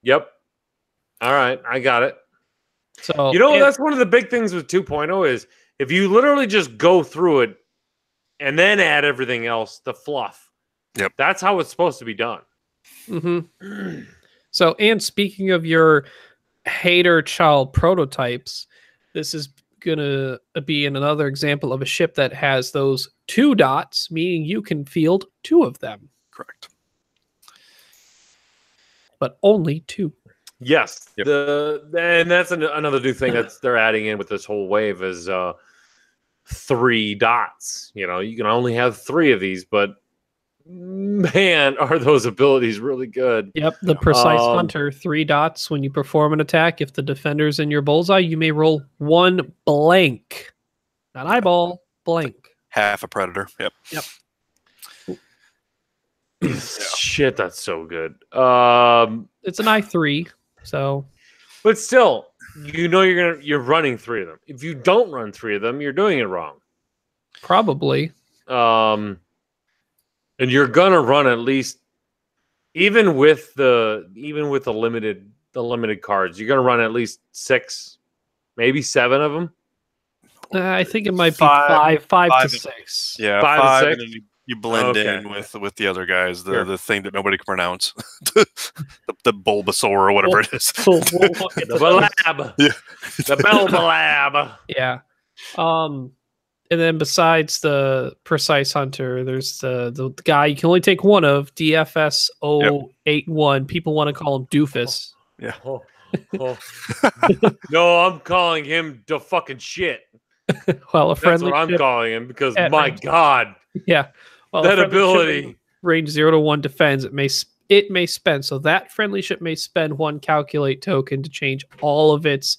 Yep. All right, I got it. So that's one of the big things with 2.0 is if you literally just go through it and then add everything else, the fluff. Yep. That's how it's supposed to be done. Mm-hmm. So, and speaking of your hater child prototypes, this is going to be another example of a ship that has those 2 dots, meaning you can field 2 of them. Correct. But only 2. Yes. Yep. And that's another new thing that they're adding in with this whole wave is 3 dots. You know, you can only have 3 of these, but man, are those abilities really good. Yep, the precise hunter, 3 dots. When you perform an attack, if the defender's in your bullseye, you may roll 1 blank. Not eyeball, blank. Half a predator. Yep. Yep. Shit, that's so good. It's an I3, so But still, you know you're running 3 of them. If you don't run 3 of them, you're doing it wrong. probably. And you're gonna run at least, even with the limited cards, you're gonna run at least 6, maybe 7 of them. I think it might be Five- 5 to five- 6. Yeah, 5 and 5, 6? and then you blend Okay. in with the other guys, Sure. the thing that nobody can pronounce, the Bulbasaur or whatever it is. We'll look at The those. Balab, Yeah. the Belbalab. Yeah. And then besides the precise hunter, there's the guy you can only take one of, DFS 081. People want to call him Doofus. Yeah. Oh, oh. No, I'm calling him the fucking shit. Well, a That's friendly what I'm ship, calling him because at my range. God, yeah. Well, a that friendly ship ability. range 0 to 1 defends. It may spend, so that friendly ship may spend 1 calculate token to change all of its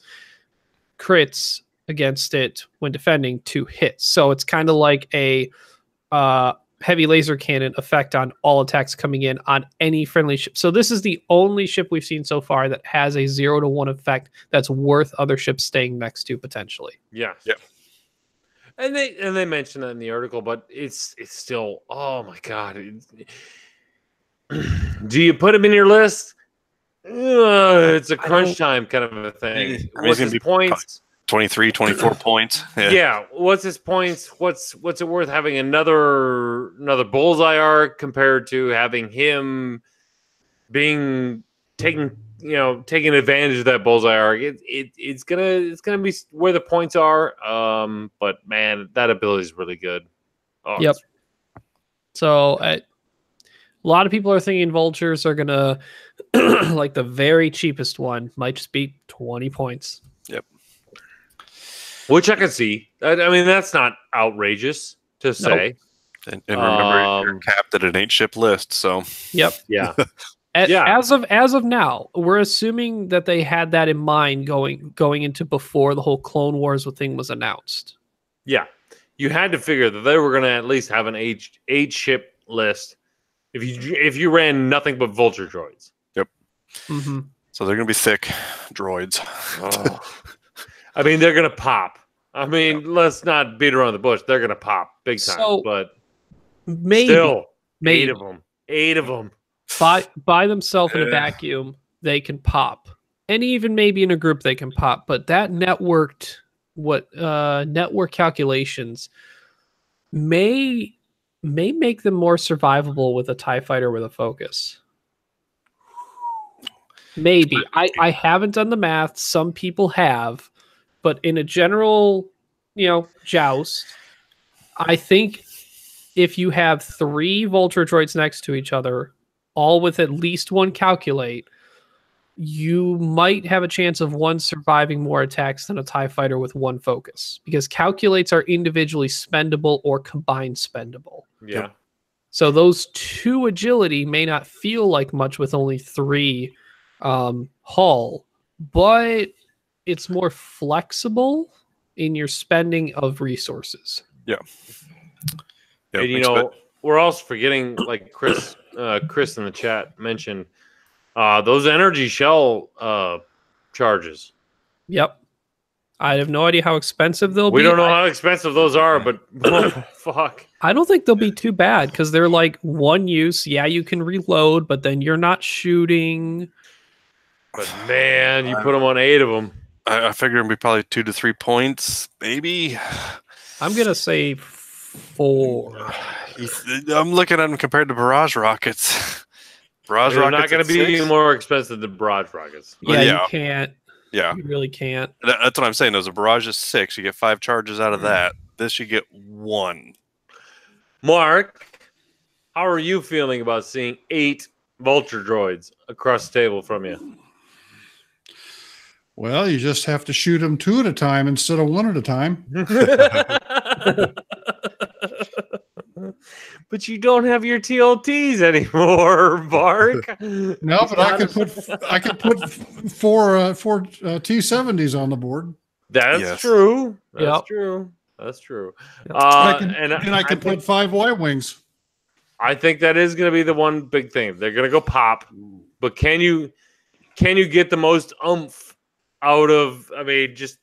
crits against it when defending to hits. So it's kind of like a heavy laser cannon effect on all attacks coming in on any friendly ship. So this is the only ship we've seen so far that has a 0 to 1 effect that's worth other ships staying next to potentially. Yeah. Yep. And they mentioned that in the article, but it's still, oh my God. Do you put him in your list? It's a crunch time kind of a thing. I mean, What's he's gonna his be points? 23, 24 points. Yeah. What's his points? What's it worth having another bullseye arc compared to having him taking advantage of that bullseye arc? It's gonna be where the points are. But man, that ability is really good. Oh, Yep. So a lot of people are thinking vultures are gonna like the very cheapest one might just be 20 points. which I can see. I mean, that's not outrageous to say. And remember, you're capped at an 8-ship list, so Yep. Yeah. As of now, we're assuming that they had that in mind going into before the whole Clone Wars thing was announced. Yeah. You had to figure that they were going to at least have an 8-ship list if you ran nothing but vulture droids. Mm-hmm. so they're going to be thick droids. Oh. I mean, they're going to pop. I mean, let's not beat around the bush. They're going to pop big time. So, but Maybe still, maybe 8 of them. 8 of them. by themselves in a vacuum, they can pop, and even maybe in a group they can pop. But that network calculations may make them more survivable with a TIE fighter with a focus. Maybe I haven't done the math. Some people have, but in a general, joust, I think if you have 3 vulture droids next to each other, all with at least 1 calculate, you might have a chance of one surviving more attacks than a TIE fighter with 1 focus, because calculates are individually spendable or combined spendable. Yeah. So those 2 agility may not feel like much with only 3 hull, but it's more flexible in your spending of resources. Yeah. And we're also forgetting, like Chris in the chat mentioned, those energy shell charges. Yep. I have no idea how expensive they'll be. We don't know how expensive those are, but oh, fuck. I don't think they'll be too bad because they're like 1 use. Yeah, you can reload, but then you're not shooting. But man, you put them on 8 of them. I figure it'd be probably 2 to 3 points, maybe. I'm gonna say 4. I'm looking at them compared to barrage rockets. Barrage They're rockets not going at to be 6? more expensive than barrage rockets. Yeah, yeah. you can't. Yeah, You really can't. that's what I'm saying. There's a barrage is 6. You get 5 charges out of that. This you get 1. Mark, how are you feeling about seeing 8 vulture droids across the table from you? Well, you just have to shoot them 2 at a time instead of 1 at a time. But you don't have your TLTs anymore, Mark. No, but I could put four T70s on the board. That's Yes. true. That's Yep. true. That's true. Yep. And I could put 5 Y-wings. I think that is going to be the one big thing. They're going to go pop, but can you get the most oomph out of? I mean, just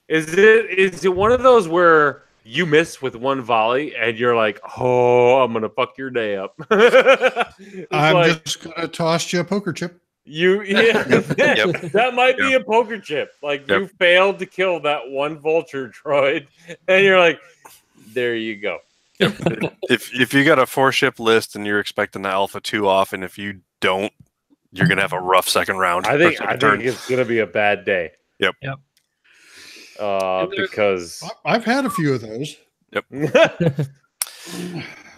is it one of those where you miss with one volley and you're like, oh, I'm gonna fuck your day up. I'm just gonna toss you a poker chip. That might be a poker chip. Like you failed to kill that one vulture droid, and you're like, there you go. If you got a 4-ship list and you're expecting the Alpha 2 off, and if you don't, you're gonna have a rough second round. I think it's gonna be a bad day. Yep. Because I've had a few of those.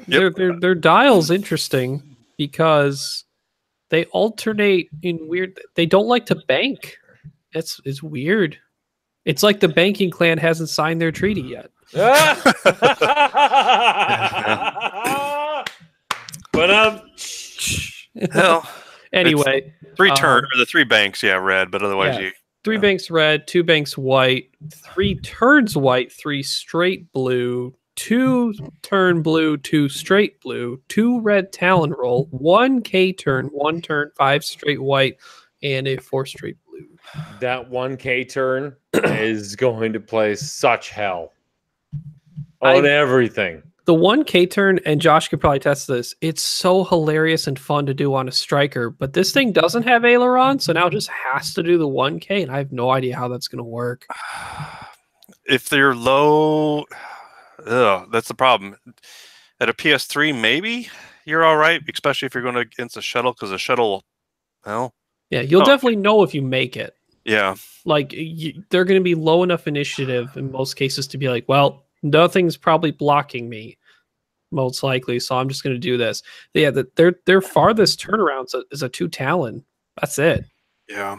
Their dial's interesting because they alternate in weird. They don't like to bank. It's weird. It's like the banking clan hasn't signed their treaty yet. But Hell, Anyway, the 3 banks, red, but otherwise 3 banks red, 2 banks white, 3 turns white, 3 straight blue, 2 turn blue, 2 straight blue, 2 red talon roll, 1 K turn, 1 turn, 5 straight white, and a 4 straight blue. that 1K turn is going to play such hell on everything. The 1K turn, and Josh could probably test this, it's so hilarious and fun to do on a striker, but this thing doesn't have aileron, so now it just has to do the 1K, and I have no idea how that's going to work. if they're low, that's the problem. At a PS3, maybe you're all right, especially if you're going against a shuttle, because a shuttle, well... Yeah, you'll definitely know if you make it. Yeah. Like, they're going to be low enough initiative in most cases to be like, well, nothing's probably blocking me, most likely, so I'm just going to do this. Yeah, their farthest turnaround is a 2 Talon. That's it. Yeah.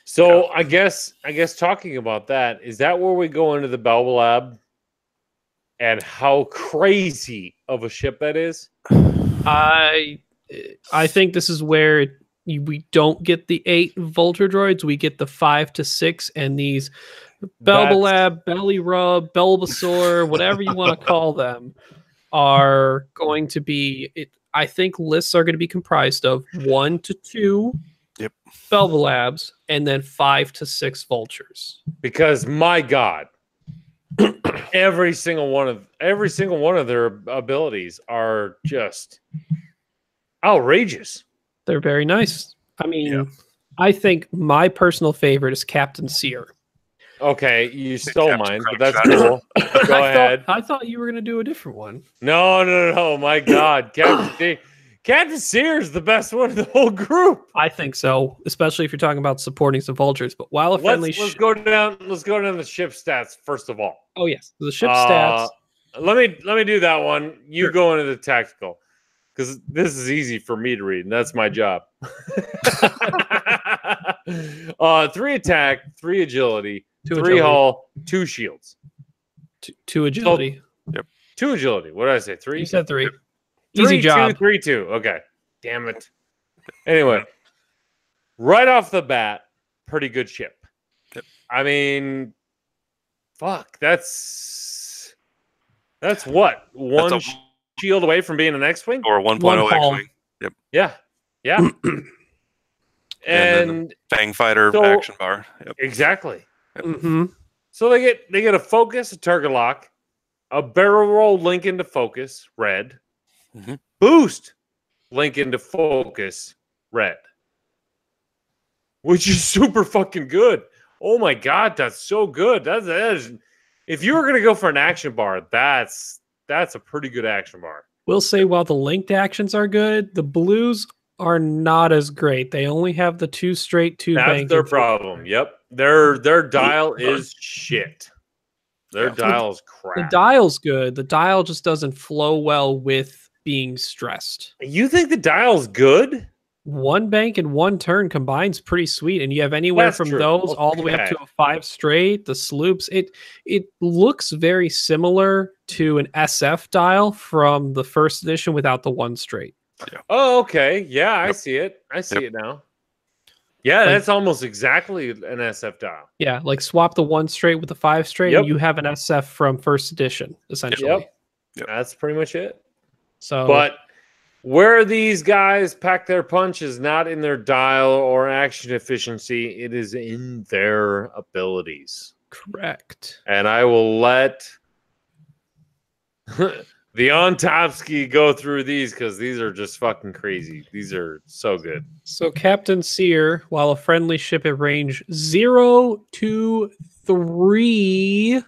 So I guess talking about that, is that where we go into the Belba Lab and how crazy of a ship that is? I think this is where we don't get the 8 Vulture droids. We get the 5 to 6, and these Belbalab, Belly Rub, Bulbasaur, whatever you want to call them, are going to be. I think lists are going to be comprised of 1 to 2 Belbalabs and then 5 to 6 Vultures. Because my God, every single one of their abilities are just outrageous. They're very nice. I mean, I think my personal favorite is Captain Sear. Okay, you stole mine, but that's cool. Go ahead. I thought you were going to do a different one. No. My God, Captain Sear is the best one of the whole group. I think so, especially if you're talking about supporting some vultures. But while a friendly, let's go down the ship stats first of all. Oh yes, the ship stats. Let me do that one. You go into the tactical, because this is easy for me to read, and that's my job. 3 attack, 3 agility, 3 hull, 2 shields, 2 agility. So, 2 agility. What did I say? 3? You said 3. 3, Easy job. 2, 3, 2. Okay. Damn it. Anyway, right off the bat, pretty good ship. I mean, fuck. That's what? One shield away from being an X-Wing? Or 1.0 X-Wing. Yep. Yeah. and Fang Fighter action bar. Yep. Exactly. Mm-hmm. So they get a focus, a target lock, a barrel roll link into focus, red. Mm-hmm. Boost link into focus, red. Which is super fucking good. Oh my God, that's so good. That is, if you were going to go for an action bar, that's a pretty good action bar. We'll say while the linked actions are good, the blues are not as great. They only have the 2 straight 2 bank. That's their problem. Yep. Their dial is shit. Their dial is crap. The dial's good. The dial just doesn't flow well with being stressed. You think the dial's good? one bank and one turn combines pretty sweet, and you have anywhere That's from true. those all the way up Okay. to a 5 straight. The sloops, it looks very similar to an SF dial from the first edition without the 1 straight. Oh, okay. Yeah, I Yep. see it. I see Yep. it now. Yeah, Like- that's almost exactly an SF dial. Yeah, like swap the 1 straight with the 5 straight, Yep. and you have an SF from first edition essentially. Yep. Yep. That's pretty much it. So, But where these guys pack their punch is not in their dial or action efficiency. It is in their abilities. correct. And I will let the Ontopsky go through these because these are just fucking crazy. These are so good. So Captain Sear, while a friendly ship at range 0 to 3,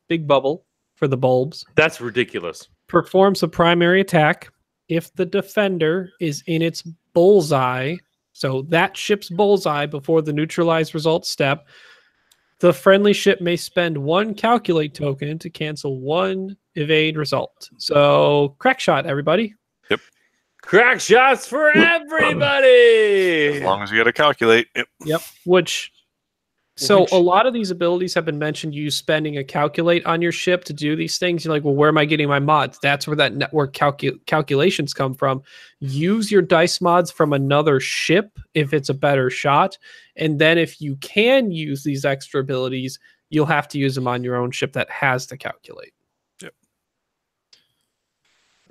big bubble for the bulbs, That's ridiculous. performs a primary attack if the defender is in its bullseye. So that ship's bullseye before the neutralize result step. The friendly ship may spend 1 calculate token to cancel 1 evade result. So crack shot, everybody. Crack shots for everybody. As long as you got to calculate. Yep. Yep. Which a lot of these abilities have been mentioned. You spending a calculate on your ship to do these things. You're like, well, where am I getting my mods? That's where that network calculations come from. Use your dice mods from another ship if it's a better shot. And then if you can use these extra abilities, you'll have to use them on your own ship that has to calculate.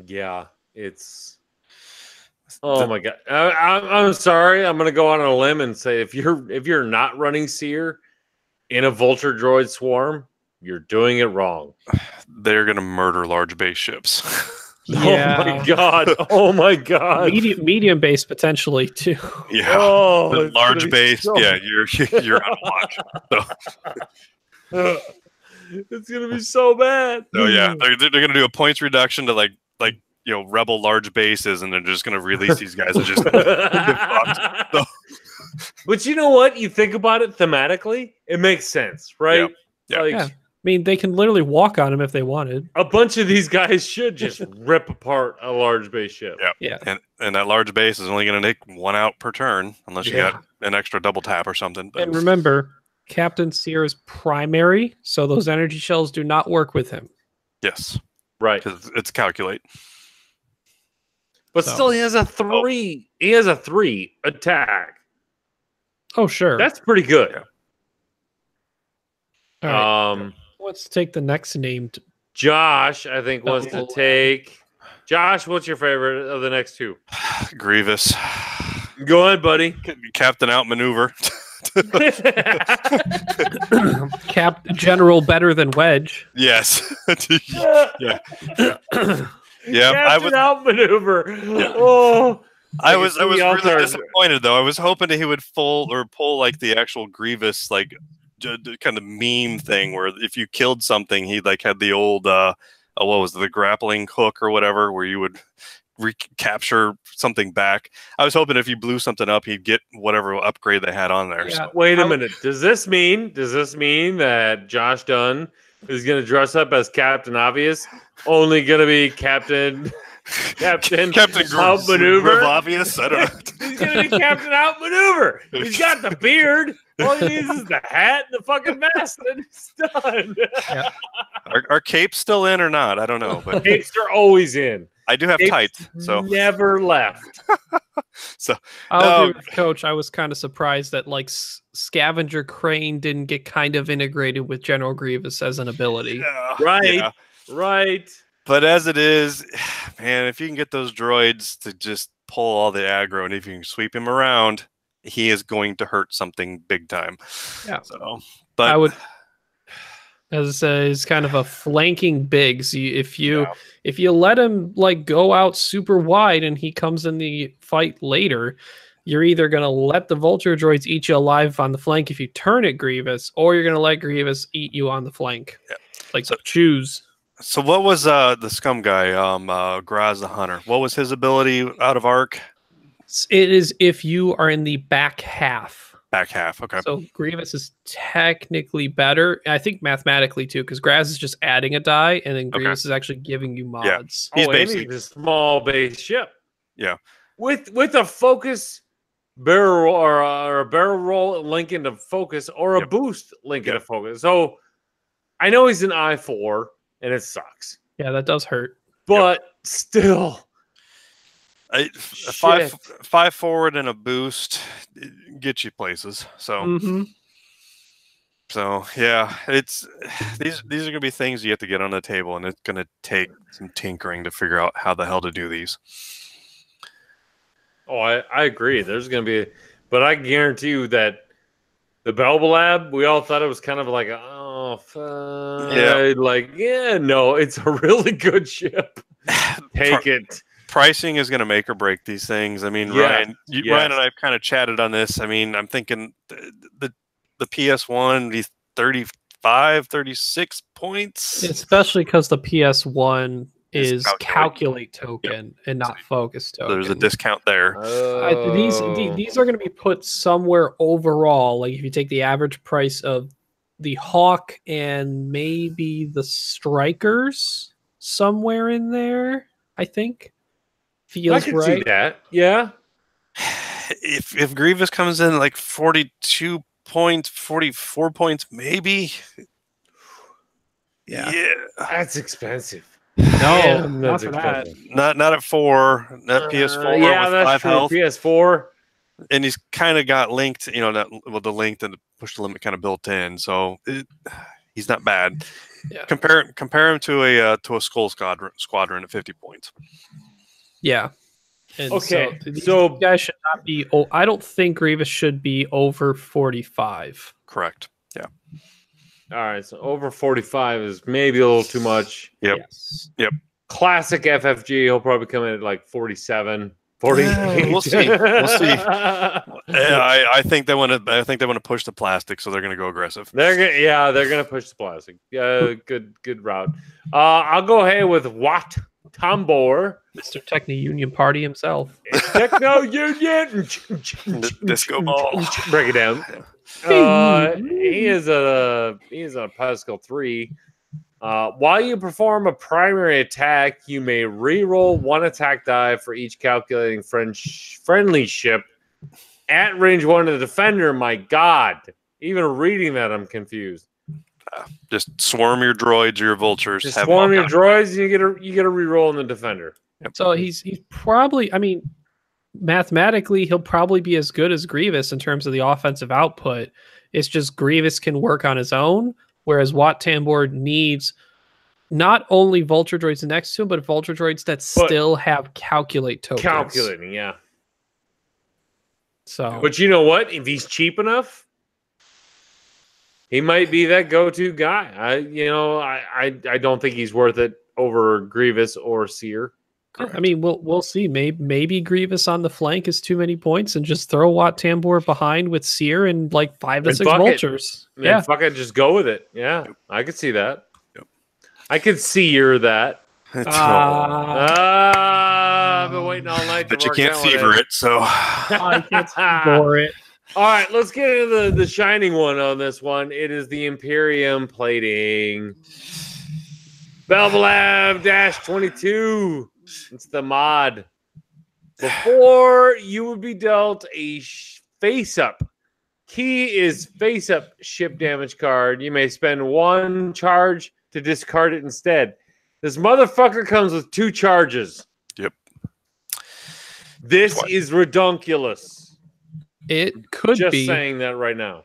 Yeah, it's. Oh my god! I'm sorry. I'm gonna go on a limb and say if you're not running Seer in a Vulture Droid swarm, you're doing it wrong. They're going to murder large base ships. Yeah. Oh my god! Oh my god! Medium base potentially too. Yeah. Oh, The it's large gonna be base. so- Yeah, you're on watch. So, It's gonna be so bad. so yeah, they're going to do a points reduction to like rebel large bases, and they're just going to release these guys and just get fucked. But you know what? You think about it thematically, it makes sense, right? Yeah. Like Yeah. I mean, they can literally walk on them if they wanted. a bunch of these guys should just rip apart a large base ship. Yeah. Yeah. And that large base is only going to take 1 out per turn, unless you Yeah. got an extra double tap or something. But And remember, Captain Sear is primary, so those energy shells do not work with him. yes, Right. because it's calculate. But So- still, he has a 3. He has a 3 attack. Oh, sure. That's pretty good. All right. Let's Let's take the next named. Josh, I think, wants to Oh. take. Josh, what's your favorite of the next 2? Grievous. Go ahead, buddy. Captain outmaneuver. General better than Wedge. Yes. yeah. Yeah. Captain outmaneuver. Oh, I was see really Altard. disappointed though. I was hoping that he would pull like the actual Grievous kind of meme thing where if you killed something, he like had the old what was it, the grappling hook or whatever, where you would recapture something back. I was hoping if you blew something up, he'd get whatever upgrade they had on there. Yeah. So. Wait a minute. Does this mean that Josh Dunn is going to dress up as Captain Obvious? Only going to be Captain Outmaneuver? Obvious. I don't know. He's going to be Captain Outmaneuver. He's got the beard. All he needs is the hat and the fucking vest, and it's done. Are capes still in or not? I don't know, but Capes are always in. I do have Capes tights, so never left. I'll No. agree with Coach. I was kind of surprised that like Scavenger Crane didn't get kind of integrated with General Grievous as an ability. yeah, Right. yeah. Right. But as it is, man, if you can get those droids to just pull all the aggro, and if you can sweep him around, he is going to hurt something big time. Yeah. So, but I would, as I say, is kind of a flanking big. So if you let him like go out super wide and he comes in the fight later, you're either gonna let the Vulture droids eat you alive on the flank if you turn at Grievous, or you're gonna let Grievous eat you on the flank. Yeah. Like choose. So what was the scum guy, Graz the Hunter? What was his ability out of arc? It is if you are in the back half. Back half. Okay. So Grievous is technically better, I think mathematically too, because Graz is just adding a die, and then Grievous is actually giving you mods. He's and basically he's a small base ship. with a focus barrel roll or a barrel roll link into focus or a boost link into focus. So I know he's an I4 and it sucks. Yeah, that does hurt. But still, A five forward and a boost get you places. So so yeah, it's these are gonna be things you have to get on the table, and it's gonna take some tinkering to figure out how the hell to do these. Oh, I agree. There's going to be, but I guarantee you that the Belba Lab, we all thought it was kind of like, no, it's a really good ship. Take it. Pricing is going to make or break these things. I mean, Ryan and I've kind of chatted on this. I mean, I'm thinking the PS1, these 35, 36 points, especially because the PS1 is calculate token and not focus token. There's a discount there. These are going to be put somewhere overall. Like if you take the average price of the Hawk and maybe the Strikers, somewhere in there, I think feels I can right. see that. Yeah. If Grievous comes in like 42 points, 44 points, maybe. Yeah, that's expensive. No, not for that. Not at 4. Not PS4 yeah, with that's 5 true. health. PS4. And he's kind of got linked, you know, the length and the push limit kind of built in. So he's not bad. Yeah. Compare him to a Skull Squadron at 50 points. Yeah. And okay. So these guys should not be. I don't think Grievous should be over 45. Correct. Yeah. All right, so over 45 is maybe a little too much. Yep. Yes. Yep. Classic FFG, he'll probably come in at like 47, 48. We'll see. We'll see. Yeah, I think they want to push the plastic, so they're going to go aggressive. They're going to push the plastic. Yeah, good route. I'll go ahead with Watt Tambor, Mr. Techno Union Party himself. Techno Union. Disco ball. Break it down. He is a Pascal 3. While you perform a primary attack, you may re-roll 1 attack die for each calculating friendly ship at range 1 of the defender. My God, even reading that, I'm confused. Just swarm your droids or your vultures. Just swarm your droids, and you get a re-roll in the defender. Yep. So he's probably. I mean, mathematically, he'll probably be as good as Grievous in terms of the offensive output. It's just Grievous can work on his own, whereas Wat Tambor needs not only Vulture droids next to him, but Vulture droids that still have calculate tokens. Calculating, yeah. So, but you know what? If he's cheap enough, he might be that go-to guy. I don't think he's worth it over Grievous or Seer. I mean, we'll see. Maybe Grievous on the flank is too many points, and just throw Wat Tambor behind with Seer and like 5 to 6 vultures. Yeah, fuck it, just go with it. Yeah, I could see that. Yep. I could Seer that. I've been waiting all night. But you can't fever it, so I can't fever it. All right, let's get into the shining one on this one. It is the Imperium plating. Belvalab -22. It's the mod. Before you would be dealt a face-up. Key is face-up ship damage card. You may spend 1 charge to discard it instead. This motherfucker comes with 2 charges. Yep. This is redonkulous. It could Just be. saying that right now.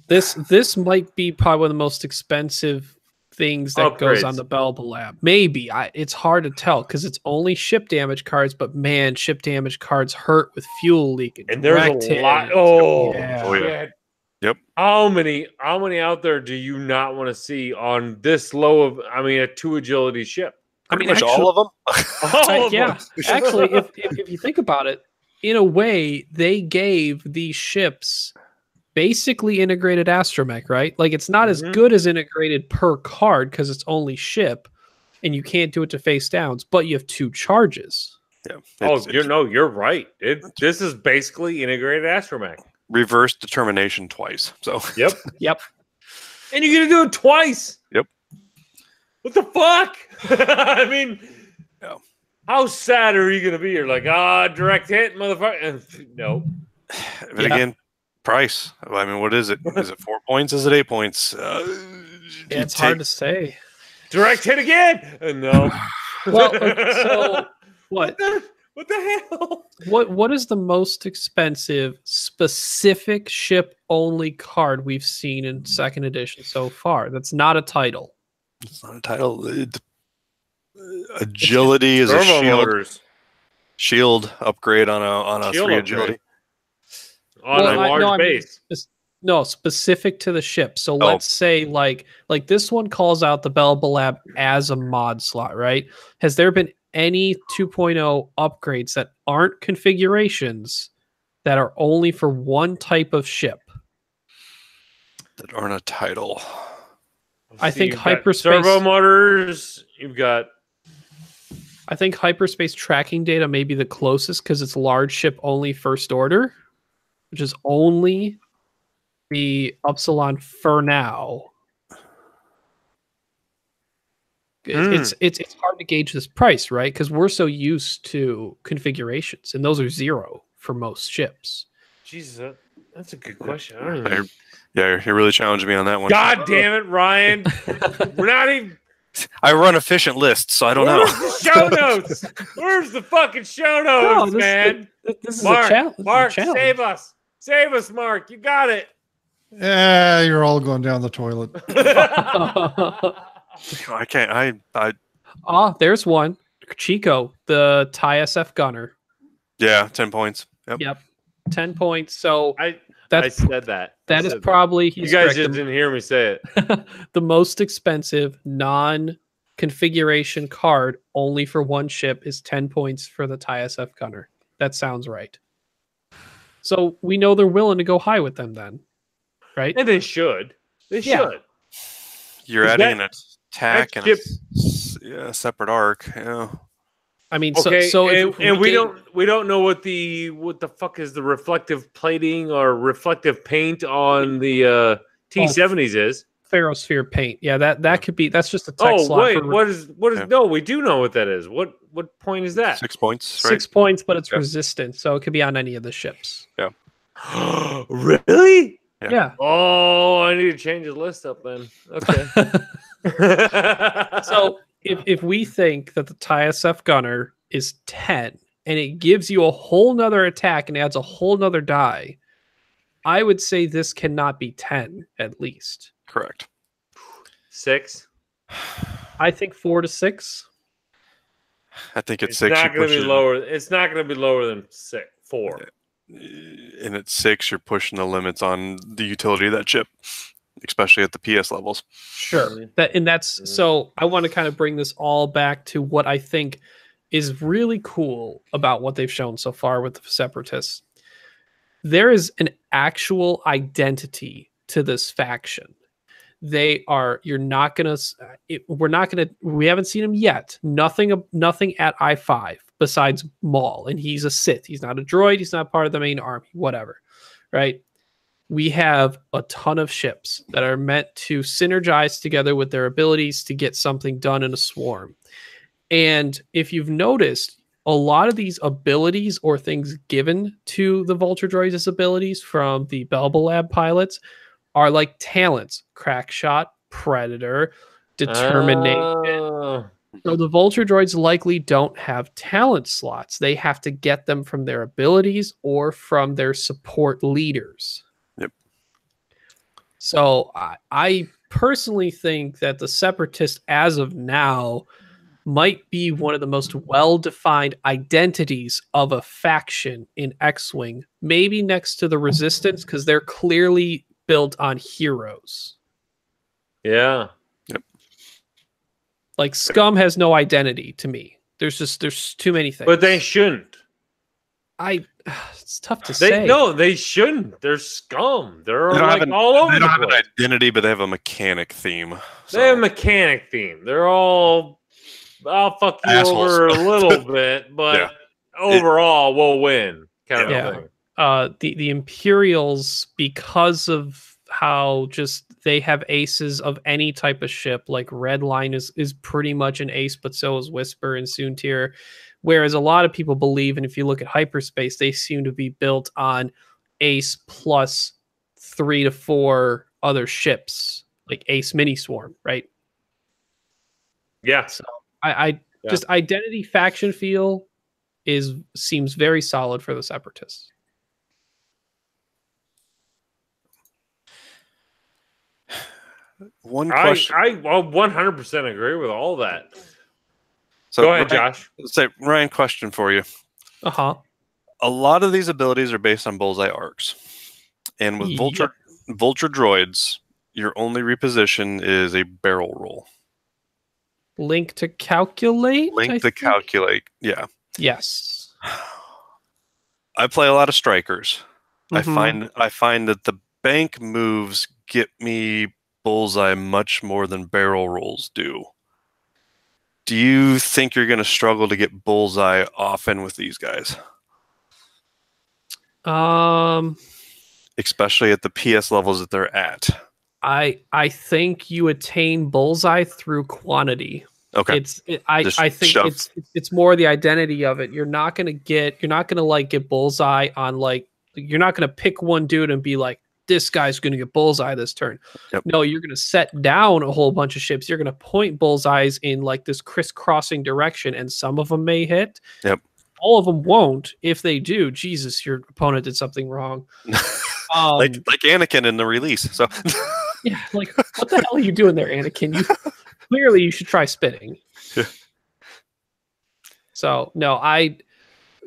This might be probably one of the most expensive things that goes on the Belba Lab. Maybe. It's hard to tell because it's only ship damage cards, but man, ship damage cards hurt with fuel leakage. And there's a lot. Oh, yeah. Yep. How many out there do you not want to see on this low of, a 2 agility ship? Actually, all of them? All of them. Actually, if you think about it, in a way, they gave these ships basically integrated astromech, right? Like, it's not as good as integrated per card because it's only ship, and you can't do it to face downs, but you have 2 charges. Yeah. You're right. This is basically integrated astromech. Reverse determination twice. So Yep. And you're gonna do it twice. Yep. What the fuck? How sad are you gonna be? You're like, direct hit, motherfucker. And no. But again, price. I mean, what is it? Is it 4 points? Is it 8 points? It's hard to say. Direct hit again. No. Well, so what? What the hell? What is the most expensive specific ship only card we've seen in second edition so far? That's not a title. It's not a title. Agility is a Servo shield. motors. Shield upgrade on a Shield 3 upgrade. agility. On a large base. No, specific to the ship. So let's say like this one calls out the Belba Lab as a mod slot, right? Has there been any 2.0 upgrades that aren't configurations that are only for one type of ship? That aren't a title. I think you've got hyperspace servo motors. You've got. I think hyperspace tracking data may be the closest because it's large ship only first order, which is only the Upsilon for now. It's hard to gauge this price, right? Because we're so used to configurations, and those are 0 for most ships. Jesus, that's a good question. I don't even... Yeah, you're really challenging me on that one. God damn it, Ryan! We're not even. I run efficient lists, so I don't know. Where's the show notes? Where's the fucking show notes, man? This is Mark, a challenge. Mark, save us! Save us, Mark! You got it. Yeah, you're all going down the toilet. I can't. There's one. Chico, the TIE SF gunner. Yeah, 10 points. Yep. 10 points. So I said that. That is probably you guys just didn't hear me say it. The most expensive non-configuration card only for one ship is 10 points for the TIE SF gunner. That sounds right. So we know they're willing to go high with them then, right? And they should. They should. You're adding an attack and ship- a separate arc. Yeah. I mean, okay, so we don't know what the fuck is the reflective plating or reflective paint on the T70s is. Ferrosphere paint. Yeah, that could be. That's just a text slot. Wait, what is? Yeah. No, we do know what that is. What point is that? 6 points. Right? 6 points, but it's resistant, so it could be on any of the ships. Yeah. Really? Yeah. Oh, I need to change the list up then. Okay. So if we think that the TIE SF gunner is 10 and it gives you a whole nother attack and adds a whole nother die, I would say this cannot be 10 at least. Correct. 6. I think 4 to 6. I think it's 6. Not going to be lower. It's not going to be lower than 4. And at 6, you're pushing the limits on the utility of that chip, especially at the PS levels. Sure. That's so I want to kind of bring this all back to what I think is really cool about what they've shown so far with the Separatists. There is an actual identity to this faction. We haven't seen him yet. Nothing at I-5 besides Maul, and he's a Sith. He's not a droid. He's not part of the main army, whatever, right? We have a ton of ships that are meant to synergize together with their abilities to get something done in a swarm. And if you've noticed, a lot of these abilities or things given to the Vulture droids as abilities from the Belba Lab pilots are like talents: crack shot, predator, determination. So the Vulture droids likely don't have talent slots. They have to get them from their abilities or from their support leaders. Yep. So I personally think that the Separatist, as of now, might be one of the most well-defined identities of a faction in X-Wing, maybe next to the Resistance, because they're clearly built on heroes. Yeah. Yep. Like Scum has no identity to me. There's too many things. But they shouldn't. It's tough to say. No, they shouldn't. They're scum. They're They don't have all over They the don't have an place. identity, but they have a mechanic theme. So. They have a mechanic theme. They're all, I'll fuck you Assholes. over a little bit, but overall we'll win. Kind of thing. The Imperials, because of how just they have aces of any type of ship, like Red Line is pretty much an ace, but so is Whisper and Soontir. Whereas a lot of people believe, and if you look at hyperspace, they seem to be built on Ace plus 3 to 4 other ships, like Ace mini swarm, right? Yeah. So I just identity faction feel seems very solid for the Separatists. One question. I 100% agree with all that. So, Go ahead, Ryan, Josh. Say, Ryan, question for you. Uh-huh. A lot of these abilities are based on bullseye arcs. And with vulture droids, your only reposition is a barrel roll. Link to calculate? Calculate, yeah. Yes. I play a lot of strikers. Mhm. I find that the bank moves get me bullseye much more than barrel rolls do. Do you think you're going to struggle to get bullseye often with these guys? Especially at the PS levels that they're at. I think you attain bullseye through quantity. Okay. I think it's more the identity of it. You're not gonna get bullseye on you're not gonna pick one dude and be like, this guy's gonna get bullseye this turn. Yep. No, you're gonna set down a whole bunch of ships. You're gonna point bullseyes in like this crisscrossing direction, and some of them may hit. Yep. All of them won't. If they do, Jesus, your opponent did something wrong. like Anakin in the release. So yeah, like what the hell are you doing there, Anakin? Clearly you should try spinning. Yeah. So no,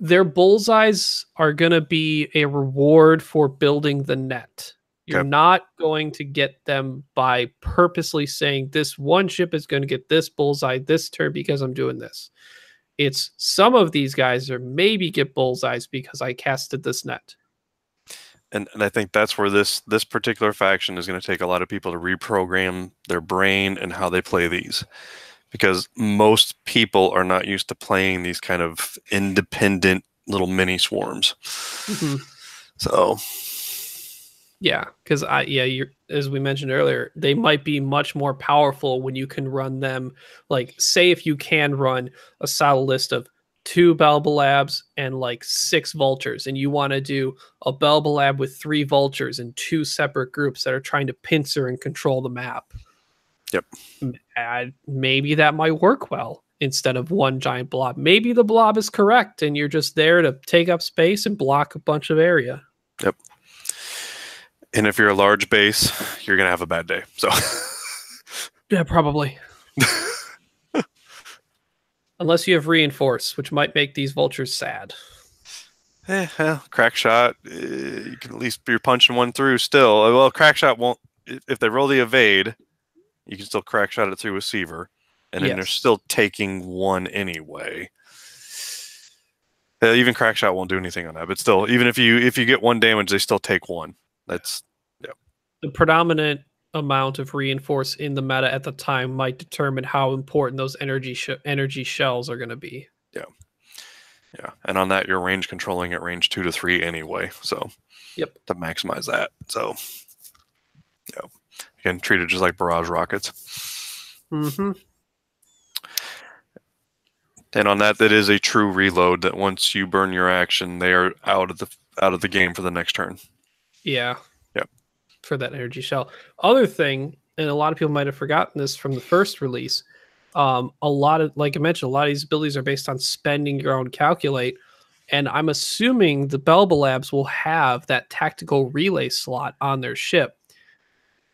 their bullseyes are gonna be a reward for building the net. You're not going to get them by purposely saying this one ship is going to get this bullseye this turn because I'm doing this. It's some of these guys are maybe get bullseyes because I casted this net. And I think that's where this particular faction is going to take a lot of people to reprogram their brain and how they play these. Because most people are not used to playing these kind of independent little mini swarms. Mm-hmm. So yeah, because as we mentioned earlier, they might be much more powerful when you can run them. Like, say if you can run a solid list of 2 Belbalabs and like 6 vultures, and you want to do a Belbalab with 3 vultures in 2 separate groups that are trying to pincer and control the map. Yep. Maybe that might work well instead of one giant blob. Maybe the blob is correct and you're just there to take up space and block a bunch of area. Yep. And if you're a large base, you're going to have a bad day. So yeah, probably. Unless you have reinforce, which might make these vultures sad. Crack shot, you can at least be punching one through still. Well, crack shot won't, if they roll the evade, you can still crack shot it through with Seaver, and then they're still taking one anyway. Even crack shot won't do anything on that, but still, even if you get 1 damage, they still take 1. That's the predominant amount of reinforce in the meta at the time might determine how important those energy shells are going to be. Yeah, and on that, you're range controlling at range 2 to 3 anyway. So to maximize that. So again, treat it just like barrage rockets. Mm-hmm. And on that, that is a true reload. That once you burn your action, they are out of the game for the next turn. Yeah. Yep. For that energy shell. Other thing, and a lot of people might have forgotten this from the first release. A lot of, like I mentioned, a lot of these abilities are based on spending your own calculate. And I'm assuming the Belbalabs will have that tactical relay slot on their ship.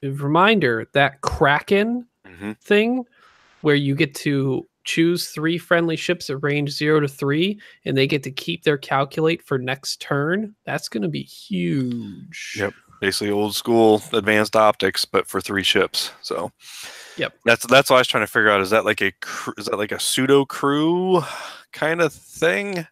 Reminder, that Kraken thing where you get to choose 3 friendly ships at range 0 to 3 and they get to keep their calculate for next turn, that's going to be huge. Yep. Basically old school advanced optics, but for 3 ships. So that's what I was trying to figure out. Is that like a pseudo crew kind of thing?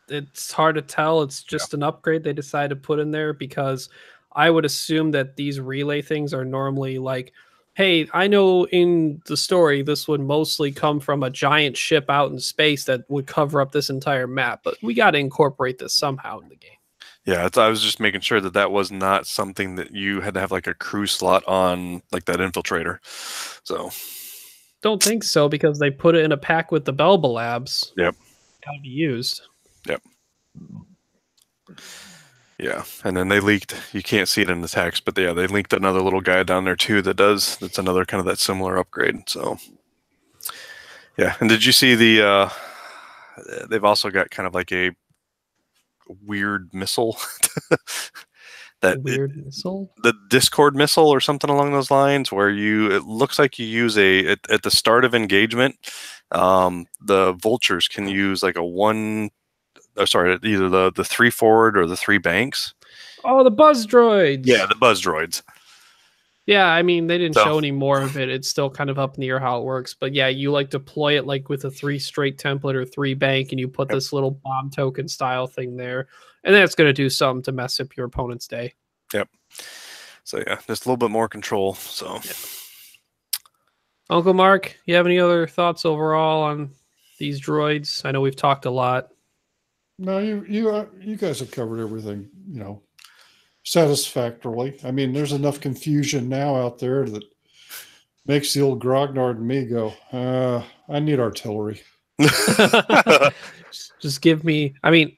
It's hard to tell. It's just an upgrade they decided to put in there, because I would assume that these relay things are normally like, hey, I know in the story this would mostly come from a giant ship out in space that would cover up this entire map, but we got to incorporate this somehow in the game. Yeah, I was just making sure that was not something that you had to have like a crew slot on, like that infiltrator. So, don't think so because they put it in a pack with the Belba Labs. Yep. Gotta be used. Yep. Yeah, and then they leaked. You can't see it in the text, but yeah, they linked another little guy down there too. That's another kind of that similar upgrade. So, yeah. And did you see the? They've also got kind of like a weird missile. Missile. The Discord missile or something along those lines, where it looks like you use at the start of engagement. The vultures can use like either the 3 forward or the 3 banks. Oh, the buzz droids. Yeah, the buzz droids. Yeah, I mean, they didn't show any more of it. It's still kind of up in the air how it works. But yeah, you like deploy it like with a 3 straight template or 3 bank, and you put this little bomb token style thing there. And then it's going to do something to mess up your opponent's day. Yep. So yeah, just a little bit more control. So, Uncle Mark, you have any other thoughts overall on these droids? I know we've talked a lot. No, you guys have covered everything, satisfactorily. I mean, there's enough confusion now out there that makes the old Grognard and me go, I need artillery. Just give me, I mean,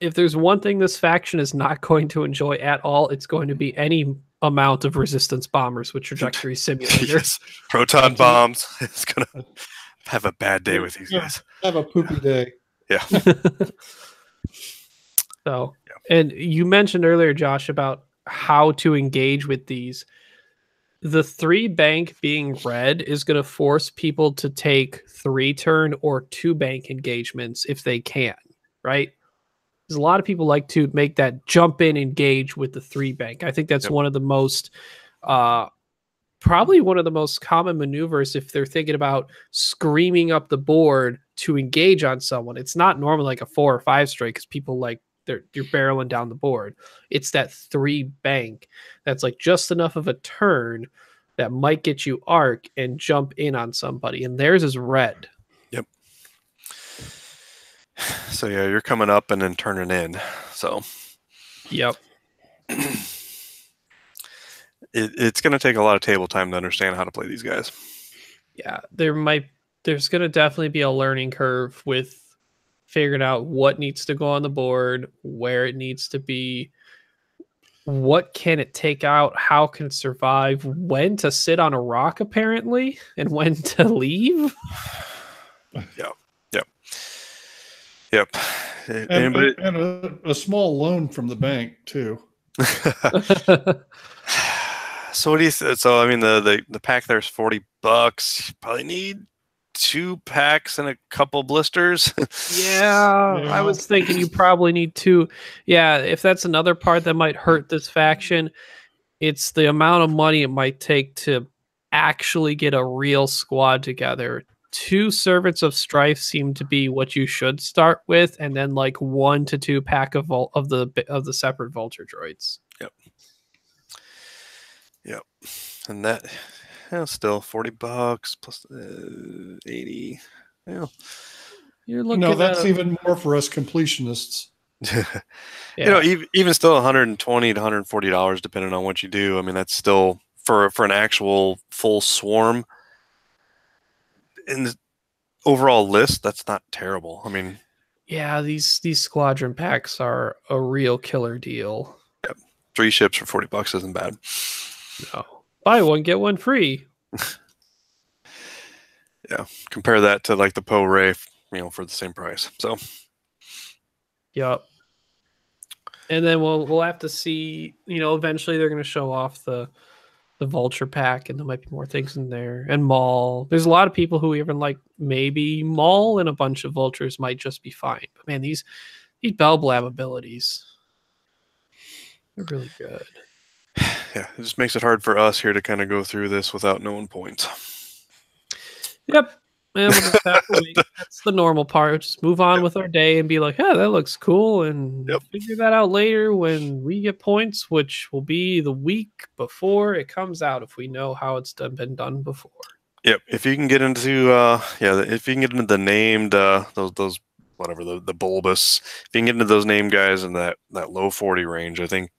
if there's one thing this faction is not going to enjoy at all, it's going to be any amount of resistance bombers with trajectory simulators. Yes. Proton bombs. It's going to have a bad day with these guys. Have a poopy day. Yeah. So, and you mentioned earlier, Josh, about how to engage with these. The 3 bank being red is going to force people to take 3 turn or 2 bank engagements if they can, right? Because a lot of people like to make that jump in engage with the 3 bank. I think that's one of the most, probably one of the most common maneuvers if they're thinking about screaming up the board to engage on someone. It's not normally like a 4 or 5 straight because people you're barreling down the board. It's that 3 bank that's like just enough of a turn that might get you arc and jump in on somebody. And theirs is red. Yep. So yeah, you're coming up and then turning in. So. Yep. It's going to take a lot of table time to understand how to play these guys. Yeah, there's going to definitely be a learning curve with figuring out what needs to go on the board, where it needs to be, what can it take out, how can it survive, when to sit on a rock apparently, and when to leave. Yep. And a small loan from the bank too. So what do you so I mean the pack there's $40. You probably need 2 packs and a couple blisters. Yeah, I was thinking you probably need 2. Yeah, if that's another part that might hurt this faction, it's the amount of money it might take to actually get a real squad together. 2 Servants of Strife seem to be what you should start with, and then like 1 to 2 pack of the separate vulture droids. Yep. And that still $40 plus 80. Yeah. You're looking that's even more for us completionists. Even still $120 to $140 depending on what you do. I mean, that's still for an actual full swarm in the overall list. That's not terrible. I mean, yeah, these squadron packs are a real killer deal. Yep. 3 ships for $40 isn't bad. No. Buy one, get one free. Yeah. Compare that to like the Poe Ray, for the same price. So. Yep. And then we'll have to see, eventually they're going to show off the vulture pack, and there might be more things in there. And Maul. There's a lot of people who even like maybe Maul and a bunch of vultures might just be fine. But man, these Belblab abilities, they're really good. Yeah, it just makes it hard for us here to kind of go through this without knowing points. Yep. And we'll just have to wait. That's the normal part. Just move on with our day and be like, yeah, that looks cool. And figure that out later when we get points, which will be the week before it comes out if we know how it's been done before. Yep. If you can get into if you can get into the named those whatever the bulbous, if you can get into those name guys in that low 40 range, I think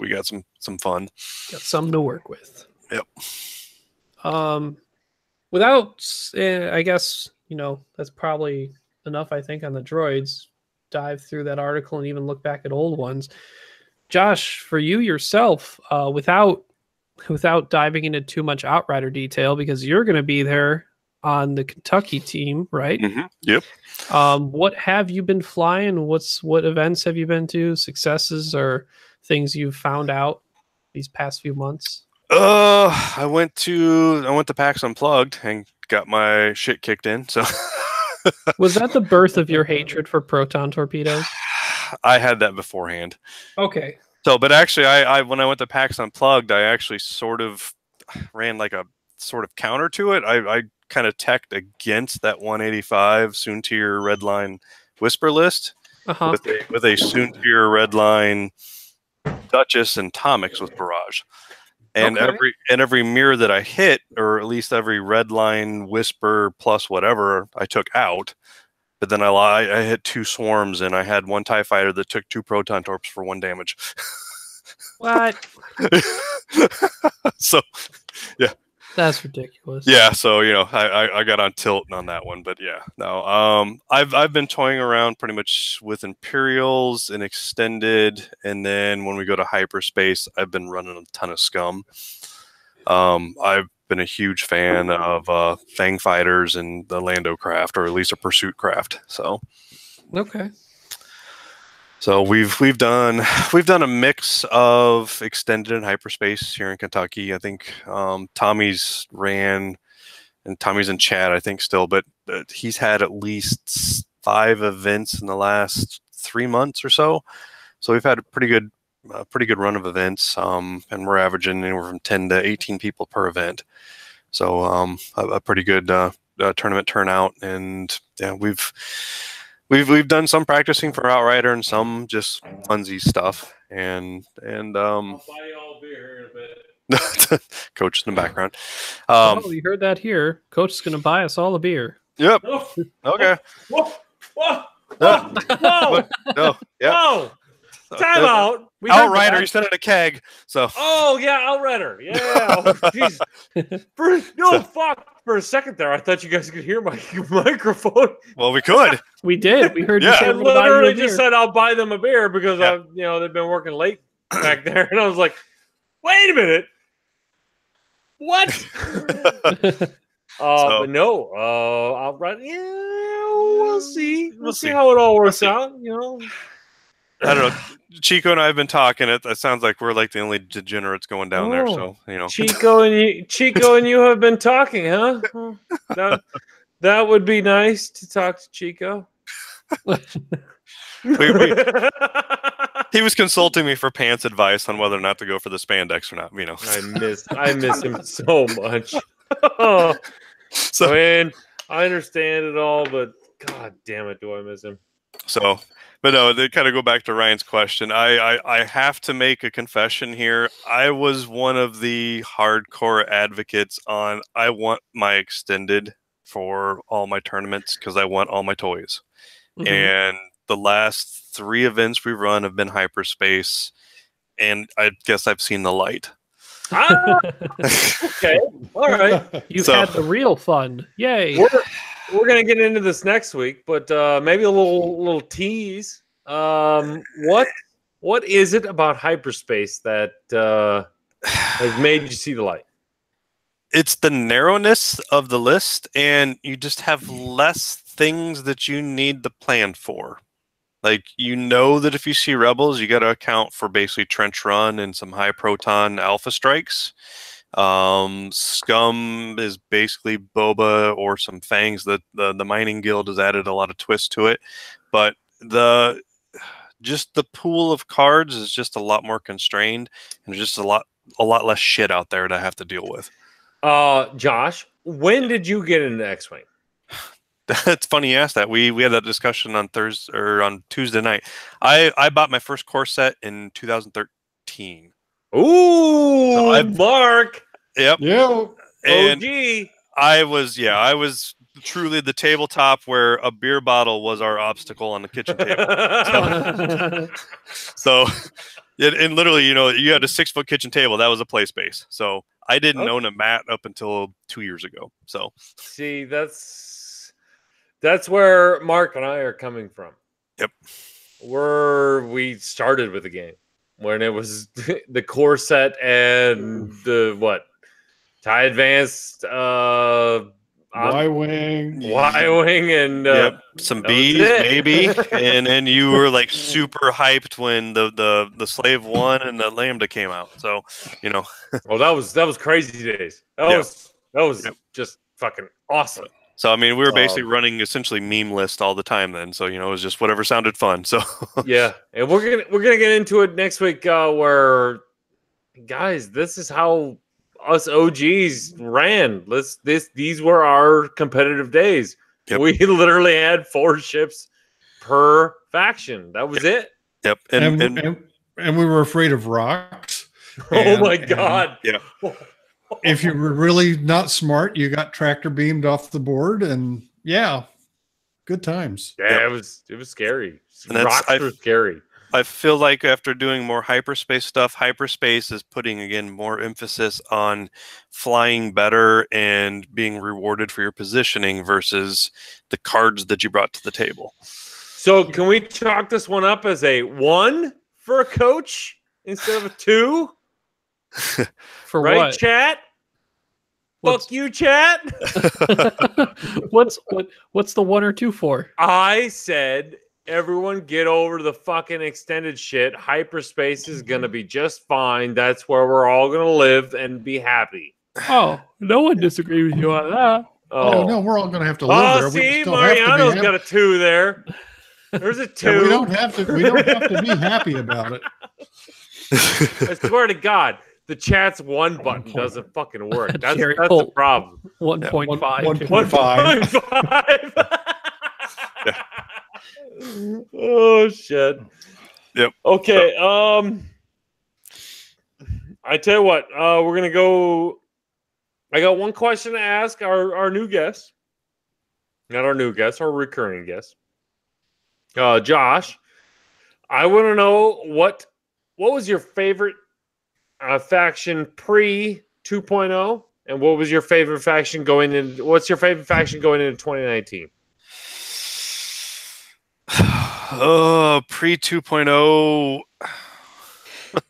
we got some fun. Got something to work with. Yep. without, I guess, that's probably enough, I think, on the droids. Dive through that article and even look back at old ones. Josh, for you yourself, without diving into too much Outrider detail, because you're going to be there on the Kentucky team, right? Yep. What have you been flying? What events have you been to? Successes or things you've found out these past few months? I went to PAX Unplugged and got my shit kicked in. So was that the birth of your hatred for proton torpedoes? I had that beforehand. Okay. So, but actually, I when I went to PAX Unplugged, I actually sort of ran like a sort of counter to it. I kind of teched against that 185 Soontir Redline Whisper list with a Soontir Redline Duchess and Tomix with Barrage. And every mirror that I hit, or at least every Redline Whisper plus whatever, I took out. But then I hit 2 swarms, and I had 1 TIE fighter that took 2 proton torps for 1 damage. What? So, yeah. That's ridiculous. Yeah, so I got on tilt on that one, but yeah, no. I've been toying around pretty much with Imperials and Extended, and then when we go to hyperspace, I've been running a ton of Scum. I've been a huge fan of Fang Fighters and the Lando craft, or at least a Pursuit craft. So okay. So we've done a mix of Extended and hyperspace here in Kentucky. I think Tommy's ran, and Tommy's in chat, I think still, but he's had at least 5 events in the last 3 months or so. So we've had a pretty good run of events, and we're averaging anywhere from 10 to 18 people per event. So a pretty good tournament turnout, and yeah, We've done some practicing for Outrider and some just funsy stuff, and I'll buy you all beer here in a bit. Coach in the background. Oh, you heard that here. Coach is going to buy us all a beer. Yep. Oh, Okay. Whoa! No. Yep. Whoa! Time out. Outrider, you sent it a keg. So. Oh yeah, Outrider. Yeah. Oh, jeez. Fuck. For a second there, I thought you guys could hear my microphone. Well, we could. We did. We heard you I say literally just said I'll buy them a beer because they've been working late back there, and I was like, wait a minute, what? But no, Outrider. Yeah, we'll see. We'll see how it all works out. I don't know. Chico and I have been talking. It sounds like we're like the only degenerates going down there. So Chico and you have been talking, huh? That would be nice to talk to Chico. He was consulting me for pants advice on whether or not to go for the spandex or not. I miss him so much. So I mean, I understand it all, but god damn it, do I miss him? So. But no, they kind of go back to Ryan's question. I have to make a confession here. I was one of the hardcore advocates on I want my Extended for all my tournaments because I want all my toys. Mm-hmm. And the last 3 events we've run have been hyperspace, and I guess I've seen the light. Okay. All right. You've had the real fun. Yay. We're gonna get into this next week, but maybe a little tease. What is it about hyperspace that has made you see the light? It's the narrowness of the list, and you just have less things that you need to plan for. Like, that if you see rebels, you got to account for basically trench run and some high proton alpha strikes. Scum is basically Boba or some Fangs. The mining guild has added a lot of twist to it, but the pool of cards is just a lot more constrained, and there's just a lot less shit out there to have to deal with. Josh, when did you get into X-Wing? It's funny you asked that. We had that discussion on Thursday or on Tuesday night. I bought my first core set in 2013. Ooh, so Mark. Yep. Yeah. And OG. I was truly the tabletop where a beer bottle was our obstacle on the kitchen table. So and literally, you had a 6-foot kitchen table. That was a play space. So I didn't Okay. own a mat up until 2 years ago. So See, that's where Mark and I are coming from. Yep. We started with the game when it was the core set and the TIE Advanced, Y-Wing. Y-Wing, and yep, some that was bees it. maybe, and then you were like super hyped when the Slave 1 and the Lambda came out. So, you know, Well, that was crazy days. That Yeah. was Yep. just fucking awesome. so I mean, we were basically Um, running essentially meme list all the time then. So, you know, it was just whatever sounded fun. So Yeah, and we're gonna get into it next week. Where, guys, this is how us OGs ran. These were our competitive days. Yep. We literally had 4 ships per faction. That was it. Yep, And we were afraid of rocks. Oh my And god. yeah. if you were really not smart, you got tractor beamed off the board, and yeah, good times. Yeah, it was scary. And that's- Rocks were scary. I feel like after doing more hyperspace stuff, hyperspace is putting again more emphasis on flying better and being rewarded for your positioning versus the cards that you brought to the table. So can we chalk this one up as a 1 for a coach instead of a 2? For Right, what? chat? What's- Fuck you, chat. what's the 1 or 2 for? I said everyone get over the fucking extended shit. Hyperspace is gonna be just fine. That's where we're all gonna live and be happy. Oh, no one disagrees with you on that. Oh, no, we're all going to have to live Oh, there. We see, just don't have to be Mariano's happy. got a 2 there. There's a 2. Yeah, we don't have to. We don't have to be happy about it. I swear to God, the chat's 1 button doesn't fucking work. That's Jerry the Holt. problem. 1.5. 1.5. 1.5. Oh shit. Yep. Okay. I tell you what. We're gonna go. I got one question to ask our new guest. Not our new guest, our recurring guest. Josh, I want to know what was your favorite faction pre 2.0, and what was your favorite faction going in? What's your favorite faction going into 2019? Pre 2.0.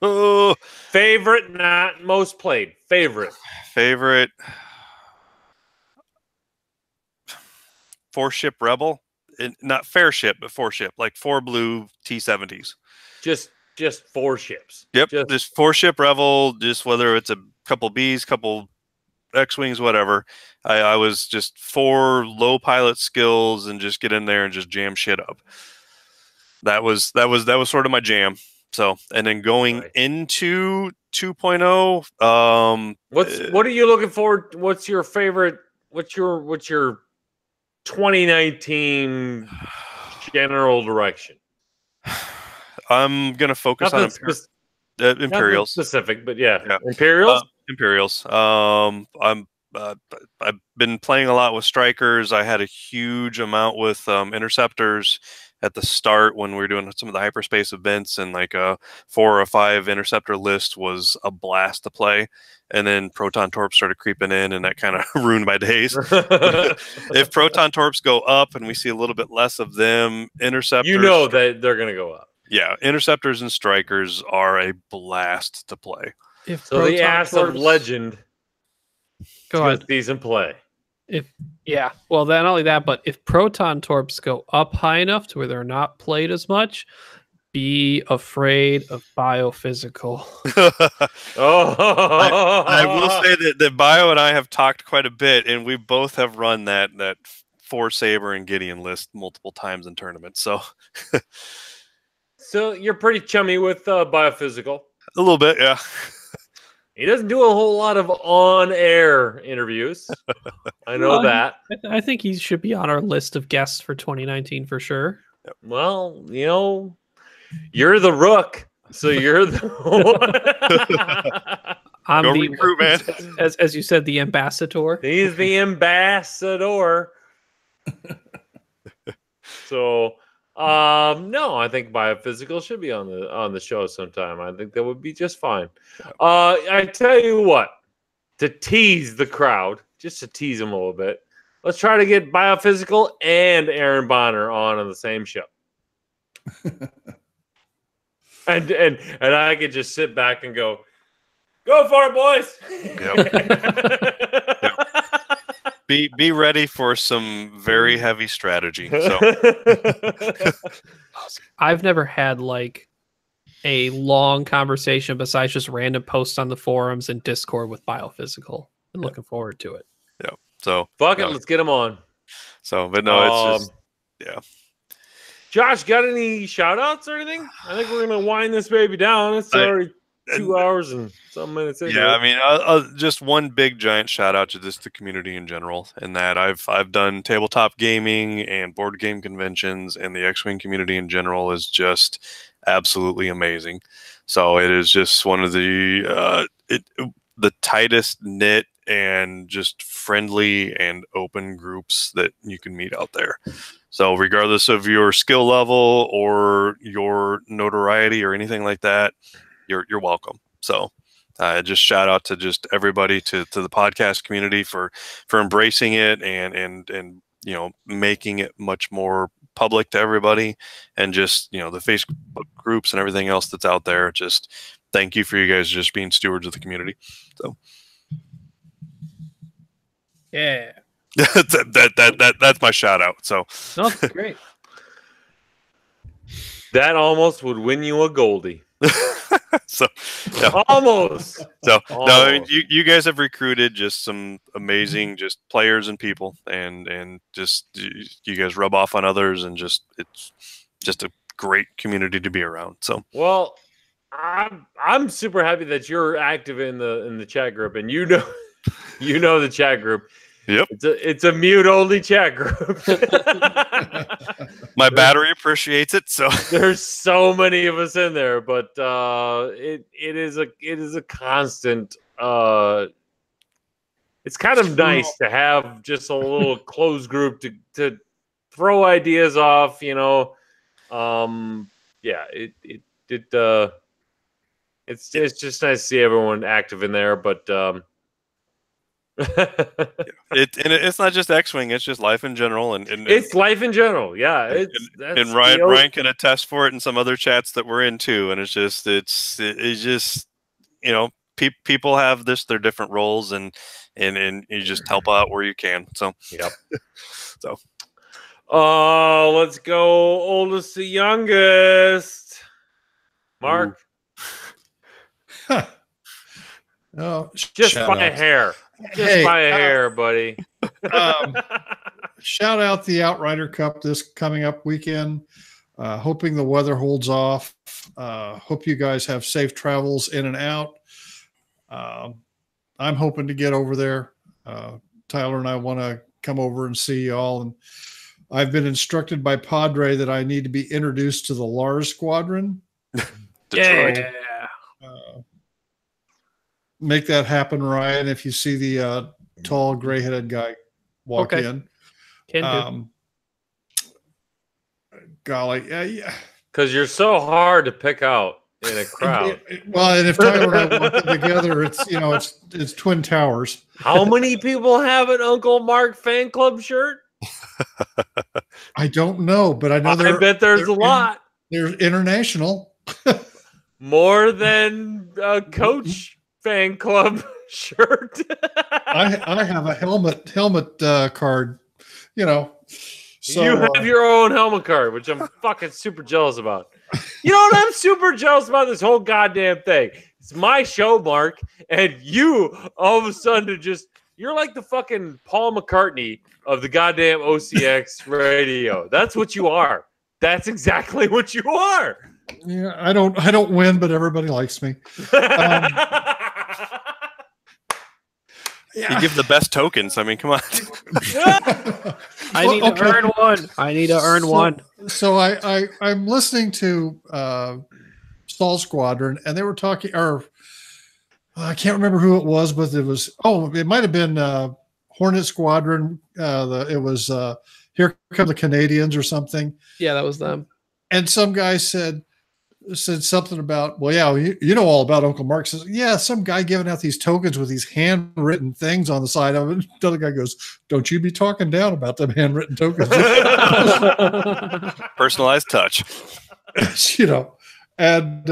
Oh, Favorite, not most played. Favorite. favorite 4-ship Rebel. Not fair ship, but 4-ship, like 4 blue T-70s. Just 4 ships. Yep, Just, this 4-ship Rebel, just whether it's a couple Bs, couple X-Wings, whatever. I was just 4 low pilot skills and just get in there and just jam shit up. That was sort of my jam. So, and then going Right. into 2.0, what are you looking for? What's your favorite? What's your 2019 general direction? I'm gonna focus on Nothing Imperials. specific, but yeah. Yeah. Imperials. Imperials. I've been playing a lot with strikers. I had a huge amount with interceptors at the start when we were doing some of the hyperspace events, and like a 4 or 5 interceptor list was a blast to play. And then proton torps started creeping in, and that kind of ruined my days. If proton torps go up and we see a little bit less of them, interceptors, you know that they're gonna go up. yeah, interceptors and strikers are a blast to play. If So the proton ass of torps- legend. Go ahead. Season play. Well, not only that, but if proton torps go up high enough to where they're not played as much, be afraid of biophysical. Oh, I will say that Bio and I have talked quite a bit, and we both have run that 4 Saber and Gideon list multiple times in tournaments. So So you're pretty chummy with biophysical. a little bit, yeah. He doesn't do a whole lot of on-air interviews. I know Well, that. I think he should be on our list of guests for 2019 for sure. Well, you're the rook, so you're the one. I'm Go the recruit, man. as you said, the ambassador. He's the ambassador. So, no, I think biophysical should be on the show sometime. I think that would be just fine. I tell you what, to tease the crowd, just to tease them a little bit. Let's try to get Biophysical and Aaron Bonner on the same show. and I could just sit back and go for it, boys. Yep. Be ready for some very heavy strategy. So I've never had like a long conversation besides just random posts on the forums and Discord with Biophysical. I'm looking forward to it. yeah. So Fuck it, let's get them on. So, but no, it's just yeah. Josh, got any shout outs or anything? I think we're gonna wind this baby down. It's already 2 hours and some minutes in. Yeah, I mean, just one big giant shout out to just the community in general, and that I've done tabletop gaming and board game conventions, and the X-Wing community in general is just absolutely amazing. So it is just one of the tightest knit and just friendly and open groups that you can meet out there. So regardless of your skill level or your notoriety or anything like that, you're welcome. So just shout out to just everybody, to the podcast community for embracing it and making it much more public to everybody, and just the Facebook groups and everything else that's out there. Just thank you for you guys just being stewards of the community. So yeah, that's my shout out. So no, that's great. That almost would win you a Goldie. So yeah. Almost. So no, I mean, you guys have recruited just some amazing just players and people, and just you guys rub off on others, and it's just a great community to be around. So well, I'm super happy that you're active in the chat group, and you know the chat group. Yep, it's a mute only chat group. My battery appreciates it, so there's so many of us in there, but it is a constant. It's kind of nice to have just a little closed group to throw ideas off. Yeah, it's just nice to see everyone active in there, but. It's not just X-Wing; it's just life in general, and it's life in general. Yeah, and Ryan can attest for it in some other chats that we're in too. And it's just people have their different roles, and you just help out where you can. So yep. So let's go oldest to youngest. Mark. Oh, just by a hair. Just by a hair, buddy. Shout out the Outrider Cup this coming up weekend. Hoping the weather holds off. Hope you guys have safe travels in and out. I'm hoping to get over there. Tyler and I want to come over and see y'all. And I've been instructed by Padre that I need to be introduced to the Lars Squadron. Yeah. Make that happen, Ryan. If you see the tall, gray-headed guy walk in, Can do. Golly, yeah, because you're so hard to pick out in a crowd. Well, and if Tyler and I walk in together, it's Twin Towers. How many people have an Uncle Mark fan club shirt? I don't know, but I know I bet there's a lot. There's international. More than a Coach fan club shirt. I have a helmet card, So, you have your own helmet card, which I'm fucking super jealous about. You know what I'm super jealous about this whole goddamn thing? It's my show, Mark, and you all of a sudden you're like the fucking Paul McCartney of the goddamn OCX radio. That's what you are. That's exactly what you are. Yeah, I don't win, but everybody likes me. You give the best tokens. I mean, come on. I need to earn one. I need to earn one. So I'm listening to Stall Squadron, and they were talking, or I can't remember who it was, but it might have been Hornet Squadron. It was Here Come the Canadians or something. Yeah, that was them. And some guy said, said something about, well, yeah, you know all about Uncle Mark. Says, yeah, some guy giving out these tokens with these handwritten things on the side of it. The other guy goes, don't you be talking down about them handwritten tokens. Personalized touch. You know, and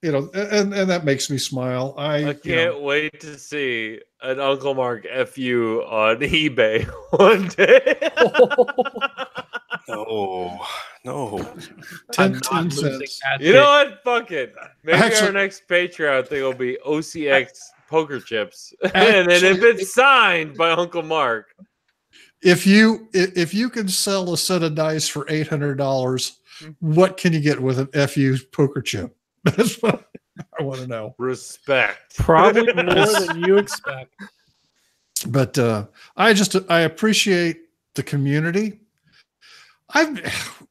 you know, and that makes me smile. I can't wait to see an Uncle Mark FU on eBay one day. No. 10 cents. You know what? Fuck it. Maybe Actually- our next Patreon thing will be OCX poker chips, and then if it's signed by Uncle Mark, If you can sell a set of dice for $800, what can you get with an FU poker chip? That's what I want to know. respect. Probably more than you expect. But I appreciate the community.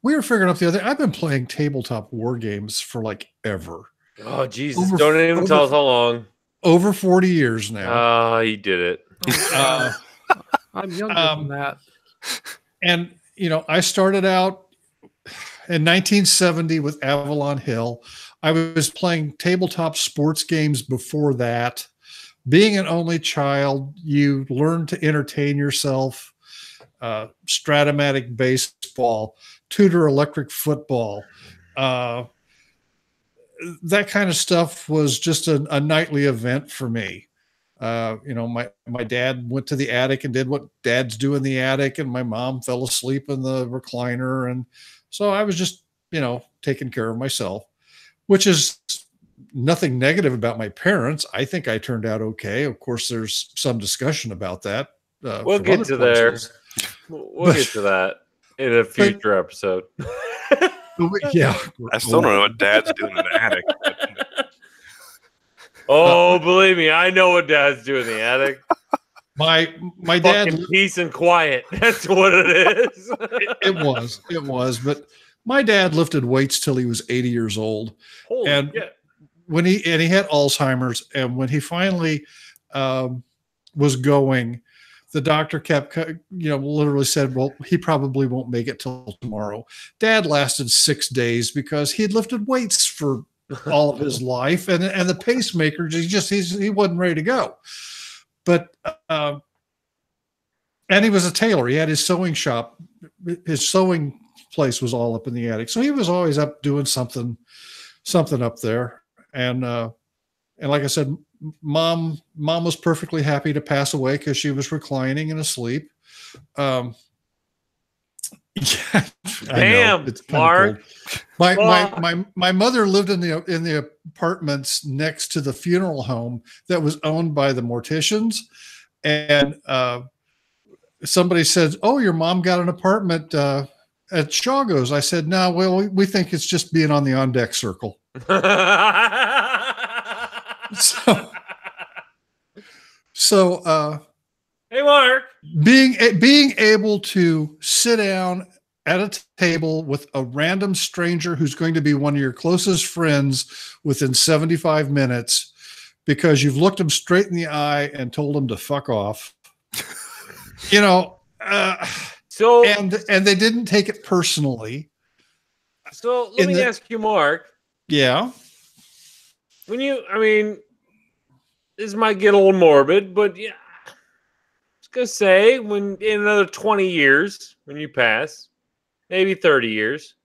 We were figuring out the other. I've been playing tabletop war games for like ever. Oh Jesus! Don't even tell us how long. Over 40 years now. He did it. I'm younger than that. And you know, I started out in 1970 with Avalon Hill. I was playing tabletop sports games before that. Being an only child, you learn to entertain yourself. Stratomatic baseball, Tudor electric football. That kind of stuff was just a nightly event for me. You know, my dad went to the attic and did what dads do in the attic, and my mom fell asleep in the recliner. And so I was just, you know, taking care of myself, which is nothing negative about my parents. I think I turned out okay. Of course, there's some discussion about that. We'll get to there. We'll get to that in a future episode. Yeah. I still don't know what Dad's doing in the attic. Oh, believe me, I know what Dad's doing in the attic. My dad, Fucking peace and quiet. That's what it is. it was. But my dad lifted weights till he was 80 years old. Holy And shit. when he had Alzheimer's, and when he finally was going, the doctor kept, you know, literally said, well, he probably won't make it till tomorrow. Dad lasted 6 days because he had lifted weights for all of his life, and the pacemaker, he wasn't ready to go. But and he was a tailor. He had his sewing shop. His sewing place was all up in the attic, so he was always up doing something up there. And like I said, mom was perfectly happy to pass away because she was reclining and asleep. Yeah, Damn, it's kinda Mark. cold. My mother lived in the apartments next to the funeral home that was owned by the morticians, and somebody said, "Oh, your mom got an apartment at Shawgo's." I said, "No, well, we think it's just being on the on deck circle." So hey, Mark. being able to sit down at a table with a random stranger who's going to be one of your closest friends within 75 minutes because you've looked them straight in the eye and told them to fuck off, you know, So and they didn't take it personally. So let me ask you, Mark. Yeah. I mean, this might get a little morbid, but yeah, I was gonna say when in another 20 years, when you pass, maybe 30 years.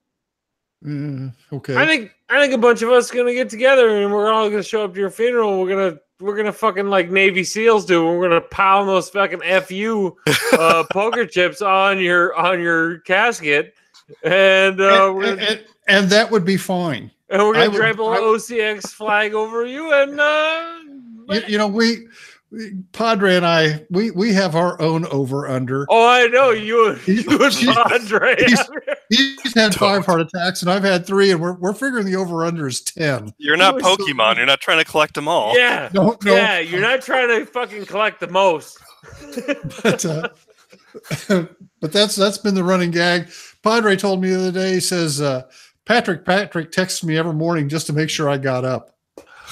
Okay. I think a bunch of us are gonna get together and we're all gonna show up to your funeral. We're gonna fucking like Navy SEALs do. And we're gonna pound those fucking FU poker chips on your casket, and and that would be fine. And we're gonna drape a little OCX flag over you, and you know, Padre and I, we have our own over under. Oh, I know you and Padre. He's had 5 heart attacks, and I've had 3, and we're figuring the over under is 10. You're not Pokemon. You're not trying to collect them all. Yeah, no. Yeah, you're not trying to fucking collect the most. But that's been the running gag. Padre told me the other day. He says, Patrick texts me every morning just to make sure I got up.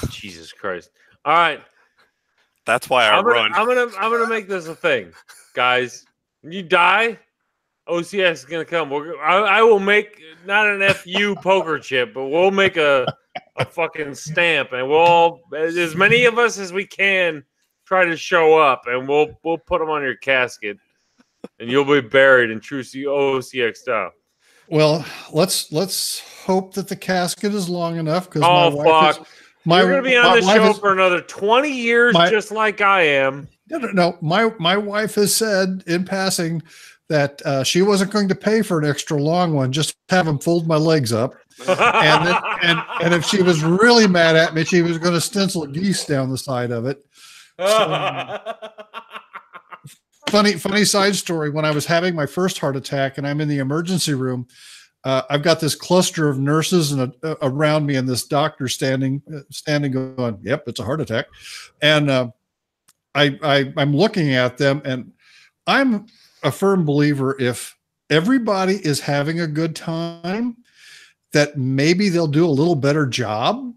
Jesus Christ! All right, that's why I'm gonna make this a thing, guys. When you die, OCX is gonna come. I will make not an FU poker chip, but we'll make a fucking stamp, and we'll all, as many of us as we can, try to show up, and we'll put them on your casket, and you'll be buried in true OCX style. Well, let's hope that the casket is long enough because Oh my wife fuck! is, You're gonna be on the show is, for another 20 years, just like I am. No. My wife has said in passing that she wasn't going to pay for an extra long one, just have them fold my legs up. and if she was really mad at me, she was going to stencil geese down the side of it. So, funny side story. When I was having my first heart attack and I'm in the emergency room, I've got this cluster of nurses and around me and this doctor standing going, yep, it's a heart attack. And I'm looking at them, and I'm a firm believer if everybody is having a good time, that maybe they'll do a little better job.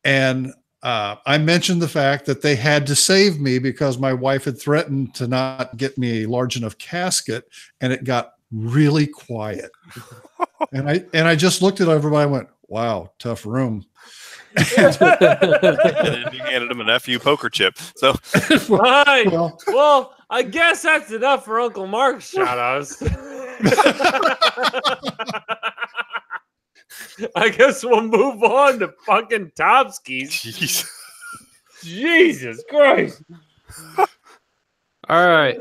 And I mentioned the fact that they had to save me because my wife had threatened to not get me a large enough casket, and it got really quiet. and I just looked at everybody and went, wow, tough room. And then you handed him an FU poker chip. So, right. Well, I guess that's enough for Uncle Mark's shout outs. I guess we'll move on to fucking Topskis. Jesus Christ. All right.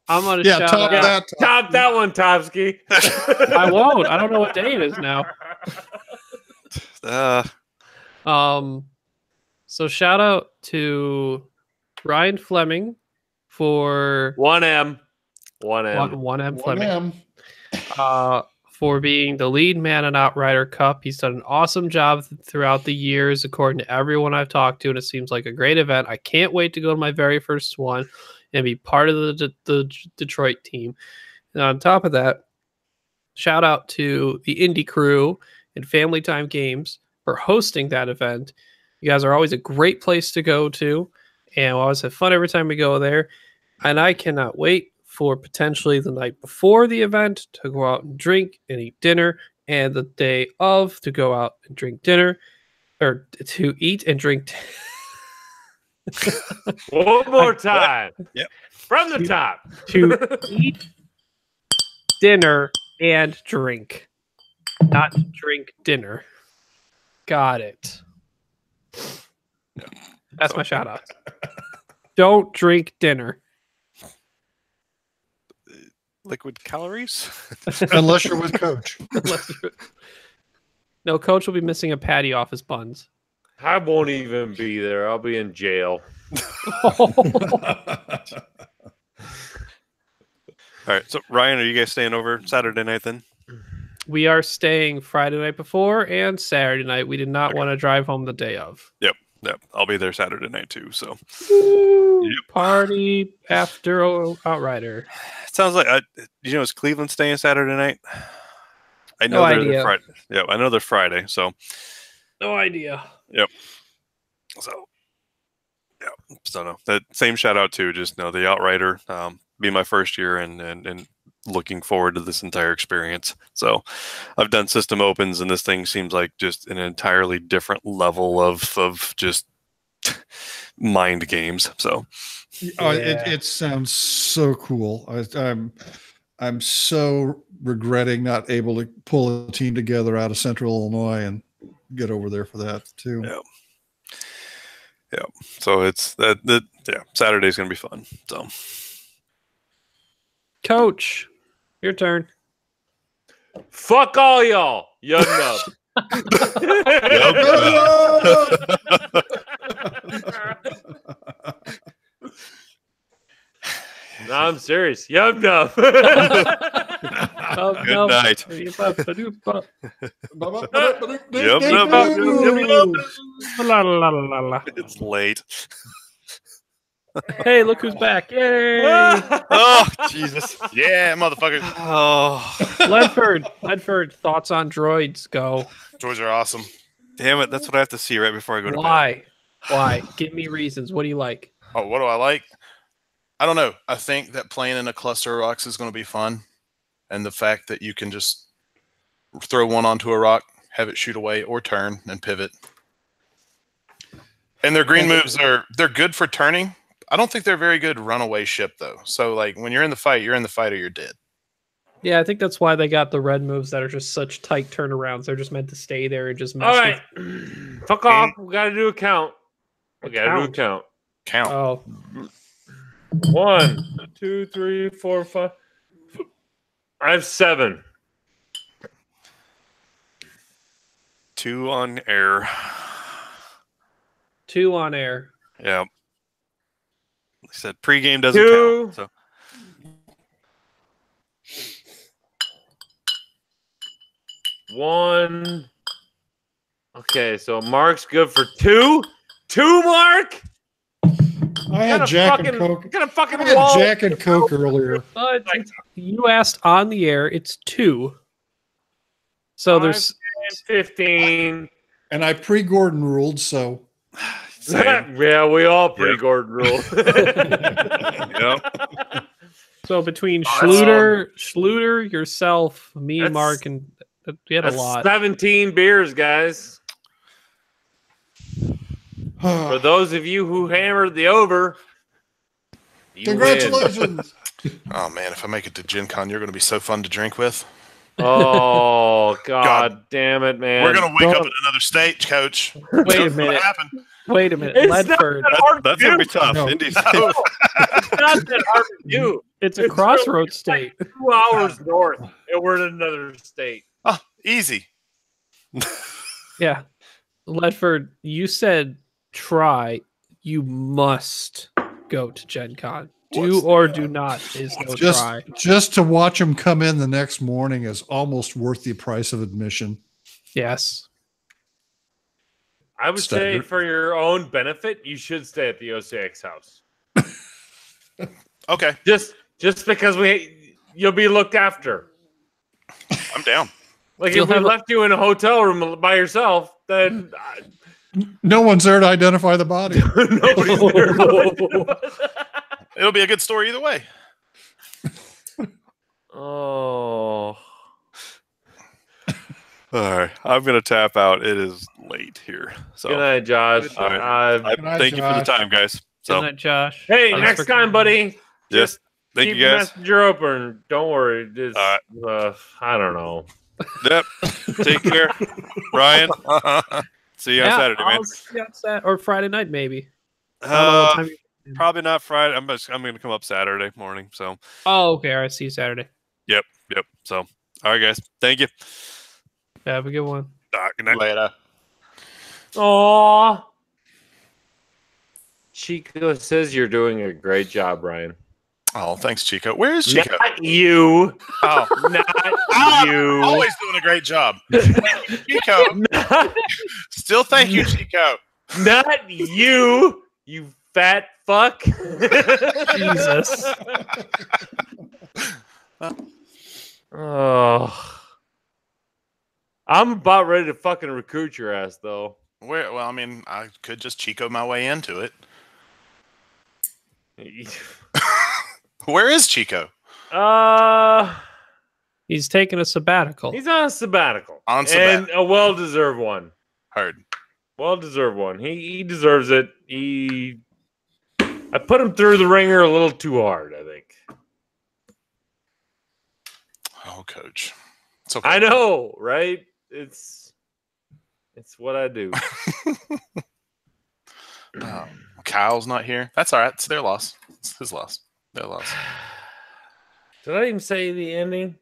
I'm going to shout out. Top that one, Topsky. I won't. I don't know what day it is now. So shout out to Ryan Fleming for 1M Fleming. For being the lead man in Outrider Cup. He's done an awesome job throughout the years, according to everyone I've talked to, and it seems like a great event. I can't wait to go to my very first one and be part of the Detroit team. And on top of that, shout out to the Indie Crew and Family Time Games for hosting that event. You guys are always a great place to go to, and we always have fun every time we go there. And I cannot wait for potentially the night before the event to go out and drink and eat dinner, and the day of to go out and drink dinner, or to eat and drink. One more time. Yep. From the top. To eat dinner and drink. Not drink dinner. Got it. That's my shout out. Don't drink dinner. Liquid calories? Unless you're with Coach. No, Coach will be missing a patty off his buns. I won't even be there. I'll be in jail. All right. So, Ryan, are you guys staying over Saturday night then? We are staying Friday night before and Saturday night. We did not want to drive home the day of. Yep. I'll be there Saturday night too. So, party after Outrider. It sounds like is Cleveland staying Saturday night? I know No they're idea. Friday. Yeah, I know they're Friday. So, No idea. yep. So, yeah. So no, that same shout out to just the Outrider. Be my first year and looking forward to this entire experience. So I've done system opens, and this thing seems like just an entirely different level of just mind games. So It sounds so cool. I'm so regretting not able to pull a team together out of Central Illinois and get over there for that too. Yeah. So it's Saturday's gonna be fun. So Coach, your turn. Fuck all y'all. Young Nub. No, I'm serious. Young Nub. good night. It's late. Hey, look who's back. Yay! Oh, Jesus. Yeah, motherfucker. Oh, Ledford, thoughts on droids? Go. Droids are awesome. damn it. That's what I have to see right before I go to bed. Why? Why? Give me reasons. What do you like? Oh, what do I like? I don't know. I think that playing in a cluster of rocks is going to be fun, and the fact that you can just throw one onto a rock, have it shoot away or turn and pivot. And their green moves they're good for turning. I don't think they're very good runaway ship though. So like when you're in the fight or you're dead. Yeah, I think that's why they got the red moves that are just such tight turnarounds. They're just meant to stay there and just mess All right. Fuck off. We got to do a count. We got to do a count. Count. Oh. 1, 2, 3, 4, 5. I have 7. 2 on air. 2 on air. Yeah. They said pregame doesn't 2. count. So 1. Okay, so Mark's good for 2. 2, Mark. I had Jack and Coke. Got a fucking I had wall. Jack and Coke earlier. But you asked on the air, it's 2. So there's 15. And I pre-Gordon ruled, so. Yeah, we all pre-Gordon rule. yep. So between Schluter, yourself, me, That's- Mark, and we had a lot. 17 beers, guys. For those of you who hammered the over, you win. Congratulations. Oh man, if I make it to Gen Con, you're going to be so fun to drink with. Oh God damn it, man! We're going to wake up in another state, Coach. Wait a What's gonna minute. happen? Wait a minute. It's Ledford. not that hard That's to going to do. be tough. No. Indy's It's not that hard to do. It's a It's crossroads state. 2 hours north, and we're in another state. Oh, easy. Yeah. Ledford, you said try. You must go to Gen Con. Do or do not is no try. Just to watch them come in the next morning is almost worth the price of admission. Yes. I would say Standard. for your own benefit, you should stay at the OCX house. Okay, Just because you'll be looked after. I'm down. Like You'll if we have a- left you in a hotel room by yourself, then No one's there to identify the body. nobody's there. It'll be a good story either way. Oh. All right. I'm going to tap out. It is late here. So Good night, Josh. All right. Uh, Good night, thank you for the Josh. time, guys. Good So night, Josh. hey, Thanks next for- time, buddy. yes. Thank keep you the guys. messenger open. Don't worry. Just, All I don't know. Yep. Take care. Ryan. See you on Saturday, man. I'll see you on or Friday night, maybe. I don't know what time you- Probably not Friday. I'm going to come up Saturday morning. So, Oh, okay. All right. See you Saturday. yep. So, all right, guys. Thank you. Have a good one. Good night. Later. Aw. Chico says you're doing a great job, Ryan. Oh, thanks, Chico. Where is Chico? Not you. Oh, Not you. always doing a great job. Chico. Not, Still thank you, Chico. not you, you fat fuck. Jesus. Oh. I'm about ready to fucking recruit your ass, though. Well, I mean, I could just Chico my way into it. Where is Chico? He's taking a sabbatical. He's on a sabbatical. On And sabbatical. a well-deserved one. Heard. Well-deserved one. He deserves it. I put him through the ringer a little too hard, I think. Oh, Coach. It's okay. I know, right? It's what I do. Kyle's not here. That's all right. It's their loss. It's his loss. Their loss. Did I even say the ending?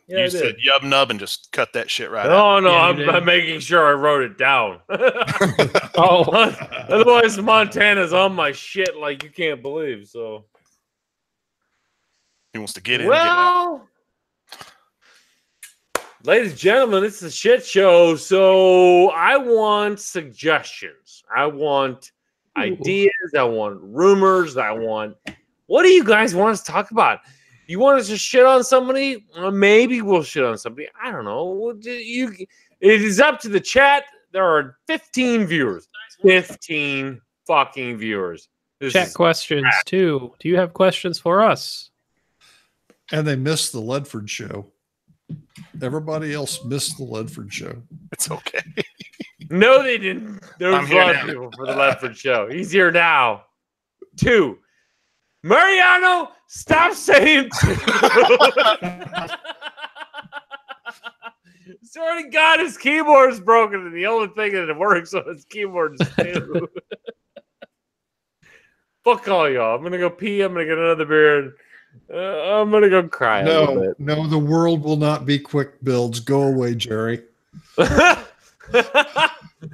Yeah, I You said did. yub nub and just cut that shit right out. No, no, Yeah, you did. I'm making sure I wrote it down. Oh, Otherwise, Montana's on my shit like you can't believe. So, He wants to get in. Get out. well, ladies and gentlemen, it's a shit show. So, I want suggestions. I want ideas. I want rumors. What do you guys want us to talk about? You want us to shit on somebody? Well, maybe we'll shit on somebody. I don't know. It is up to the chat. There are 15 viewers. 15 fucking viewers. This Chat is questions too. Do you have questions for us? And they missed the Ledford show. Everybody else missed the Ledford show. It's okay. No, they didn't. There I'm was a here lot now. of people for the Ledford show. He's here now. 2. Mariano, stop saying 2. Swear to God, his keyboard is broken, and the only thing that works on his keyboard is 2. Fuck all y'all. I'm gonna go pee. I'm gonna get another beer. And, I'm gonna go cry a little No, bit. no, the world will not be quick builds. Go away, Jerry. If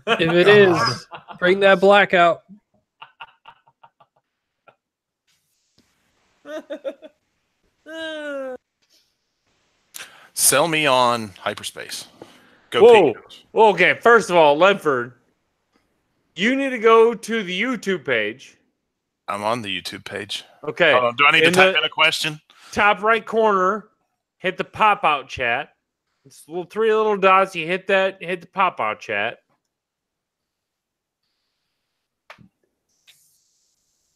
it is, bring that blackout. Sell me on hyperspace. Go Whoa. Pete. Okay, first of all, Ledford, you need to go to the YouTube page. I'm on the YouTube page. Okay. Hold on, do I need to type in a question? Top right corner, hit the pop out chat. It's little 3 little dots. You hit that, hit the pop out chat.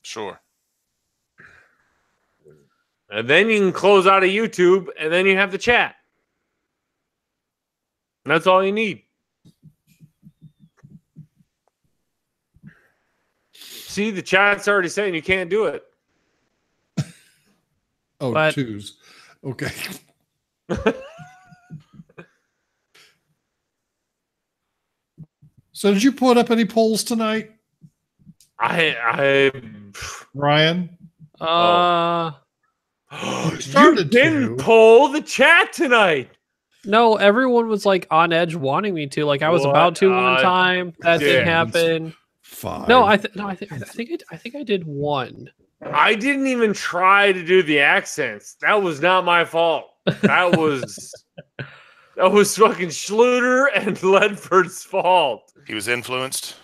Sure. And then you can close out of YouTube, and then you have the chat. And that's all you need. See, the chat's already saying you can't do it. Oh, But- 2s. Okay. So did you put up any polls tonight, I Ryan? Uh, you started didn't to. poll the chat tonight. no, everyone was like on edge wanting me to. Like I was What about to one a time. That dick. didn't happen. 5. No, I think I did one. I didn't even try to do the accents. That was not my fault. That was fucking Schluter and Ledford's fault. He was influenced.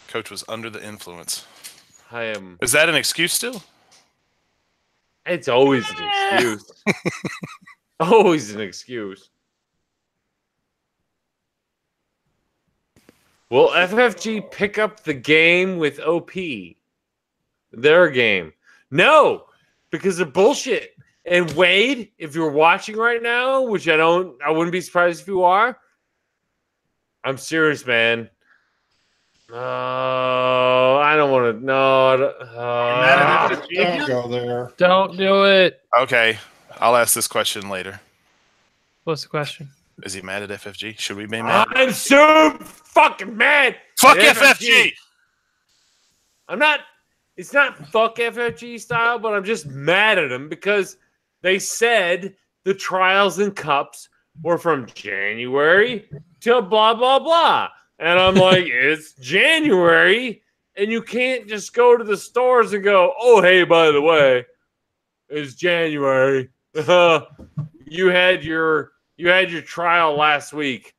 Coach was under the influence. I am. Is that an excuse still? It's always an excuse. Always an excuse. Will FFG pick up the game with OP? Their game. No, because of bullshit. And Wade, if you're watching right now, which I wouldn't be surprised if you are. I'm serious, man. I don't want to. No. Don't go there. Don't do it. Okay, I'll ask this question later. What's the question? Is he mad at FFG? Should we be mad? I'm so fucking mad. Fuck at FFG! I'm not. It's not fuck FFG style, but I'm just mad at them because they said the trials and cups were from January to blah, blah, blah. And I'm like, it's January, and you can't just go to the stores and go, oh, hey, by the way, it's January. You had your trial last week.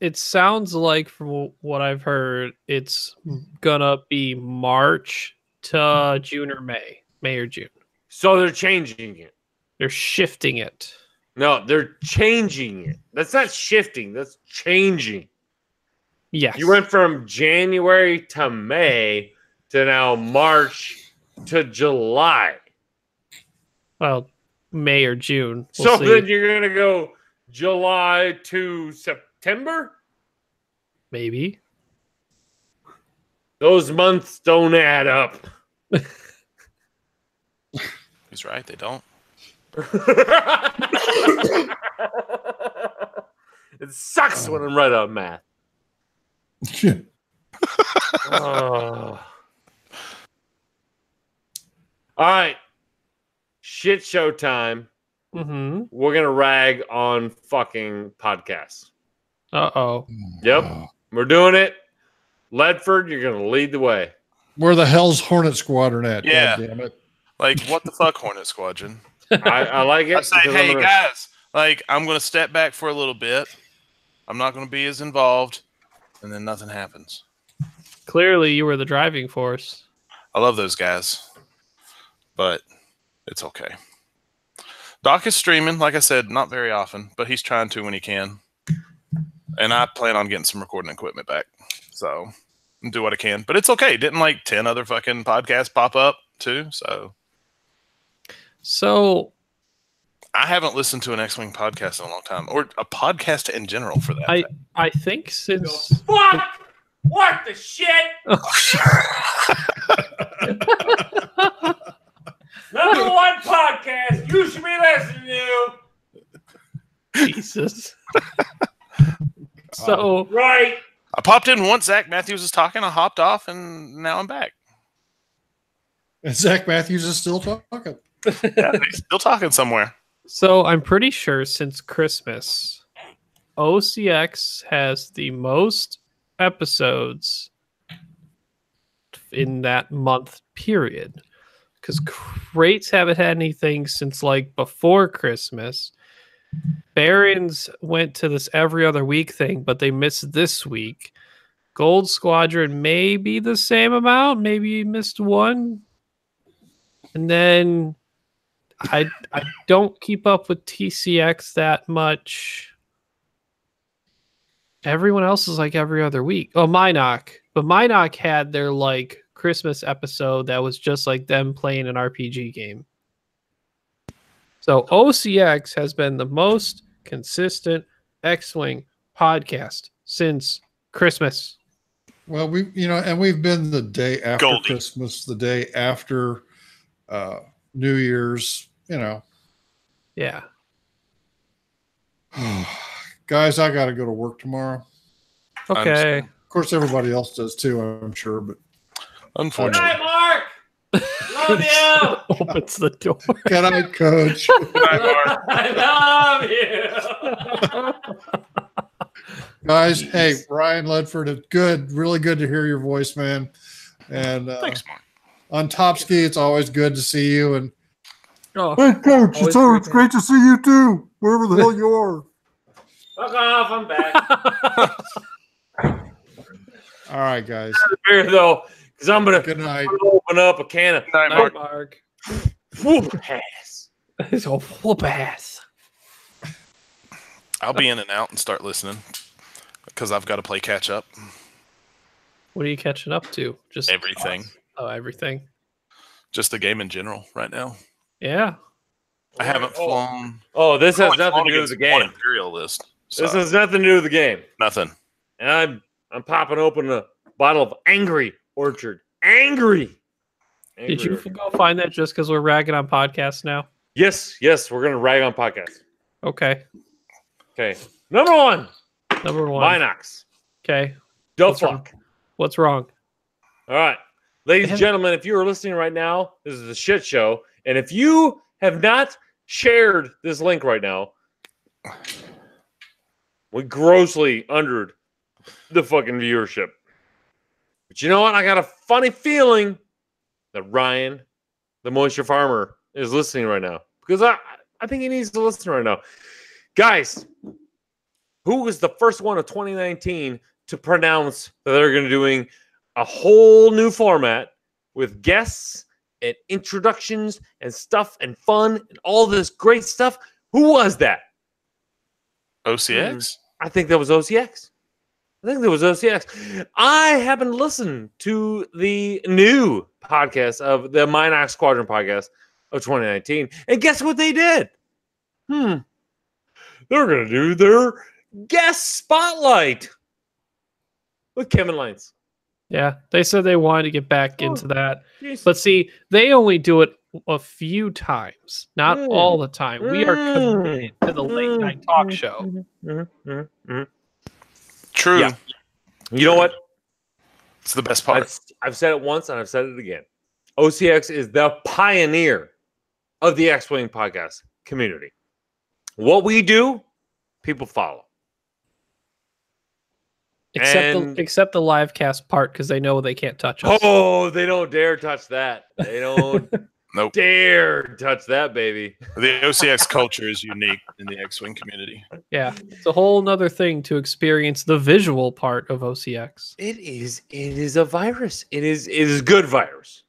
It sounds like, from what I've heard, it's gonna be March to June or May or June. So they're changing it. They're shifting it. No, they're changing it. That's not shifting. That's changing. Yes. You went from January to May to now March to July. Well, May or June. So see. then you're going to go July to September? Maybe. Those months don't add up. He's right, they don't. It sucks when I'm right on math. Oh. All right. Shit show time. Mm-hmm. We're going to rag on fucking podcasts. Uh-oh. Yep. We're doing it. Ledford, you're going to lead the way. Where the hell's Hornet Squadron at? Yeah. God damn it. Like, what the fuck, Hornet Squadron? I like it. I say, because hey, I'm gonna- guys, like, I'm going to step back for a little bit. I'm not going to be as involved. And then nothing happens. Clearly, you were the driving force. I love those guys. But it's okay. Doc is streaming, like I said, not very often, but he's trying to when he can. And I plan on getting some recording equipment back. So and do what I can. But it's okay. Didn't like 10 other fucking podcasts pop up too? So I haven't listened to an X-Wing podcast in a long time, or a podcast in general for that. I think since Fuck! What the shit? Number one podcast you should be listening to. Jesus. So Right. I popped in once Zach Matthews was talking, I hopped off, and now I'm back. And Zach Matthews is still talking. Yeah, he's still talking somewhere. So I'm pretty sure since Christmas, OCX has the most episodes in that month period. Because Crates haven't had anything since like before Christmas. Barons went to this every other week thing, but they missed this week. Gold Squadron may be the same amount. Maybe you missed one. And then I don't keep up with TCX that much. Everyone else is like every other week. Oh, Minoc. But Minoc had their like Christmas episode that was just like them playing an RPG game. So OCX has been the most consistent X-Wing podcast since Christmas. Well, we've been the day after Goldie. Christmas, the day after New Year's, Yeah. Guys, I got to go to work tomorrow. Okay. Of course, everybody else does too, I'm sure, but Unfortunately. Mark. Love you. Opens the door. good night, Coach. I love you. Guys, hey, Ryan Ledford, it's really good to hear your voice, man. And Thanks, Mark. on Top Ski, it's always good to see you. And Oh, hey, Coach, Always it's always great great to see you too, wherever the hell you are. Fuck off. I'm back. All right, guys. Beer though, because I'm gonna Good night. open up a can of Night, Night, Mark. Mark. whoop ass. It's a whoop ass. I'll be in and out and start listening because I've got to play catch up. What are you catching up to? Just Everything. Oh, everything. Just the game in general right now. Yeah. I haven't flown. Oh, this has I've only nothing to do flown with the against one game. Imperial list. So This has nothing to do with the game. nothing. And I'm popping open a bottle of Angry Orchard. Angry. Did you Orchard. go find that just because we're ragging on podcasts now? Yes, we're gonna rag on podcasts. Okay. Okay. Number one, Number one. Minox. Okay. The What's wrong? fuck. What's wrong? All right. Ladies and Damn. gentlemen, if you are listening right now, this is a shit show. And if you have not shared this link right now, we grossly undered the fucking viewership. But you know what? I got a funny feeling that Ryan, the Moisture Farmer, is listening right now. Because I think he needs to listen right now. Guys, who was the first one of 2019 to pronounce that they're going to doing a whole new format with guests and introductions and stuff and fun and all this great stuff? Who was that? OCX? I think that was OCX. I haven't listened to the new podcast of the Minox Squadron podcast of 2019. And guess what they did? They're going to do their guest spotlight with Kevin Lines. Yeah. They said they wanted to get back into that. Jeez. But see, they only do it a few times, not all the time. We are committed to the late night talk show. True. Yeah. You know what? It's the best part. I've said it once and I've said it again. OCX is the pioneer of the X-Wing podcast community. What we do, people follow. Except the live cast part because they know they can't touch us. Oh, they don't dare touch that. They don't Nope. dare touch that, baby. The OCX culture is unique in the X-Wing community. Yeah. It's a whole nother thing to experience the visual part of OCX. It is a virus. It is good virus.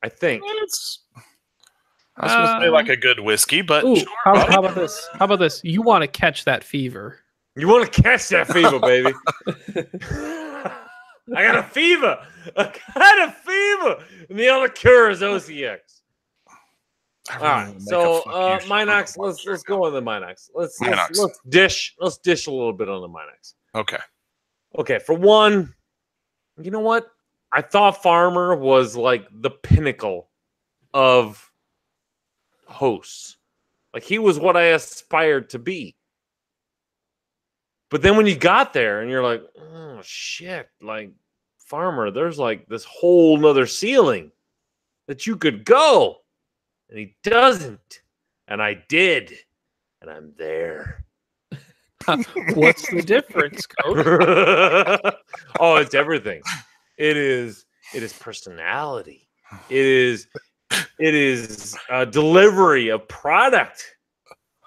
I think. I was supposed to say like a good whiskey, but Ooh, sure, how buddy. about this? How about this? You want to catch that fever. You want to catch that fever, baby. I got a fever. I got a fever. And the only cure is OCX. I All really right, wanna make so a fuck you shit Minox, on let's go on the Minox. Minox. Let's dish a little bit on the Minox. Okay. Okay, for one, you know what? I thought Farmer was like the pinnacle of hosts. Like he was what I aspired to be. But then when you got there and you're like, oh shit, like Farmer, there's like this whole nother ceiling that you could go. And he doesn't. And I did. And I'm there. What's the difference, Coach? Oh, it's everything. It is personality. It is delivery of product.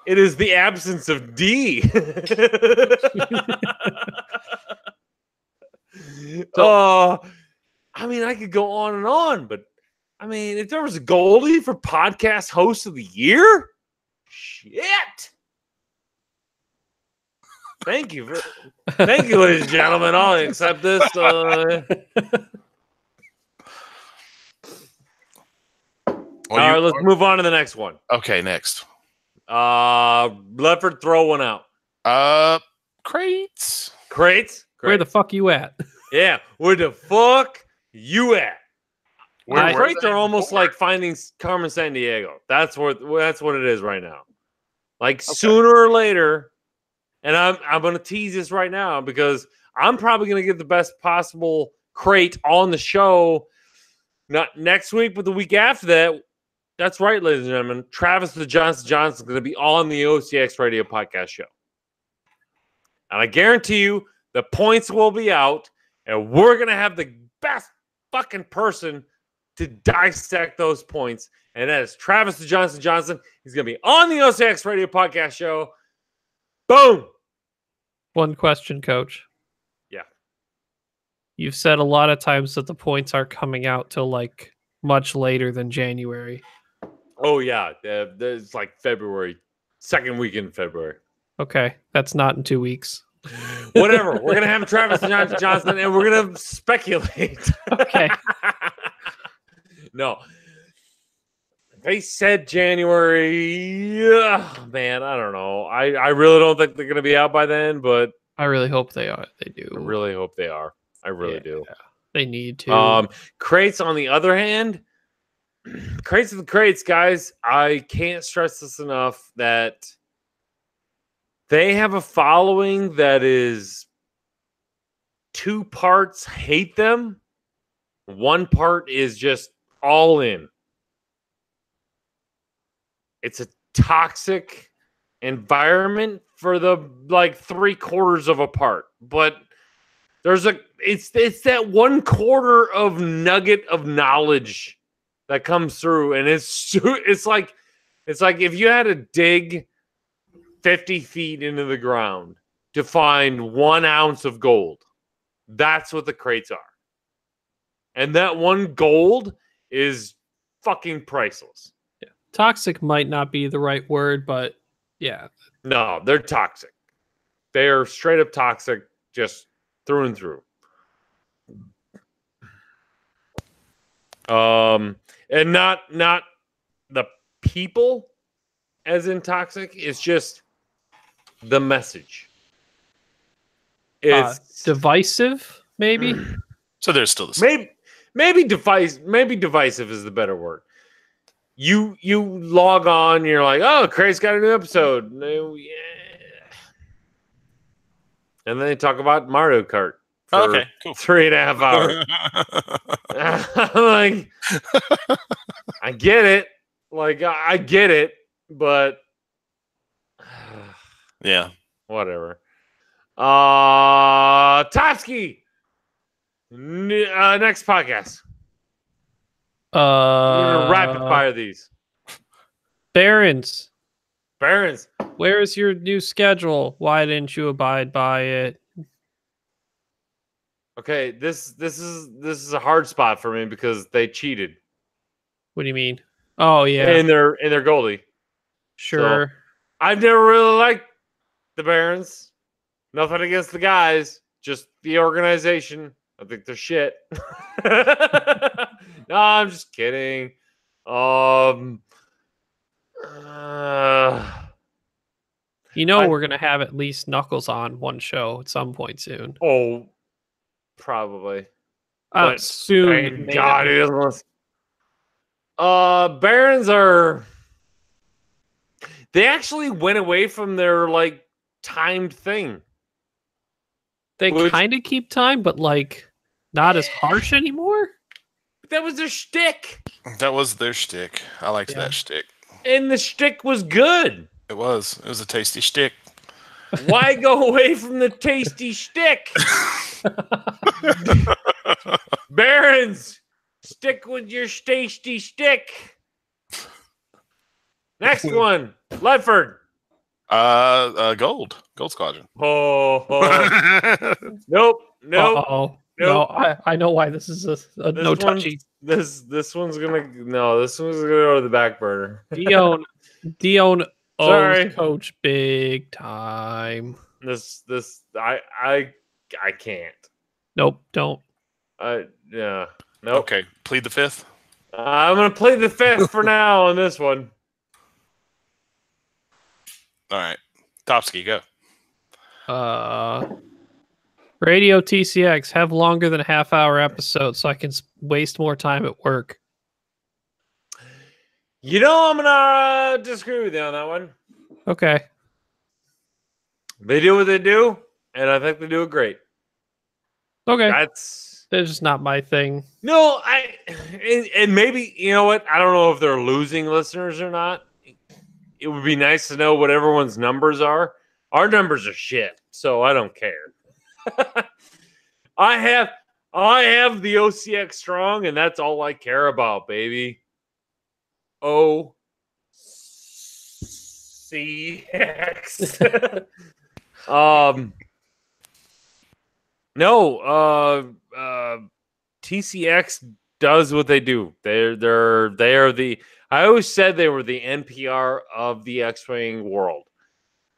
It is the absence of D. I mean, I could go on and on, but I mean, if there was a Goldie for podcast host of the year, shit. Thank you, ladies and gentlemen. I'll accept this. All right, let's move on to the next one. Okay, next. Lefford, throw one out. Crates. Where the fuck you at? Yeah, where the fuck you at? Crates they are almost born? like finding Carmen San Diego. That's what it is right now. Like sooner or later, and I'm gonna tease this right now because I'm probably gonna get the best possible crate on the show. Not next week, but the week after that. That's right, ladies and gentlemen. Travis the Johnson is going to be on the OCX Radio Podcast Show. And I guarantee you the points will be out, and we're going to have the best fucking person to dissect those points. And that is Travis the Johnson. He's going to be on the OCX Radio Podcast Show. Boom. One question, Coach. Yeah. You've said a lot of times that the points are coming out till like much later than January. Oh, yeah. It's like February, second week in February. Okay. That's not in 2 weeks. Whatever. We're going to have Travis the Johnson, and we're going to speculate. Okay. No. They said January. Man, I don't know. I really don't think they're going to be out by then, but I really hope they are. They do. I really hope they are. I really do. They need to. Crates, on the other hand, crates of the crates, guys. I can't stress this enough that they have a following that is 2 parts hate them, 1 part is just all in. It's a toxic environment for the like 3/4 of a part, but there's it's that 1/4 of nugget of knowledge that comes through, and it's like if you had to dig 50 feet into the ground to find 1 ounce of gold. That's what the crates are. And that 1 gold is fucking priceless. Yeah. Toxic might not be the right word, but yeah. No, they're toxic. They are straight up toxic, just through and through. And not the people as in toxic, it's just the message. It's divisive, maybe. So there's still the same. Maybe divisive is the better word. You log on, you're like, oh, Craig's got a new episode. No, yeah. And then they talk about Mario Kart for Okay, cool. 3.5 hours. I'm like, I get it. Like, I get it, but Yeah. whatever. Topsky. Next podcast. We're gonna rapid fire these. Barons, Barons. where is your new schedule? Why didn't you abide by it? Okay, this is a hard spot for me because they cheated What do you mean? Oh yeah, in their goalie. sure. I've never really liked the Barons. Nothing against the guys, just the organization. I think they're shit. No, I'm just kidding. We're gonna have at least Knuckles on one show at some point soon. Oh, probably. But Soon. thank God he doesn't listen. Barons are. They actually went away from their like timed thing. They kind of keep time, but like not as harsh anymore. That was their shtick. That was their shtick. I liked that shtick. And the shtick was good. It was. It was a tasty shtick. Why go away from the tasty shtick? Barons, stick with your tasty shtick. Next one, Ledford. Gold Squadron. Nope. No, I know why this is a no touchy. This one's gonna go to the back burner. Dion Sorry, coach big time. I can't. Nope, don't. Yeah. Nope. Okay, plead the fifth. I'm gonna play the fifth for now on this one. All right, Topsky, go. Radio TCX, have longer than a half-hour episode so I can waste more time at work. I'm gonna disagree with you on that one. Okay. They do what they do, and I think they do it great. Okay. That's just not my thing. No, and maybe, you know what? I don't know if they're losing listeners or not. It would be nice to know what everyone's numbers are. Our numbers are shit, so I don't care. I have the OCX strong, and that's all I care about, baby. OCX. TCX does what they do. They are the. I always said they were the NPR of the X-Wing world.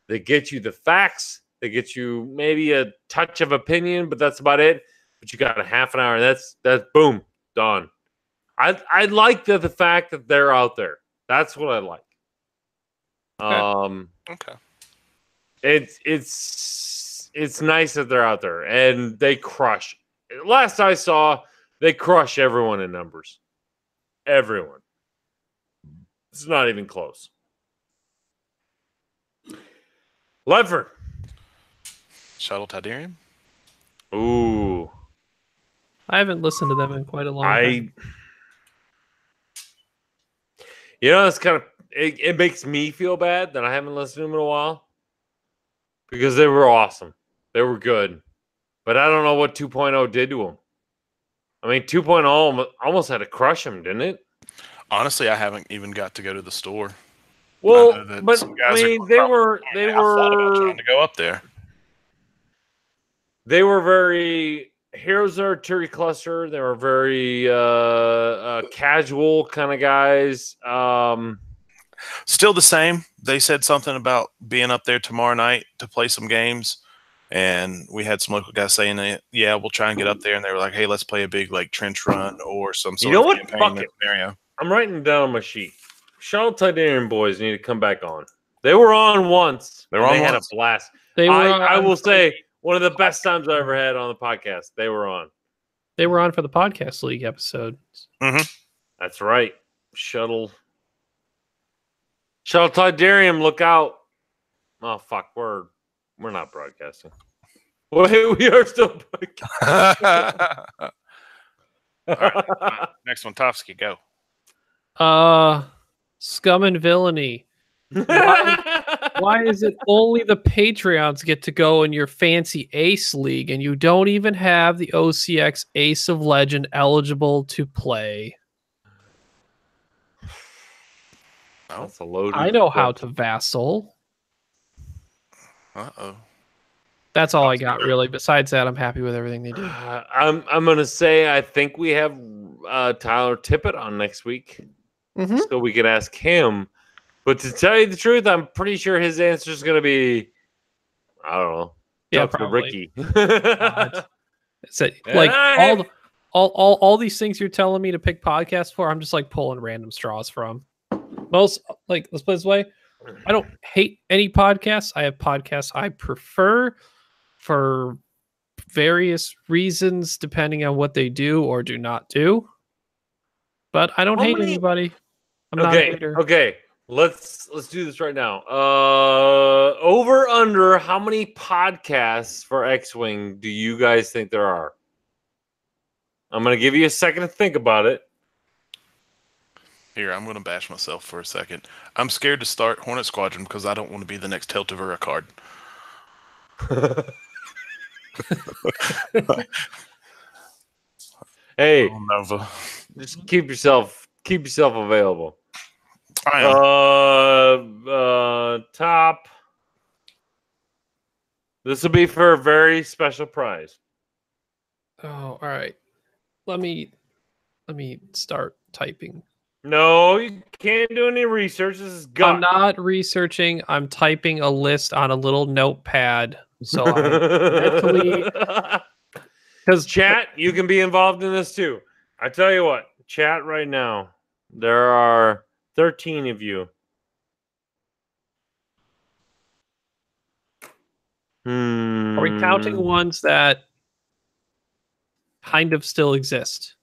They get you the facts. They get you maybe a touch of opinion, but that's about it. But you got a half an hour, and that's boom, done. I like the fact that they're out there. That's what I like. Okay. It's nice that they're out there, and they crush. Last I saw, they crush everyone in numbers. Everyone. It's not even close. Ledford. Shuttle Tidarium. Ooh. I haven't listened to them in quite a long time. It's kind of it makes me feel bad that I haven't listened to them in a while because they were awesome. They were good. But I don't know what 2.0 did to them. I mean, 2.0 almost had to crush them, didn't it? Honestly, I haven't even got to go to the store. Well, but I mean, they were trying to go up there. They were very Heroes Artillery Cluster. They were very casual kind of guys. Still the same. They said something about being up there tomorrow night to play some games, and we had some local guys saying that, yeah, we'll try and get up there. And they were like, hey, let's play a big like trench run or some sort of campaign scenario. I'm writing down on my sheet. Shuttle Tidarium boys need to come back on. They were on once. They had a blast. I will say one of the best times I ever had on the podcast. They were on. They were on for the Podcast League episode. Mm-hmm. That's right. Shuttle Tidarium, look out. Oh, fuck. We're not broadcasting. Well, we are still broadcasting. All right. Next one, Tofsky, go. Scum and Villainy. Why is it only the Patreons get to go in your fancy Ace League and you don't even have the OCX Ace of Legend eligible to play? That's a load. I know how to vassal. Uh-oh. That's all I got, really. Besides that, I'm happy with everything they do. I'm going to say I think we have Tyler Tippett on next week. Mm-hmm. So we can ask him. But to tell you the truth, I'm pretty sure his answer is going to be, I don't know. Yeah, Dr. probably. Ricky. So, And like I all, have- the, all these things you're telling me to pick podcasts for, I'm just like pulling random straws from. Most like let's put it this way, I don't hate any podcasts. I have podcasts I prefer for various reasons, depending on what they do or do not do. But I don't How hate many- anybody. I'm not a Okay, hater. okay. Let's do this right now. Over under how many podcasts for X-Wing do you guys think there are? I'm gonna give you a second to think about it. Here, I'm going to bash myself for a second. I'm scared to start Hornet Squadron because I don't want to be the next Teltavera card. Hey, Oh, Nova. just keep yourself available. I am. Top. This will be for a very special prize. Oh, all right. Let me start typing. No, you can't do any research. This is gut. I'm not researching. I'm typing a list on a little notepad. So I mentally, because Chat, you can be involved in this too. I tell you what, chat right now. There are 13 of you. are we counting ones that kind of still exist?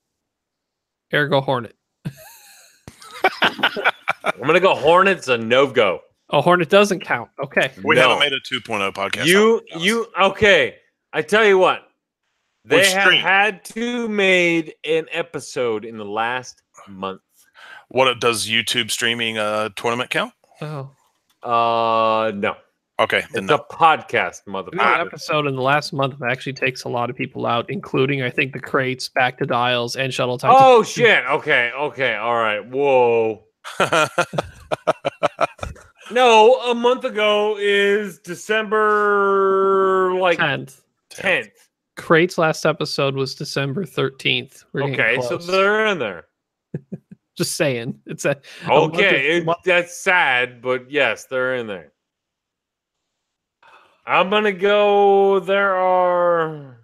Ergo Hornet. I'm gonna go Hornets and no go. Oh, Hornet doesn't count. Okay. We No. haven't made a 2.0 podcast. You okay? I tell you what, they We've have streamed. had to made an episode in the last month. What does YouTube streaming tournament count? Oh. No, Okay, then it's no. a podcast, The motherfucker. episode in the last month actually takes a lot of people out, including I think the crates, back to dials, and shuttle time. Oh shit! Okay, all right. Whoa. No, a month ago is December like 10th. Crates last episode was December 13th. We're getting Okay, so close. they're in there. Just saying. It's a Okay, month that's sad, but yes, they're in there. I'm gonna go. There are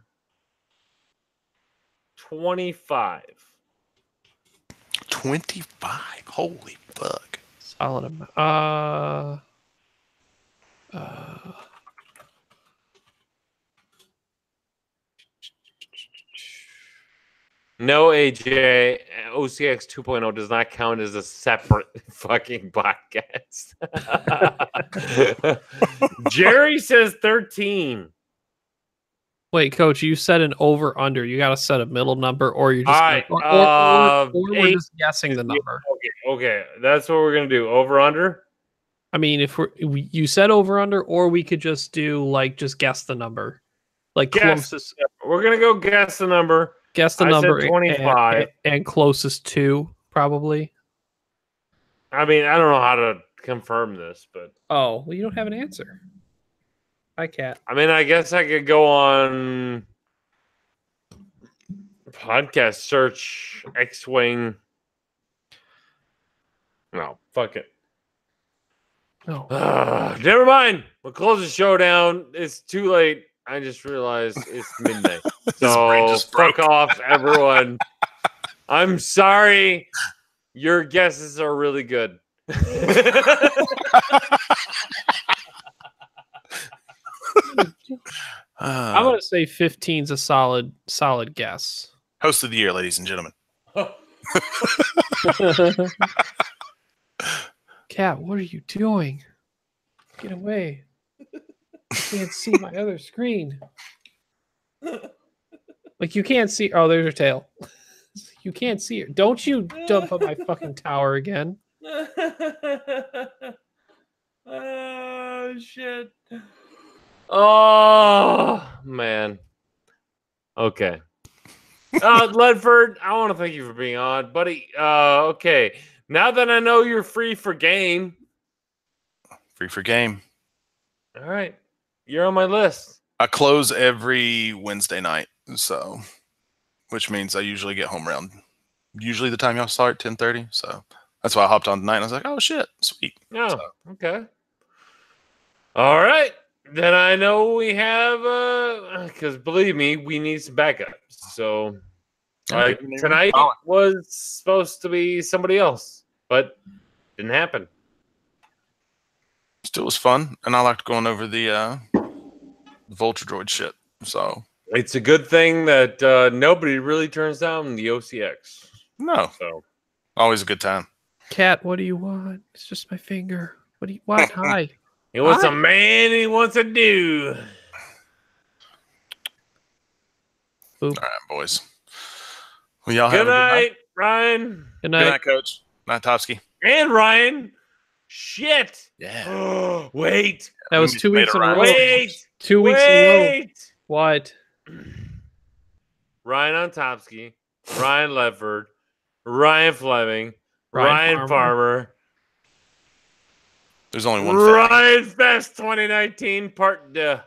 25. 25. Holy fuck. solid amount. No, AJ, OCX 2.0 does not count as a separate fucking podcast. Jerry says 13. Wait, Coach, you said an over under. You got to set a middle number, or you're just All right, or we're 8. just guessing the number. Okay, that's what we're gonna do. Over under. I mean, if you said over under, or we could just do like just guess the number, like Guess. closest. We're gonna go guess the number. Guess the I said number 25. and closest to probably. I mean, I don't know how to confirm this, but Oh, well, you don't have an answer. Hi, Cat. I mean, I guess I could go on podcast search X-Wing. No, fuck it. No. Never mind. We'll close the show down. It's too late. I just realized it's midnight. brain So just fuck broke. off, everyone. I'm sorry. Your guesses are really good. I'm gonna say 15's a solid guess. Host of the year, ladies and gentlemen. Cat, what are you doing? Get away. I can't see my other screen. Like you can't see. Oh, there's her tail. You can't see her. Don't you dump on my fucking tower again. Oh shit. Oh man. Okay. Ledford, I want to thank you for being on, buddy. Okay. Now that I know you're free for game. Free for game. All right. You're on my list. I close every Wednesday night, so which means I usually get home around usually the time y'all start, 10:30. So that's why I hopped on tonight and I was like, oh shit, sweet. Yeah. So- Okay. All right. then I know we have because believe me, we need some backup. So like tonight was supposed to be somebody else, but didn't happen. Still was fun, and I liked going over the Vulture Droid shit. So It's a good thing that nobody really turns down the OCX. no, So always a good time. Cat, what do you want? It's just my finger. What do you want? Hi. he wants Hi. a man. He wants a dude. All right, boys. Well, y'all have Good a good night, Ryan. Good Good night. night, Coach. Night, Topsky. And Ryan. Shit. Yeah. Wait. That was We 2 made weeks a in a rhyme. row. Wait. 2 weeks in a row. Wait. What? Ryan Ontopsky, Ryan Ledford, Ryan Fleming, Ryan Ryan Farmer, There's only one thing. Ryan Fest 2019 Part 2.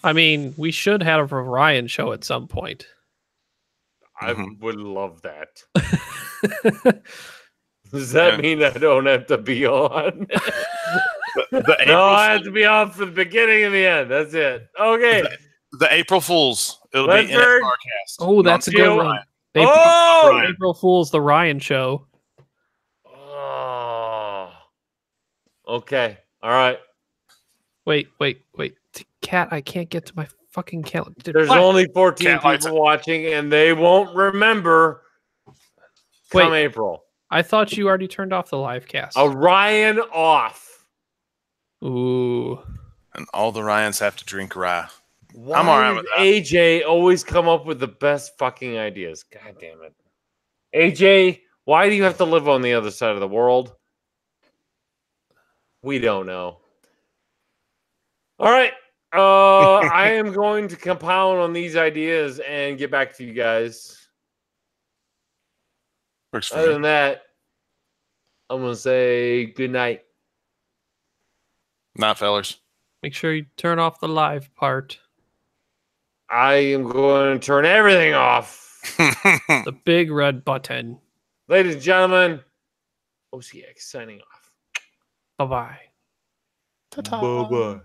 I mean, we should have a Ryan show at some point. I Mhm. would love that. Does that Yeah. mean I don't have to be on? The No, April I have to be on for the beginning and the end. That's it. Okay. The April Fools. It'll be in Ledford. Starcast. Oh, that's a good Deal. one. Oh! April Fool's the Ryan show. Oh. Okay. All right. Wait. Cat, I can't get to my fucking calendar. There's What? only 14 Cat lights people watching, and they won't remember come Wait. April. I thought you already turned off the live cast. Orion off. Ooh. And all the Ryans have to drink rye. Why I'm all right does with that. AJ always come up with the best fucking ideas? God damn it. AJ, why do you have to live on the other side of the world? We don't know. All right. I am going to compound on these ideas and get back to you guys. Works for Other me. than that, I'm going to say good night. Not fellers. Make sure you turn off the live part. I am going to turn everything off. The big red button. Ladies and gentlemen, OCX signing off. Bye-bye. Ta-ta. Bye-bye.